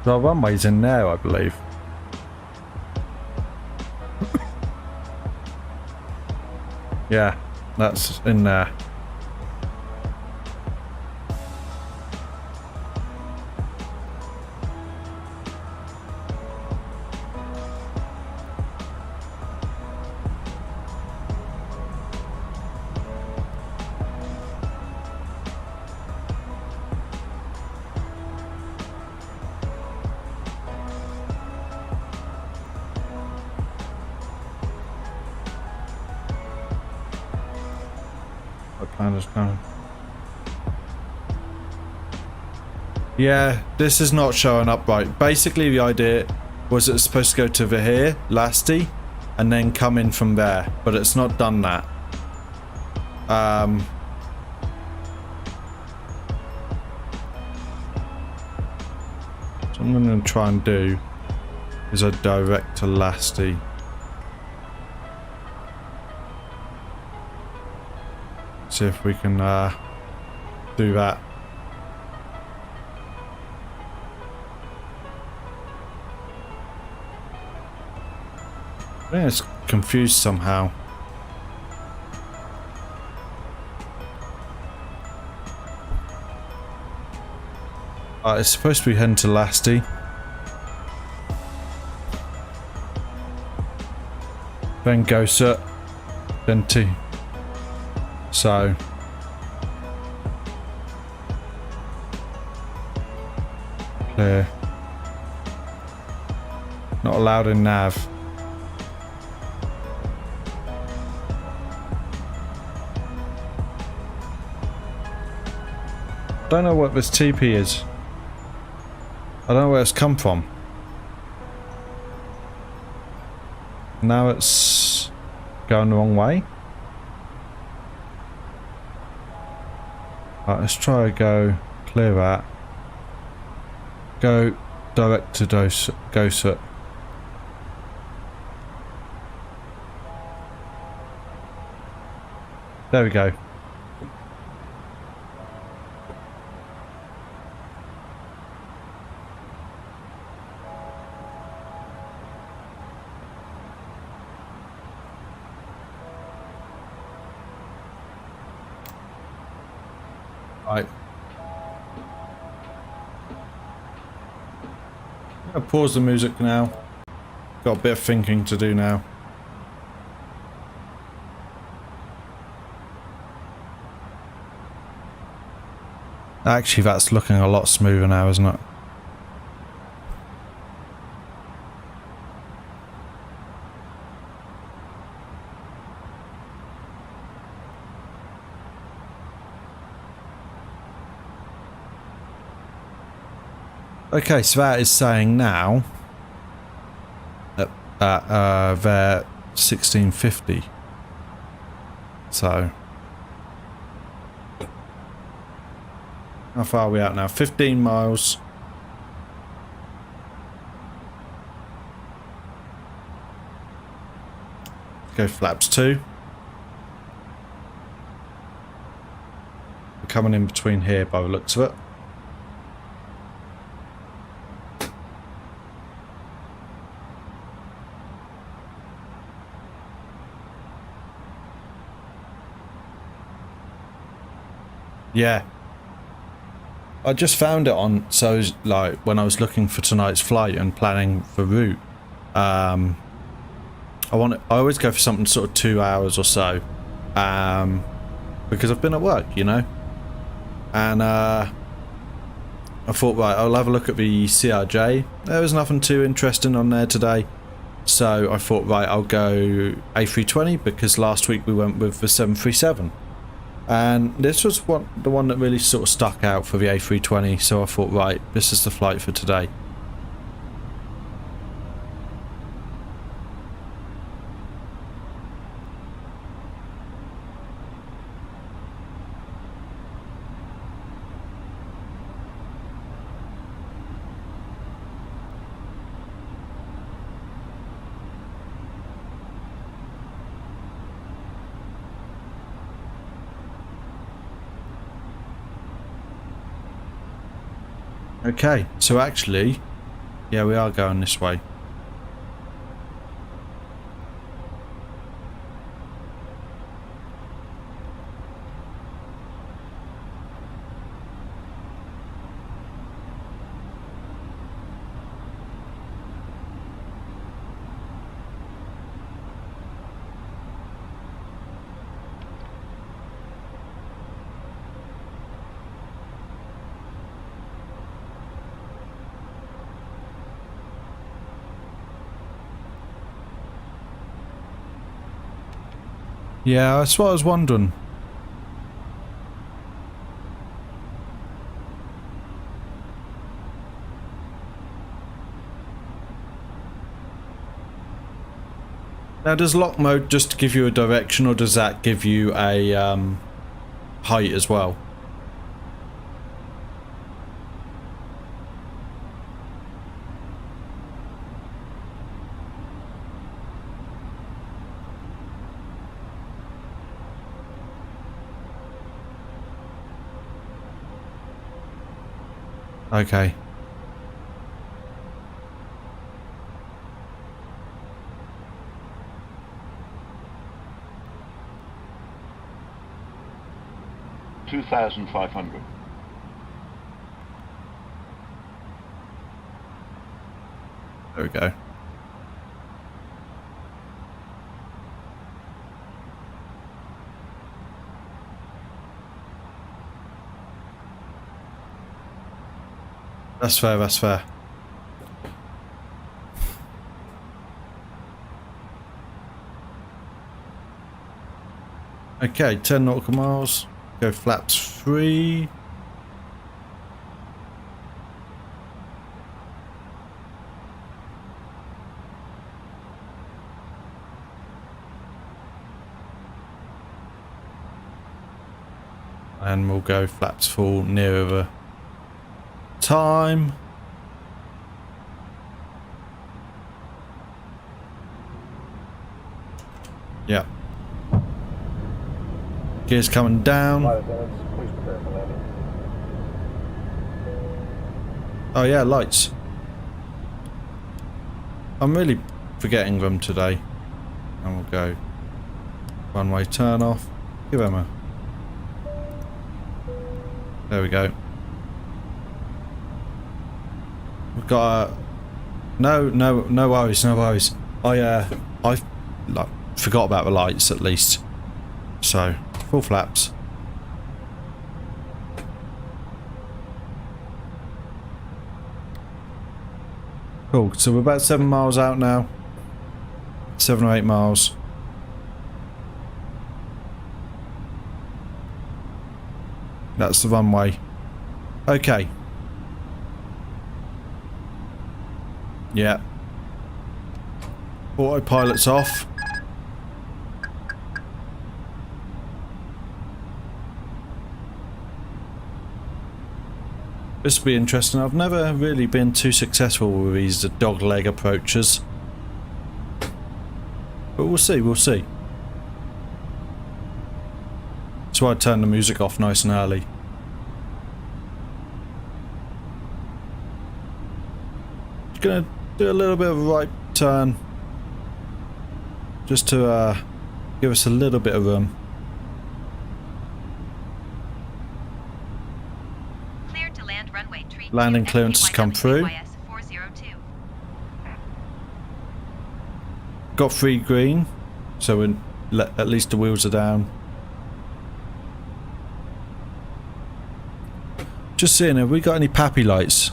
The runway's in there, I believe. Yeah, that's in there. Planner's coming. Yeah, this is not showing up right. Basically, the idea was it's supposed to go to the here, Lasty, and then come in from there, but it's not done that. So I'm going to try and do is a direct to Lasty. See if we can do that. I think it's confused somehow. It's supposed to be heading to Lasty. Then Goset. Then T. So. Clear. Not allowed in nav. Don't know what this TP is. I don't know where it's come from. Now it's going the wrong way. Right, let's try to go clear that. Go direct to Goset. There we go. Right. I'm gonna pause the music now. Got a bit of thinking to do now. Actually, that's looking a lot smoother now, isn't it? Okay, so that is saying now that they're 1650. So how far are we out now? 15 miles. Go flaps 2. We're coming in between here by the looks of it. Yeah, I just found it on, so like when I was looking for tonight's flight and planning the route, I always go for something sort of 2 hours or so, because I've been at work, you know, and I thought, right, I'll have a look at the CRJ. There was nothing too interesting on there today, so I thought, right, I'll go A320 because last week we went with the 737. And this was the one that really sort of stuck out for the A320, so I thought, right, this is the flight for today. Okay, so actually, yeah, we are going this way. Yeah, that's what I was wondering. Now, does lock mode just give you a direction, or does that give you a height as well? Okay. $2,500. There we go. That's fair, that's fair. Okay, 10 nautical miles. Go flaps 3. And we'll go flaps full nearer the time. Yeah. Gears coming down. Oh yeah, lights. I'm really forgetting them today. And we'll go runway turn off. Give them a. There we go. We've got no worries, no worries. I like forgot about the lights at least. So full flaps. Cool. So we're about 7 miles out now. 7 or 8 miles. That's the runway. Okay. Yeah. Autopilot's off. This will be interesting. I've never really been too successful with these dog leg approaches. But we'll see, we'll see. That's why I turned the music off nice and early. Just gonna do a little bit of a right turn. Just to give us a little bit of room. Cleared to land runway tree. Landing clearance has come through. Got 3 green, so at least the wheels are down. Just seeing, have we got any pappy lights?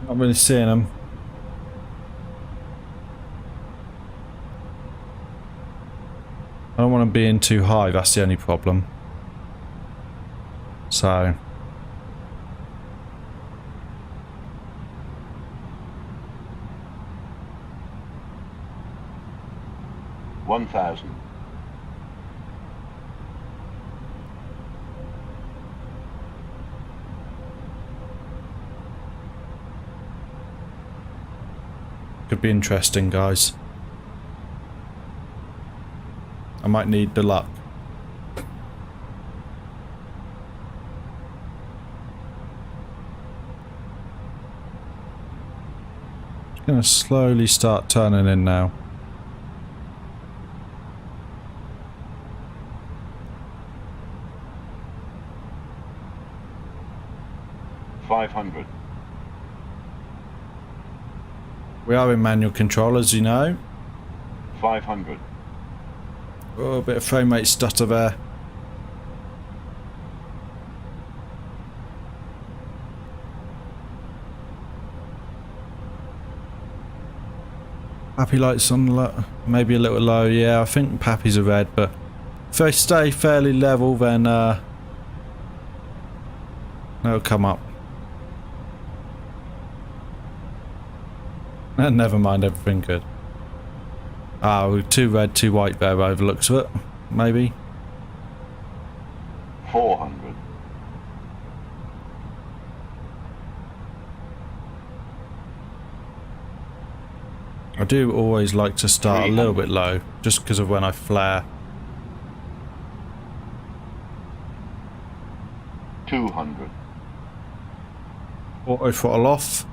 Not really seeing them. I don't want to be in too high, that's the only problem. So... $1,000. Could be interesting, guys. I might need the luck. Just gonna slowly start turning in now. $500. We are in manual control, as you know. $500. Oh, a bit of frame rate stutter there. Pappy lights on the maybe a little low. Yeah, I think pappies are red, but if they stay fairly level, then it'll come up. Never mind, everything good. Ah, 2 red, 2 white there by the looks of it. Maybe. 400. I do always like to start a little bit low, just because of when I flare. 200. Auto throttle off.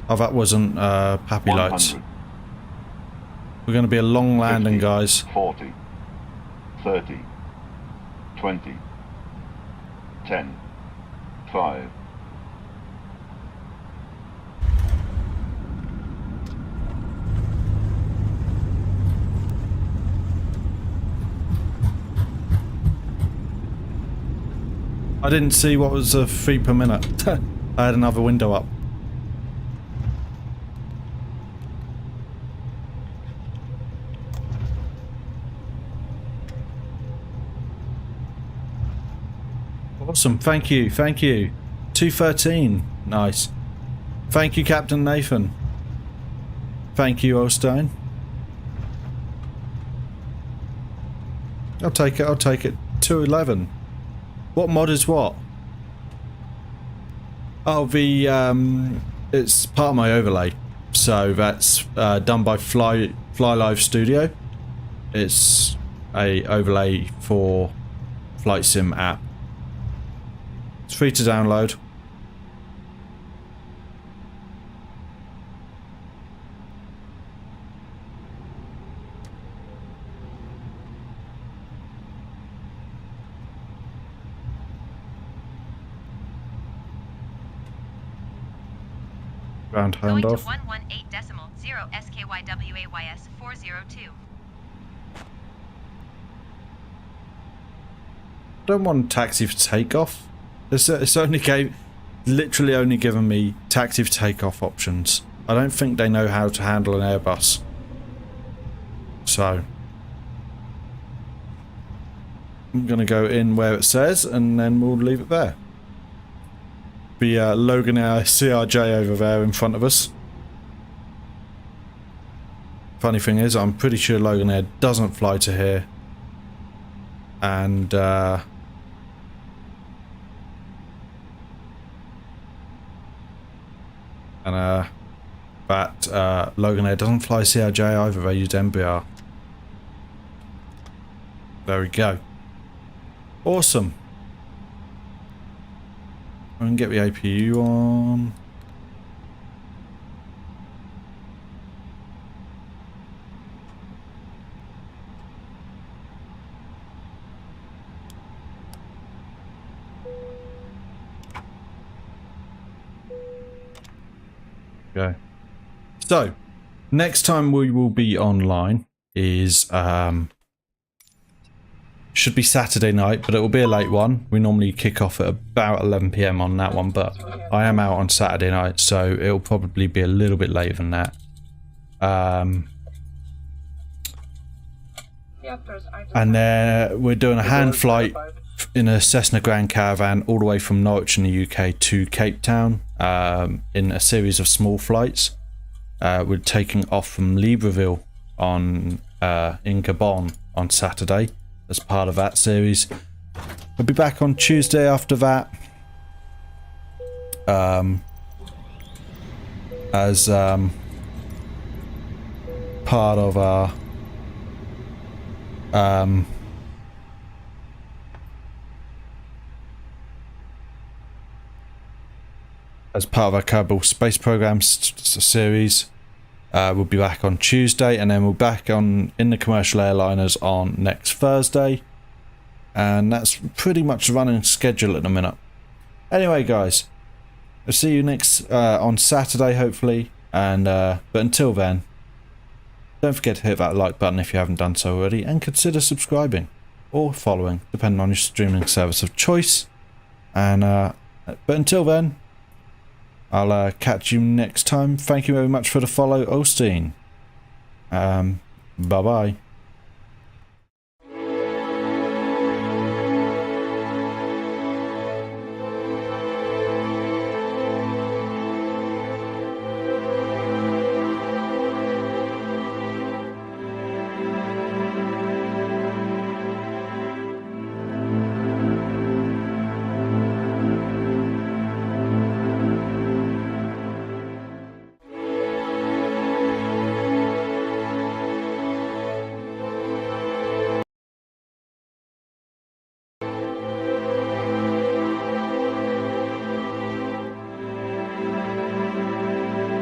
Oh, that wasn't Pappy lights. 100. We're going to be a long landing, 50, guys. 40. 30. 20. 10. 5. I didn't see what was 3 per minute. I had another window up. Awesome, thank you, thank you. 213, nice. Thank you, Captain Nathan. Thank you, Olstein. I'll take it, I'll take it. 211. What mod is what? Oh, it's part of my overlay. So that's done by FlyLive Studio. It's a overlay for Flight Sim app. It's free to download. Ground Going to handoff. 118.0 SKYWAYS 402. Don't want taxi for takeoff. It's literally only given me taxi for takeoff options. I don't think they know how to handle an Airbus. So I'm gonna go in where it says, and then we'll leave it there. Be Logan Air CRJ over there in front of us. Funny thing is, I'm pretty sure Logan Air doesn't fly to here, and that Logan Air doesn't fly CRJ either. They used MBR. There we go. Awesome. I can get the APU on. Okay. So, next time we will be online is should be Saturday night, but it will be a late one. We normally kick off at about 11 PM on that one, but I am out on Saturday night, so it'll probably be a little bit later than that. And then we're doing a hand flight in a Cessna Grand Caravan all the way from Norwich in the UK to Cape Town in a series of small flights. We're taking off from Libreville in Gabon on Saturday as part of that series. We'll be back on Tuesday after that as part of our Kerbal Space Program series. We'll be back on Tuesday, and then we'll be back in the commercial airliners on next Thursday, and that's pretty much the running schedule at the minute. Anyway, guys, I'll see you next on Saturday, hopefully, and but until then, don't forget to hit that like button if you haven't done so already, and consider subscribing or following, depending on your streaming service of choice. And but until then, I'll catch you next time. Thank you very much for the follow, Osteen. Bye-bye.